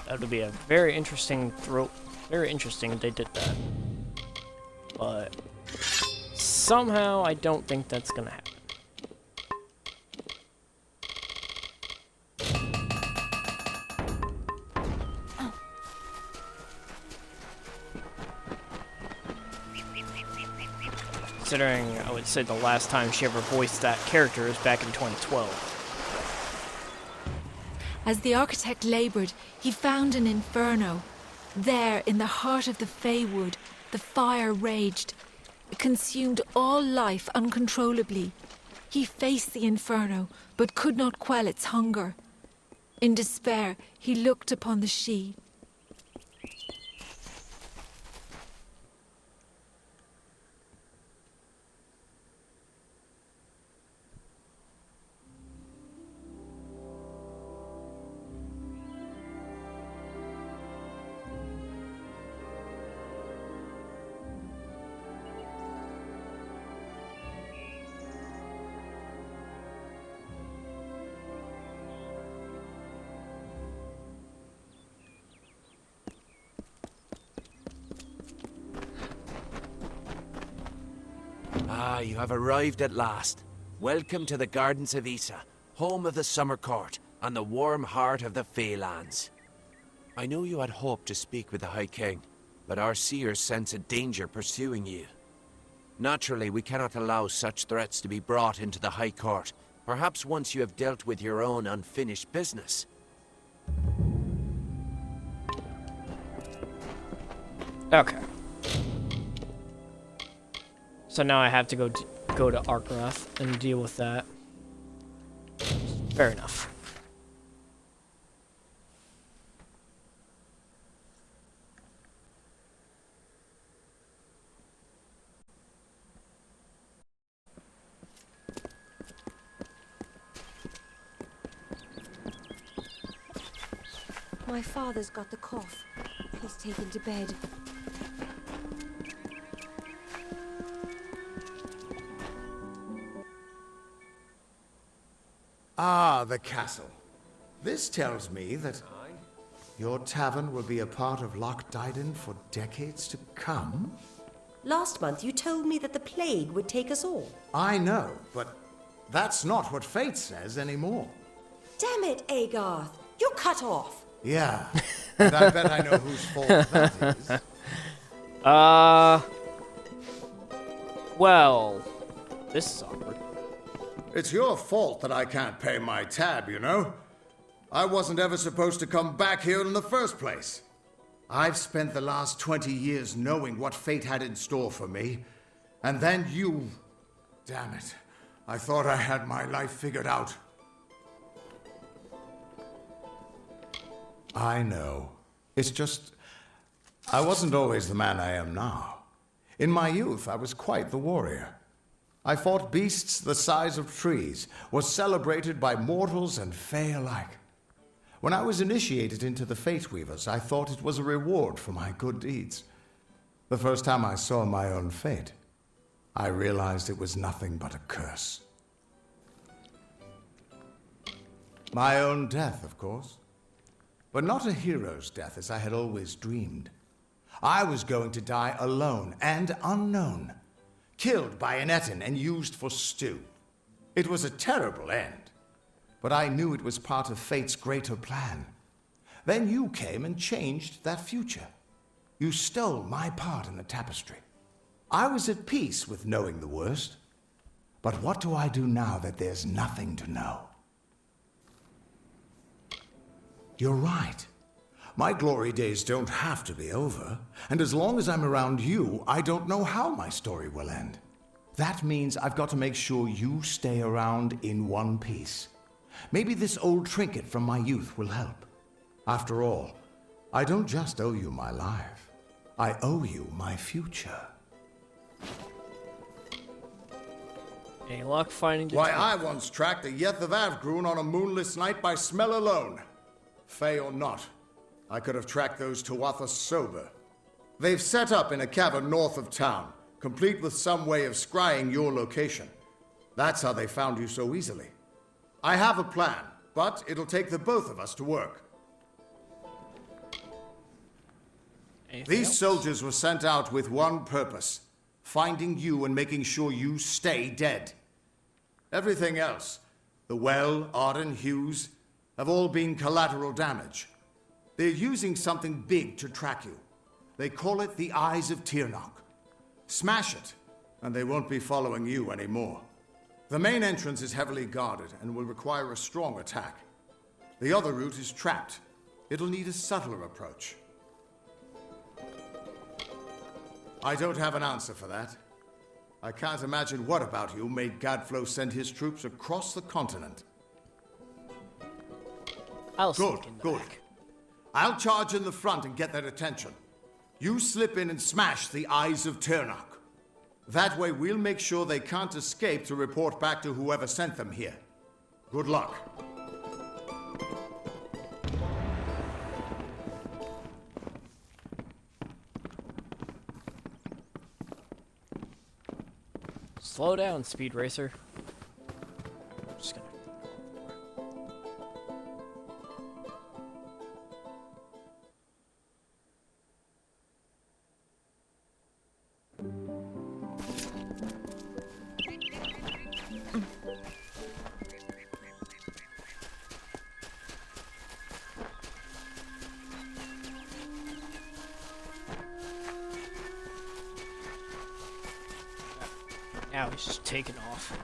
That would be a very interesting very interesting if they did that. But somehow I don't think that's gonna happen. Considering I would say the last time she ever voiced that character is back in 2012.
As the architect labored, he found an inferno. There, in the heart of the Feywood, the fire raged. It consumed all life uncontrollably. He faced the inferno, but could not quell its hunger. In despair, he looked upon the She.
Ah, you have arrived at last. Welcome to the Gardens of Issa, home of the Summer Court, and the warm heart of the Feylands. I know you had hoped to speak with the High King, but our seers sense a danger pursuing you. Naturally, we cannot allow such threats to be brought into the High Court, perhaps once you have dealt with your own unfinished business.
Okay. So now I have to go to Arkrath and deal with that. Fair enough.
My father's got the cough. He's taken to bed.
Ah, the castle. This tells me that your tavern will be a part of Loch Dyden for decades to come.
Last month you told me that the plague would take us all.
I know, but that's not what fate says anymore.
Damn it, Agarth. You're cut off.
Yeah, and I bet I know whose fault that is.
Well, this is awkward.
It's your fault that I can't pay my tab, you know? I wasn't ever supposed to come back here in the first place. I've spent the last 20 years knowing what fate had in store for me. And then you... Damn it. I thought I had my life figured out. I know. It's just... I wasn't always the man I am now. In my youth, I was quite the warrior. I fought beasts the size of trees, was celebrated by mortals and fey alike. When I was initiated into the Fate Weavers, I thought it was a reward for my good deeds. The first time I saw my own fate, I realized it was nothing but a curse. My own death, of course. But not a hero's death as I had always dreamed. I was going to die alone and unknown, killed by an Etin and used for stew. It was a terrible end, but I knew it was part of fate's greater plan. Then you came and changed that future. You stole my part in the tapestry. I was at peace with knowing the worst. But what do I do now that there's nothing to know? You're right. My glory days don't have to be over, and as long as I'm around you, I don't know how my story will end. That means I've got to make sure you stay around in one piece. Maybe this old trinket from my youth will help. After all, I don't just owe you my life. I owe you my future.
Any luck finding the
Why,
trinket?
I once tracked a Yeth of Avgrun on a moonless night by smell alone. Fey or not, I could have tracked those Tuatha sober. They've set up in a cavern north of town, complete with some way of scrying your location. That's how they found you so easily. I have a plan, but it'll take the both of us to work. These soldiers were sent out with one purpose: finding you and making sure you stay dead. Everything else, the Well, Arden, Hughes, have all been collateral damage. They're using something big to track you. They call it the Eyes of Tirnoch. Smash it, and they won't be following you anymore. The main entrance is heavily guarded and will require a strong attack. The other route is trapped. It'll need a subtler approach. I don't have an answer for that. I can't imagine what about you made Gadflow send his troops across the continent. Good. I'll charge in the front and get their attention. You slip in and smash the Eyes of Tirnoch. That way we'll make sure they can't escape to report back to whoever sent them here. Good luck.
Slow down, Speed Racer. Just gonna... Now he's just taking off.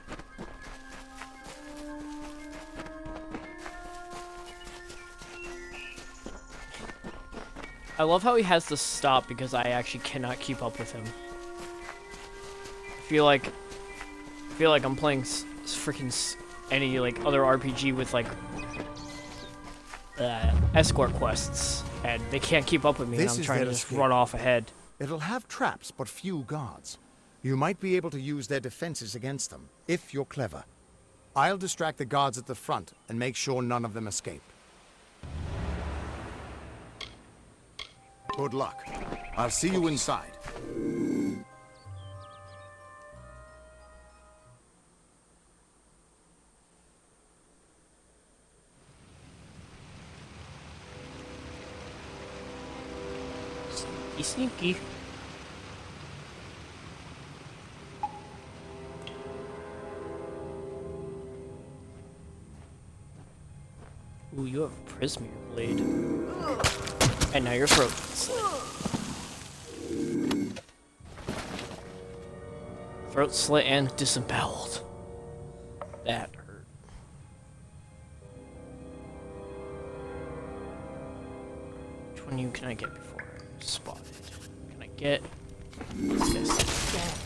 I love how he has to stop because I actually cannot keep up with him. I feel like I'm playing freaking any like other RPG with like escort quests, and they can't keep up with me, and I'm trying to just run off ahead.
It'll have traps, but few guards. You might be able to use their defenses against them, if you're clever. I'll distract the guards at the front and make sure none of them escape. Good luck. I'll see you inside.
Sneaky, sneaky. Ooh, you have a Prismere blade. And now your throat slit. Throat slit and disemboweled. That hurt. Which one of you can I get before I'm spotted? Can I get this?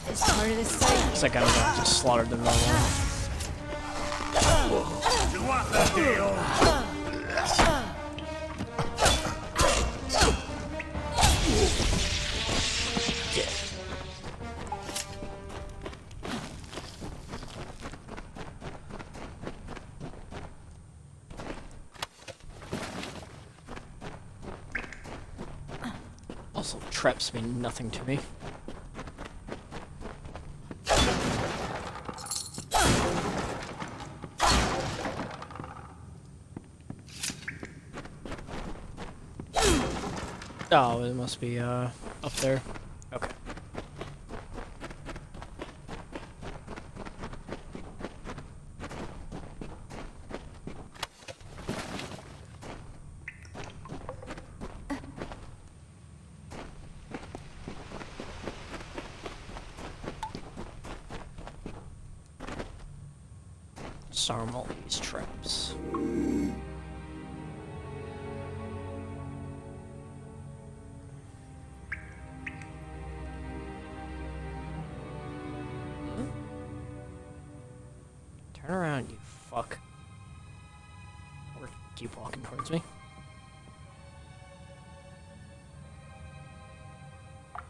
This part of the site.
Looks like I'm gonna just slaughter them all.
You want the deal?
Also, traps mean nothing to me. Oh, it must be up there. Okay. Disarm all these traps. Turn around, you fuck. Or keep walking towards me. Oh,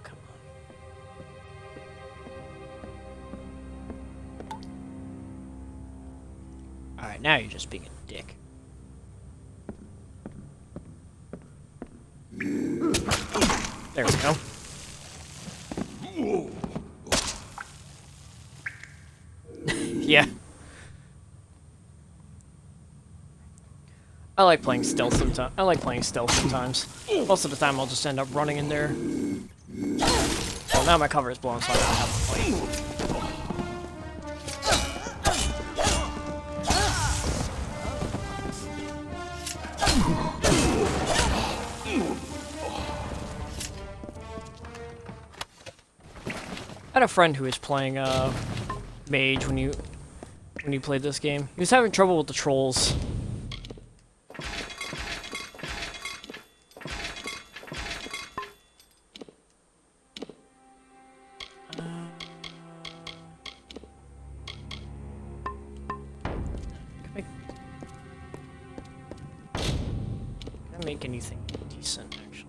come on. Alright, now you're just being a dick. There we go. Yeah. I like playing stealth sometimes. Most of the time I'll just end up running in there. Well, now my cover is blown, so I don't have to fight. I had a friend who was playing mage when you played this game. He was having trouble with the trolls. Can I make anything decent, actually?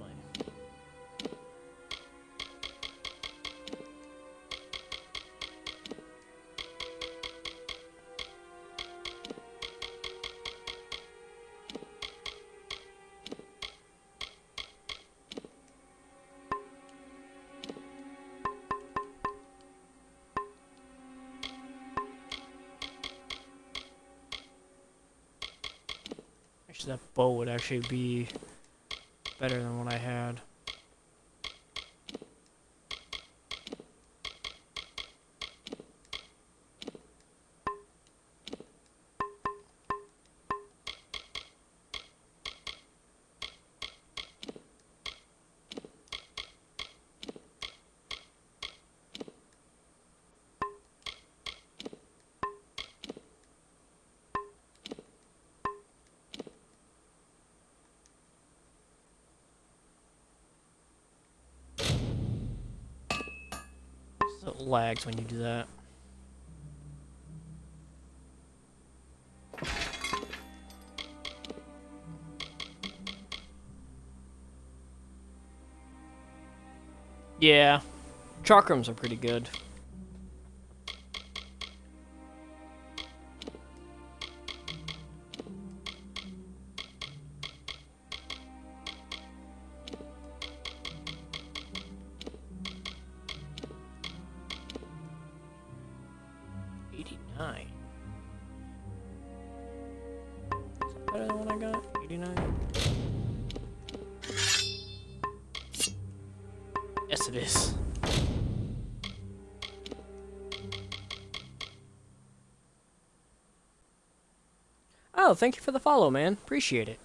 That bow would actually be better than what I had. It lags when you do that. Yeah, chakrams are pretty good. Better than what I got? 89? Yes, it is. Oh, thank you for the follow, man. Appreciate it.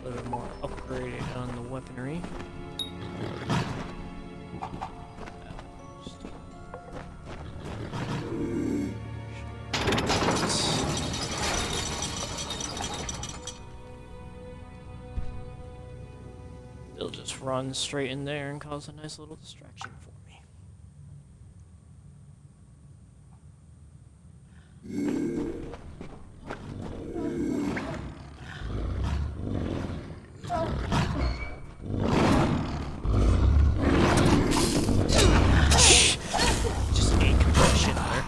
A little bit more upgraded on the weaponry. just run straight in there and cause a nice little distraction for me. Just ate complete shit there.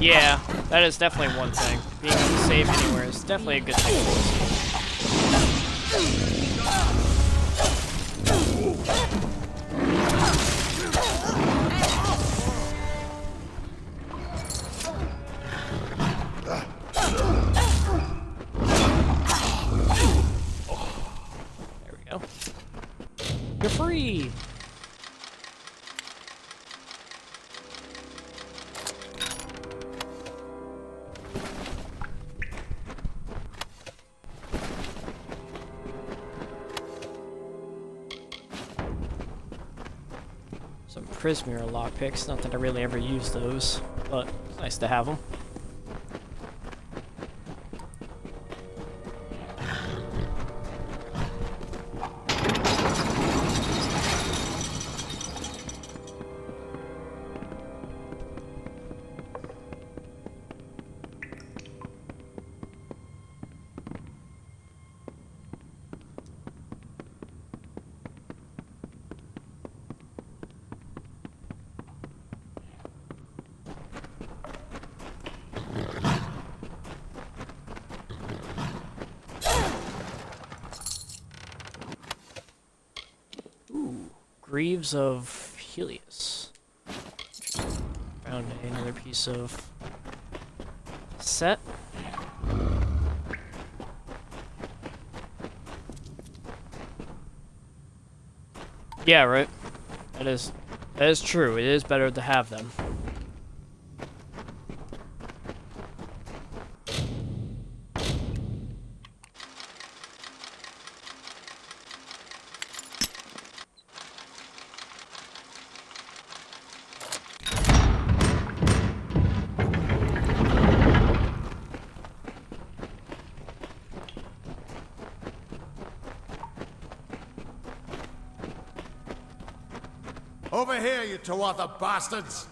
Yeah, that is definitely one thing. Being able to save anywhere is definitely a good thing. There we go. You're free! Some Prismir lockpicks, not that I really ever use those, but it's nice to have them. Greaves of Helios. Found another piece of set. Yeah, right. That is true. It is better to have them.
Over here, you Tuatha bastards!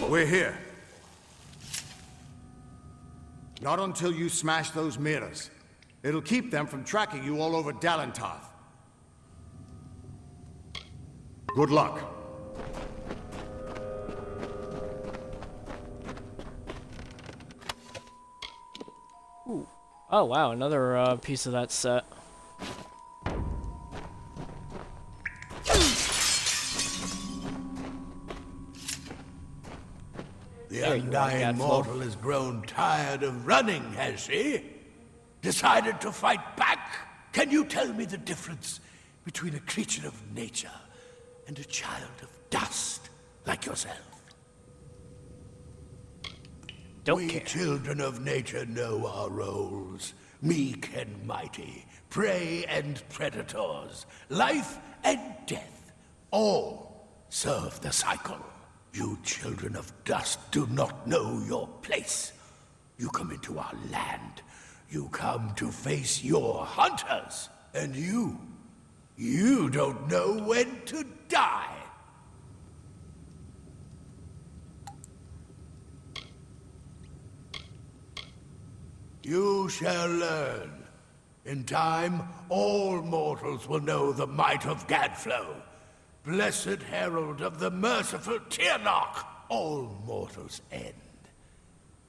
We're here. Not until you smash those mirrors. It'll keep them from tracking you all over Dalentarth. Good luck.
Ooh. Oh wow, another piece of that set.
The undying mortal has grown tired of running, has he? Decided to fight back? Can you tell me the difference between a creature of nature and a child of dust like yourself?
Don't care.
We children of nature know our roles. Meek and mighty, prey and predators, life and death, all serve the cycle. You children of dust do not know your place. You come into our land. You come to face your hunters. And you don't know when to die. You shall learn. In time, all mortals will know the might of Gadflow. Blessed herald of the merciful Tirnoch, all mortals end,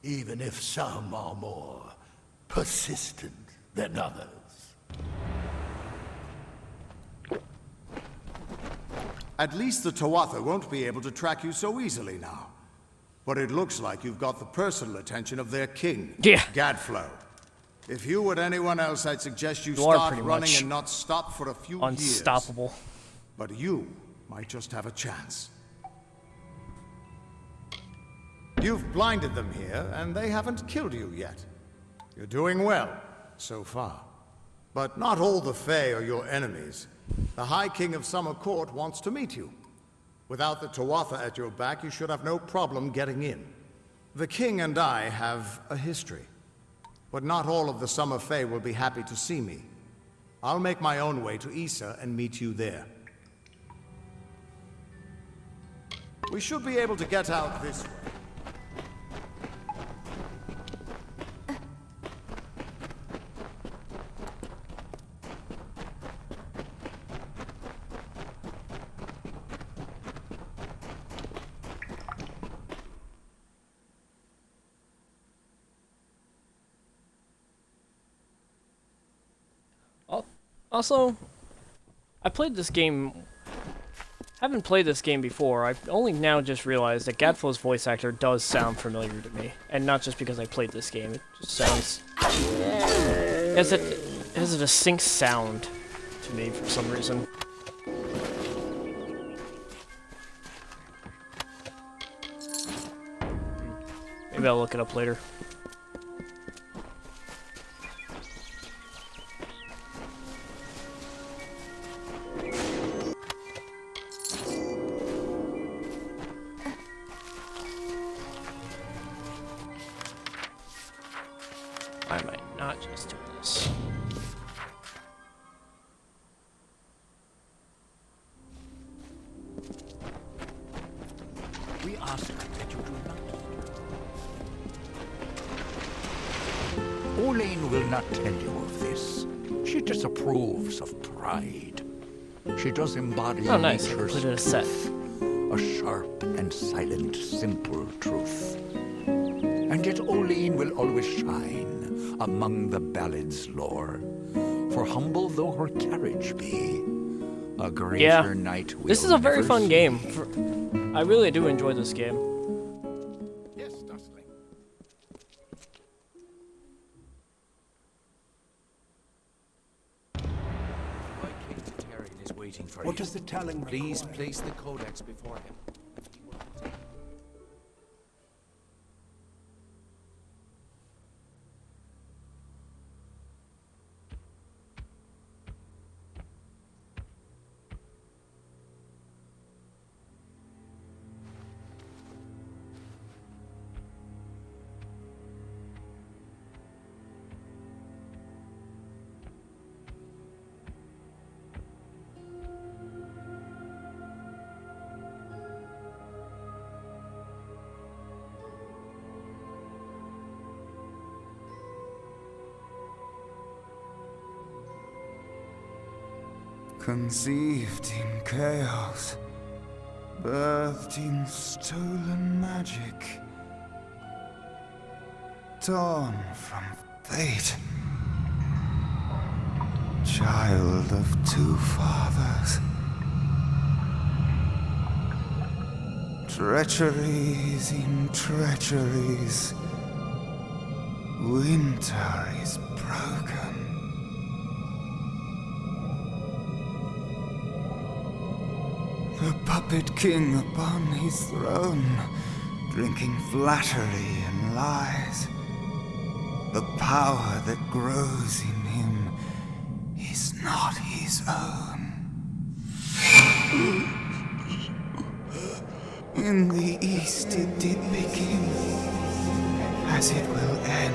even if some are more persistent than others.
At least the Tuatha won't be able to track you so easily now. But it looks like you've got the personal attention of their king, Gadflow. If you were anyone else, I'd suggest you start running and not stop for a few years.
Unstoppable.
But you might just have a chance. You've blinded them here, and they haven't killed you yet. You're doing well, so far. But not all the Fae are your enemies. The High King of Summer Court wants to meet you. Without the Tuatha at your back, you should have no problem getting in. The King and I have a history. But not all of the Summer Fae will be happy to see me. I'll make my own way to Issa and meet you there. We should be able to get out this way.
Also, I played this game. Haven't played this game before. I've only now just realized that Gadflow's voice actor does sound familiar to me, and not just because I played this game. It just sounds. It has a distinct sound to me for some reason. Maybe I'll look it up later. I might not just do this.
We ask that you do not. Olaine will not tell you of this. She disapproves of pride. She does embody nature's truth, a sharp and silent, simple truth. And yet Olaine will always shine among the ballad's lore. For humble though her carriage be, a greater knight will
this is a very fun
see.
game. I really do enjoy this game.
Yes, Dustling.
My King Titarian is waiting for you.
What does the telling
Please
require?
place the codex before him.
Conceived in chaos, birthed in stolen magic, torn from fate, child of two fathers, treacheries in treacheries, winter is broken. The puppet king upon his throne, drinking flattery and lies. The power that grows in him is not his own. In the east it did begin, as it will end.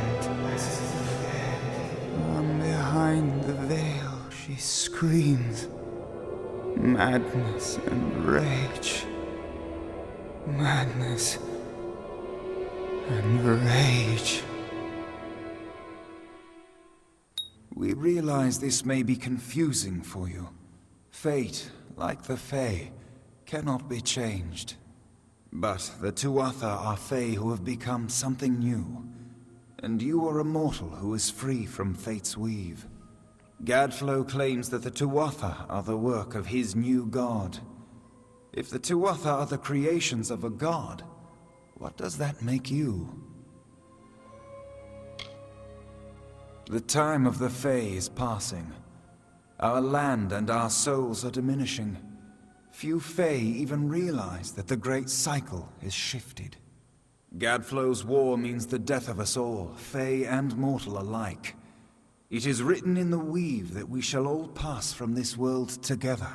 From behind the veil she screams. Madness and rage. Madness and rage.
We realize this may be confusing for you. Fate, like the Fae, cannot be changed. But the Tuatha are Fae who have become something new. And you are a mortal who is free from Fate's weave. Gadflow claims that the Tuatha are the work of his new god. If the Tuatha are the creations of a god, what does that make you? The time of the Fae is passing. Our land and our souls are diminishing. Few Fae even realize that the great cycle is shifted. Gadflow's war means the death of us all, Fae and mortal alike. It is written in the weave that we shall all pass from this world together.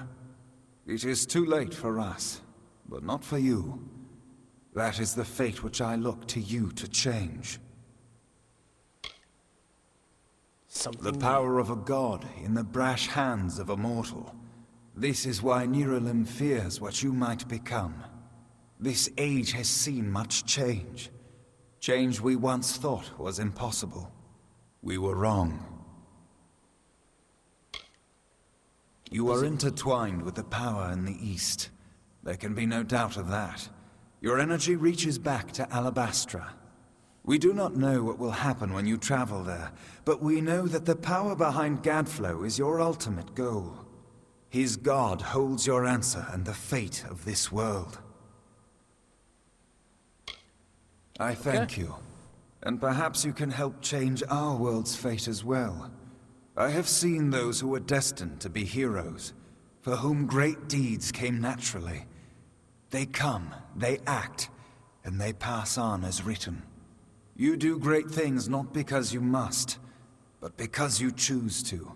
It is too late for us, but not for you. That is the fate which I look to you to change. The power of a god in the brash hands of a mortal. This is why Niralim fears what you might become. This age has seen much change. Change we once thought was impossible. We were wrong. You are intertwined with the power in the East. There can be no doubt of that. Your energy reaches back to Alabastra. We do not know what will happen when you travel there, but we know that the power behind Gadflow is your ultimate goal. His god holds your answer and the fate of this world. I thank you, and perhaps you can help change our world's fate as well. I have seen those who were destined to be heroes, for whom great deeds came naturally. They come, they act, and they pass on as written. You do great things not because you must, but because you choose to.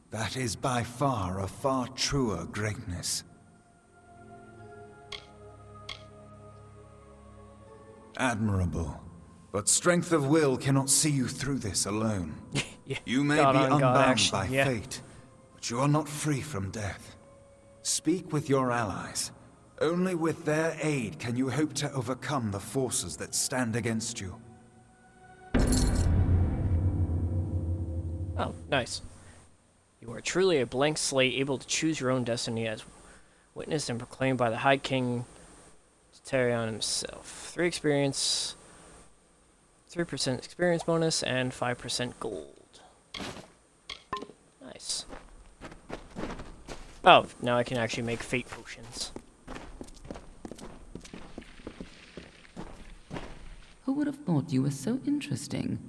That is by far a far truer greatness. Admirable. But strength of will cannot see you through this alone. You may be unbound by fate, but you are not free from death. Speak with your allies. Only with their aid can you hope to overcome the forces that stand against you.
Oh, nice. You are truly a blank slate, able to choose your own destiny, as witnessed and proclaimed by the High King Tarion himself. 3% experience bonus, and 5% gold. Nice. Oh, now I can actually make fate potions.
Who would have thought you were so interesting?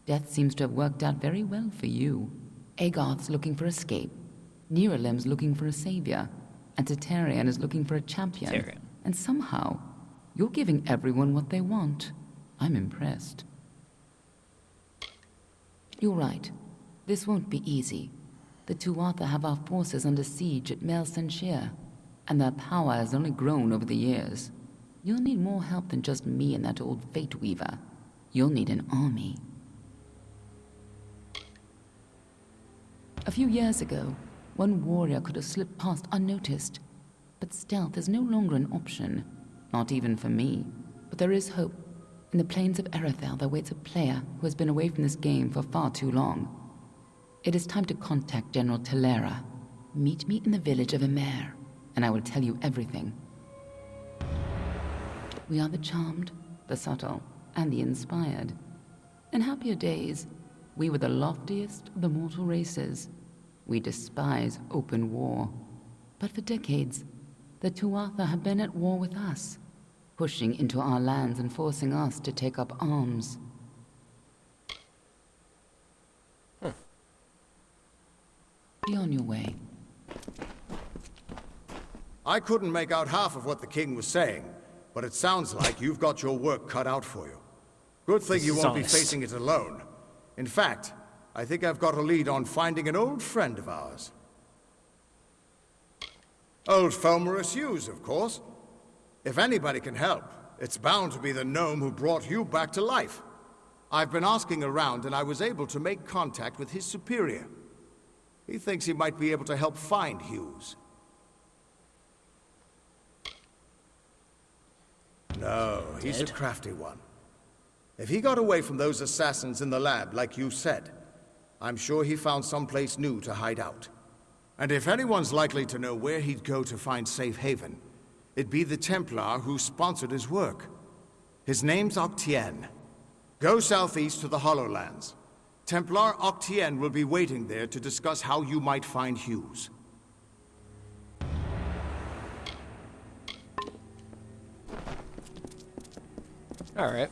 Death seems to have worked out very well for you. Agarth's looking for escape. Niralim's looking for a savior. And Tatarian is looking for a champion.
Tatarian.
And somehow, you're giving everyone what they want. I'm impressed. You're right. This won't be easy. The Tuatha have our forces under siege at Mel Senshir, and their power has only grown over the years. You'll need more help than just me and that old Fate Weaver. You'll need an army. A few years ago, one warrior could have slipped past unnoticed. But stealth is no longer an option. Not even for me. But there is hope. In the plains of Erethel, there waits a player who has been away from this game for far too long. It is time to contact General Telera. Meet me in the village of Emer, and I will tell you everything. We are the charmed, the subtle, and the inspired. In happier days, we were the loftiest of the mortal races. We despise open war. But for decades, the Tuatha have been at war with us, pushing into our lands and forcing us to take up arms. Be on your way.
I couldn't make out half of what the king was saying, but it sounds like you've got your work cut out for you. Good thing you won't be facing it alone. In fact, I think I've got a lead on finding an old friend of ours. Old Fomorus Hughes, of course. If anybody can help, it's bound to be the gnome who brought you back to life. I've been asking around, and I was able to make contact with his superior. He thinks he might be able to help find Hughes. No, he's a crafty one. If he got away from those assassins in the lab, like you said, I'm sure he found someplace new to hide out. And if anyone's likely to know where he'd go to find safe haven, it'd be the Templar who sponsored his work. His name's Octien. Go southeast to the Hollowlands. Templar Octien will be waiting there to discuss how you might find Hughes.
Alright.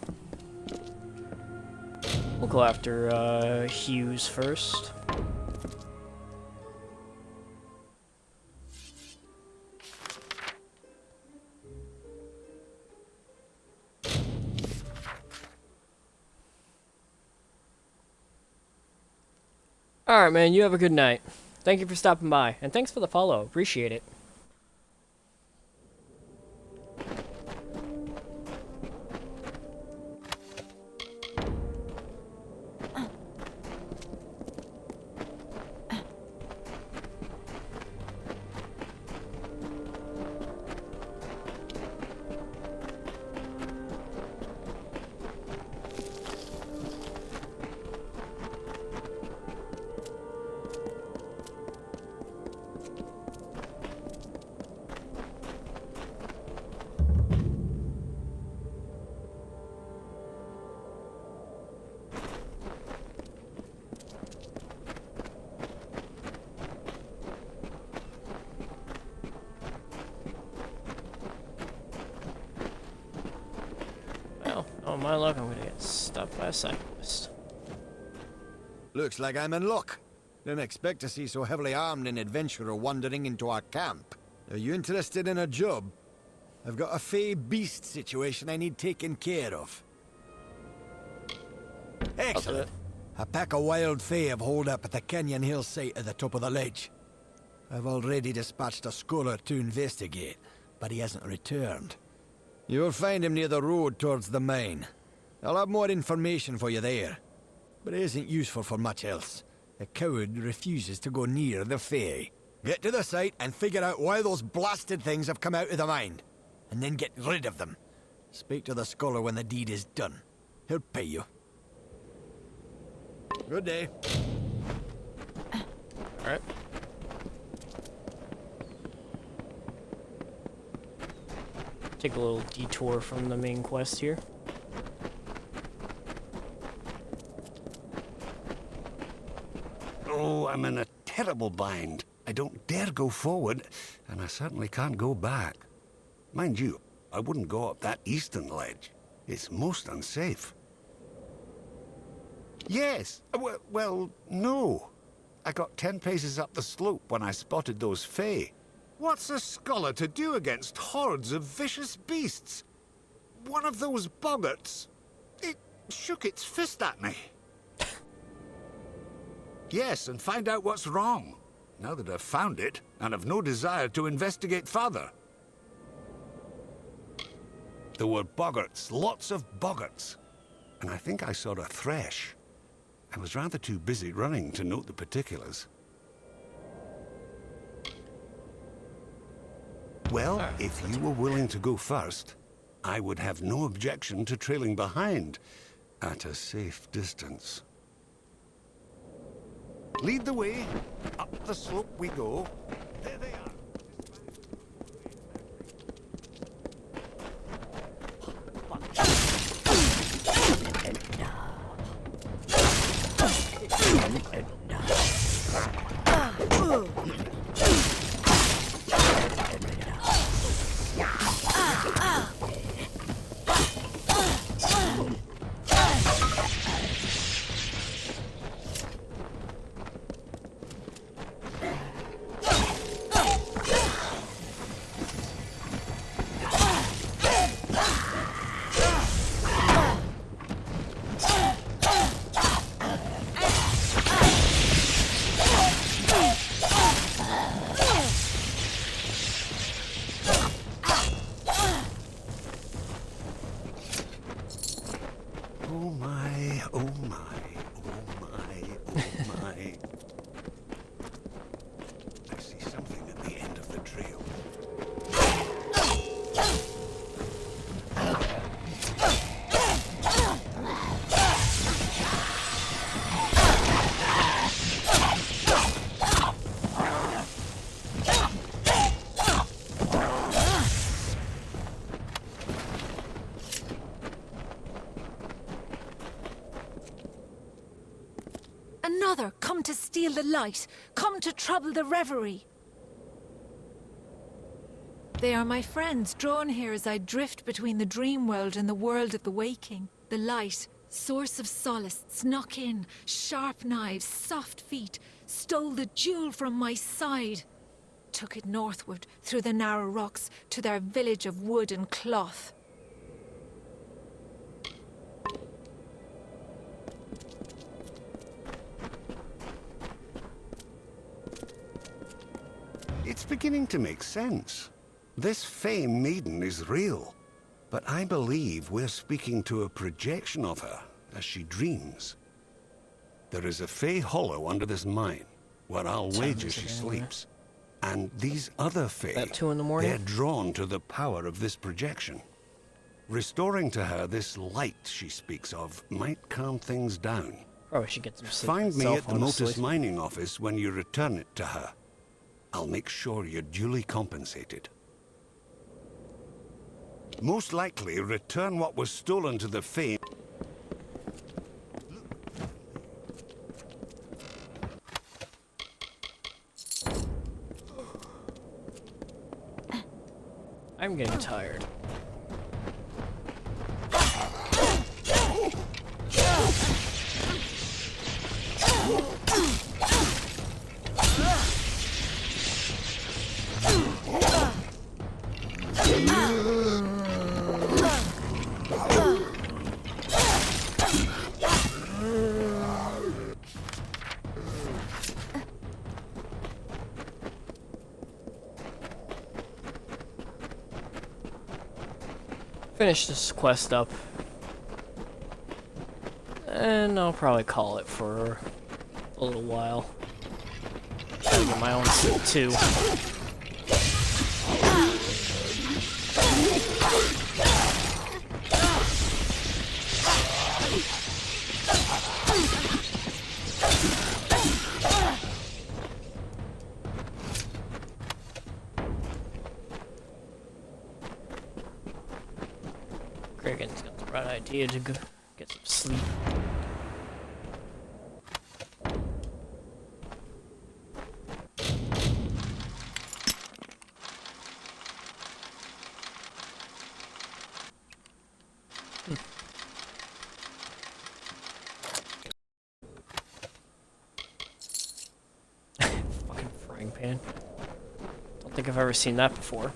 We'll go after Hughes first. Alright, man, you have a good night. Thank you for stopping by, and thanks for the follow. Appreciate it. Oh, my luck, I'm gonna get stopped by a cyclist.
Looks like I'm in luck. Didn't expect to see so heavily armed an adventurer wandering into our camp. Are you interested in a job? I've got a fey beast situation I need taken care of. Excellent. A pack of wild fey have holed up at the canyon hill site at the top of the ledge. I've already dispatched a scholar to investigate, but he hasn't returned. You'll find him near the road towards the mine. I'll have more information for you there. But it isn't useful for much else. The coward refuses to go near the Fae. Get to the site and figure out why those blasted things have come out of the mine. And then get rid of them. Speak to the scholar when the deed is done. He'll pay you. Good day.
Alright. Take a little detour from the main quest here.
Oh, I'm in a terrible bind. I don't dare go forward, and I certainly can't go back. Mind you, I wouldn't go up that eastern ledge. It's most unsafe. Yes, well, no. I got 10 paces up the slope when I spotted those Fae. What's a scholar to do against hordes of vicious beasts? One of those boggarts, it shook its fist at me. Yes, and find out what's wrong. Now that I've found it, and have no desire to investigate further. There were boggarts, lots of boggarts. And I think I saw a thresh. I was rather too busy running to note the particulars. Well, if you were willing to go first, I would have no objection to trailing behind at a safe distance. Lead the way. Up the slope we go. There they are.
Another, come to steal the light, come to trouble the reverie. They are my friends, drawn here as I drift between the dream world and the world of the waking. The light, source of solace, snuck in, sharp knives, soft feet, stole the jewel from my side. Took it northward, through the narrow rocks, to their village of wood and cloth.
It's beginning to make sense. This Fey maiden is real, but I believe we're speaking to a projection of her as she dreams. There is a Fey hollow under this mine, where I'll wager she sleeps. And these other Fey,
at 2 in the morning?
they're drawn to the power of this projection. Restoring to her this light she speaks of might calm things down.
Probably should get some sleep.
Find me
myself,
at the
honestly.
Motus mining office when you return it to her. I'll make sure you're duly compensated. Most likely, return what was stolen to the Fey.
I'm getting tired. Finish this quest up, and I'll probably call it for a little while. Gotta get my own sleep too. Kragen's got the right idea to go get some sleep. Fucking frying pan. Don't think I've ever seen that before.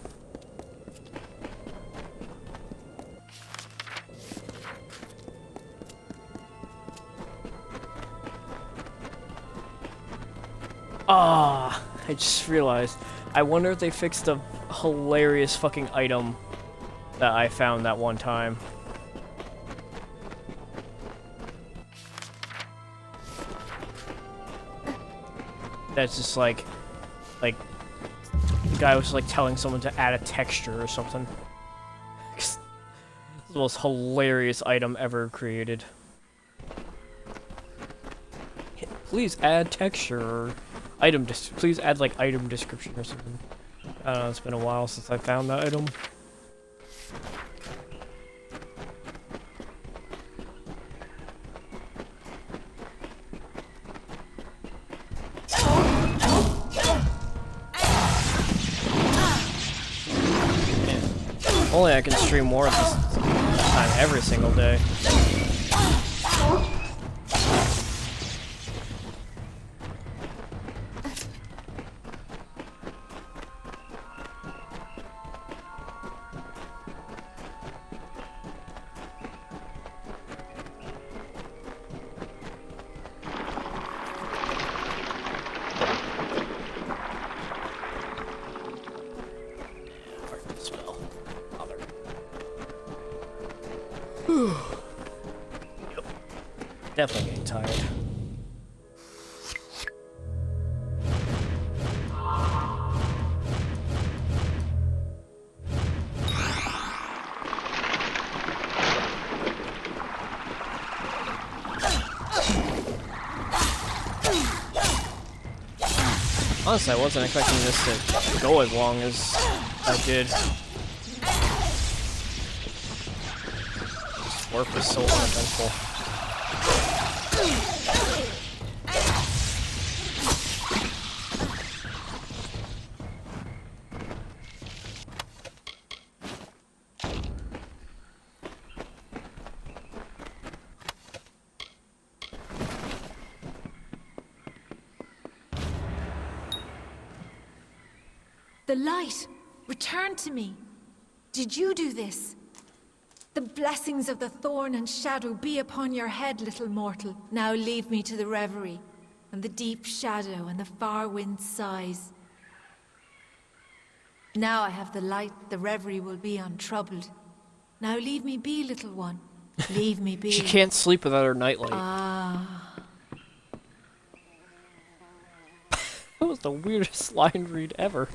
Ah, I just realized. I wonder if they fixed a hilarious fucking item that I found that one time. That's just like the guy was like telling someone to add a texture or something. It's the most hilarious item ever created. Please add texture or item please add like item description or something. I don't know, it's been a while since I found that item. Man, only I can stream more of this time every single day. Yep. Definitely getting tired. Honestly, I wasn't expecting this to go as long as I did. This work was so uneventful.
The light returned to me. Did you do this? The blessings of the thorn and shadow be upon your head, little mortal. Now leave me to the reverie, and the deep shadow and the far wind sighs. Now I have the light, the reverie will be untroubled. Now leave me be, little one. Leave me be.
She can't sleep without her nightlight.
Ah.
That was the weirdest line read ever.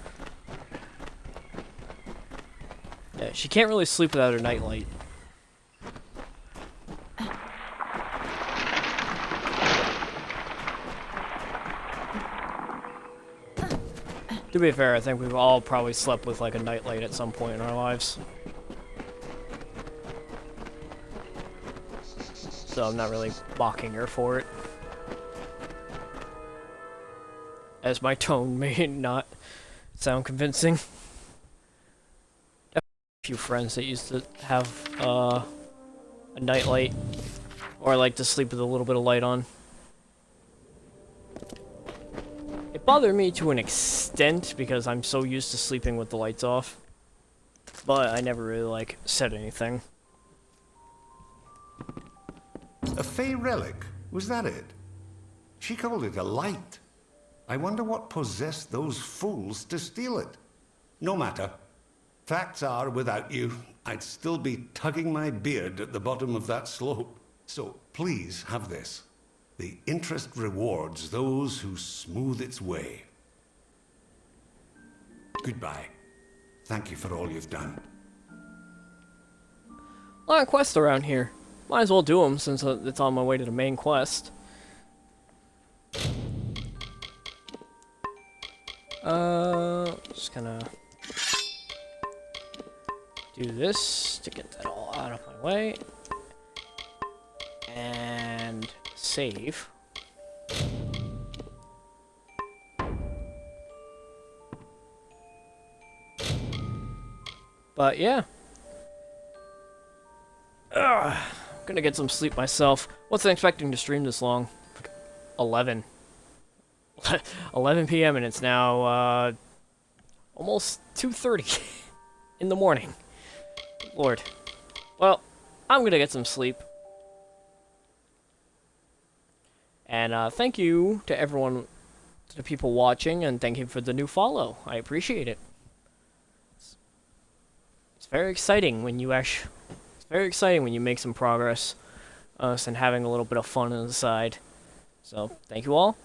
Yeah, she can't really sleep without her nightlight. To be fair, I think we've all probably slept with like a nightlight at some point in our lives. So I'm not really mocking her for it. As my tone may not sound convincing. A few friends that used to have a nightlight, or like to sleep with a little bit of light on. It bothered me to an extent because I'm so used to sleeping with the lights off, but I never really like said anything.
A Fey relic? Was that it? She called it a light. I wonder what possessed those fools to steal it. No matter. Facts are, without you, I'd still be tugging my beard at the bottom of that slope. So please have this. The interest rewards those who smooth its way. Goodbye. Thank you for all you've done.
A lot of quests around here. Might as well do them since it's on my way to the main quest. Just gonna do this to get that all out of my way. And save. But yeah. Ugh. Gonna get some sleep myself. Wasn't expecting to stream this long. Like 11. 11 p.m. and it's now almost 2:30 in the morning. Lord. Well, I'm gonna get some sleep. And thank you to everyone, to the people watching, and thank you for the new follow. I appreciate it. It's very exciting when you actually. It's very exciting when you make some progress, and having a little bit of fun on the side. So, thank you all.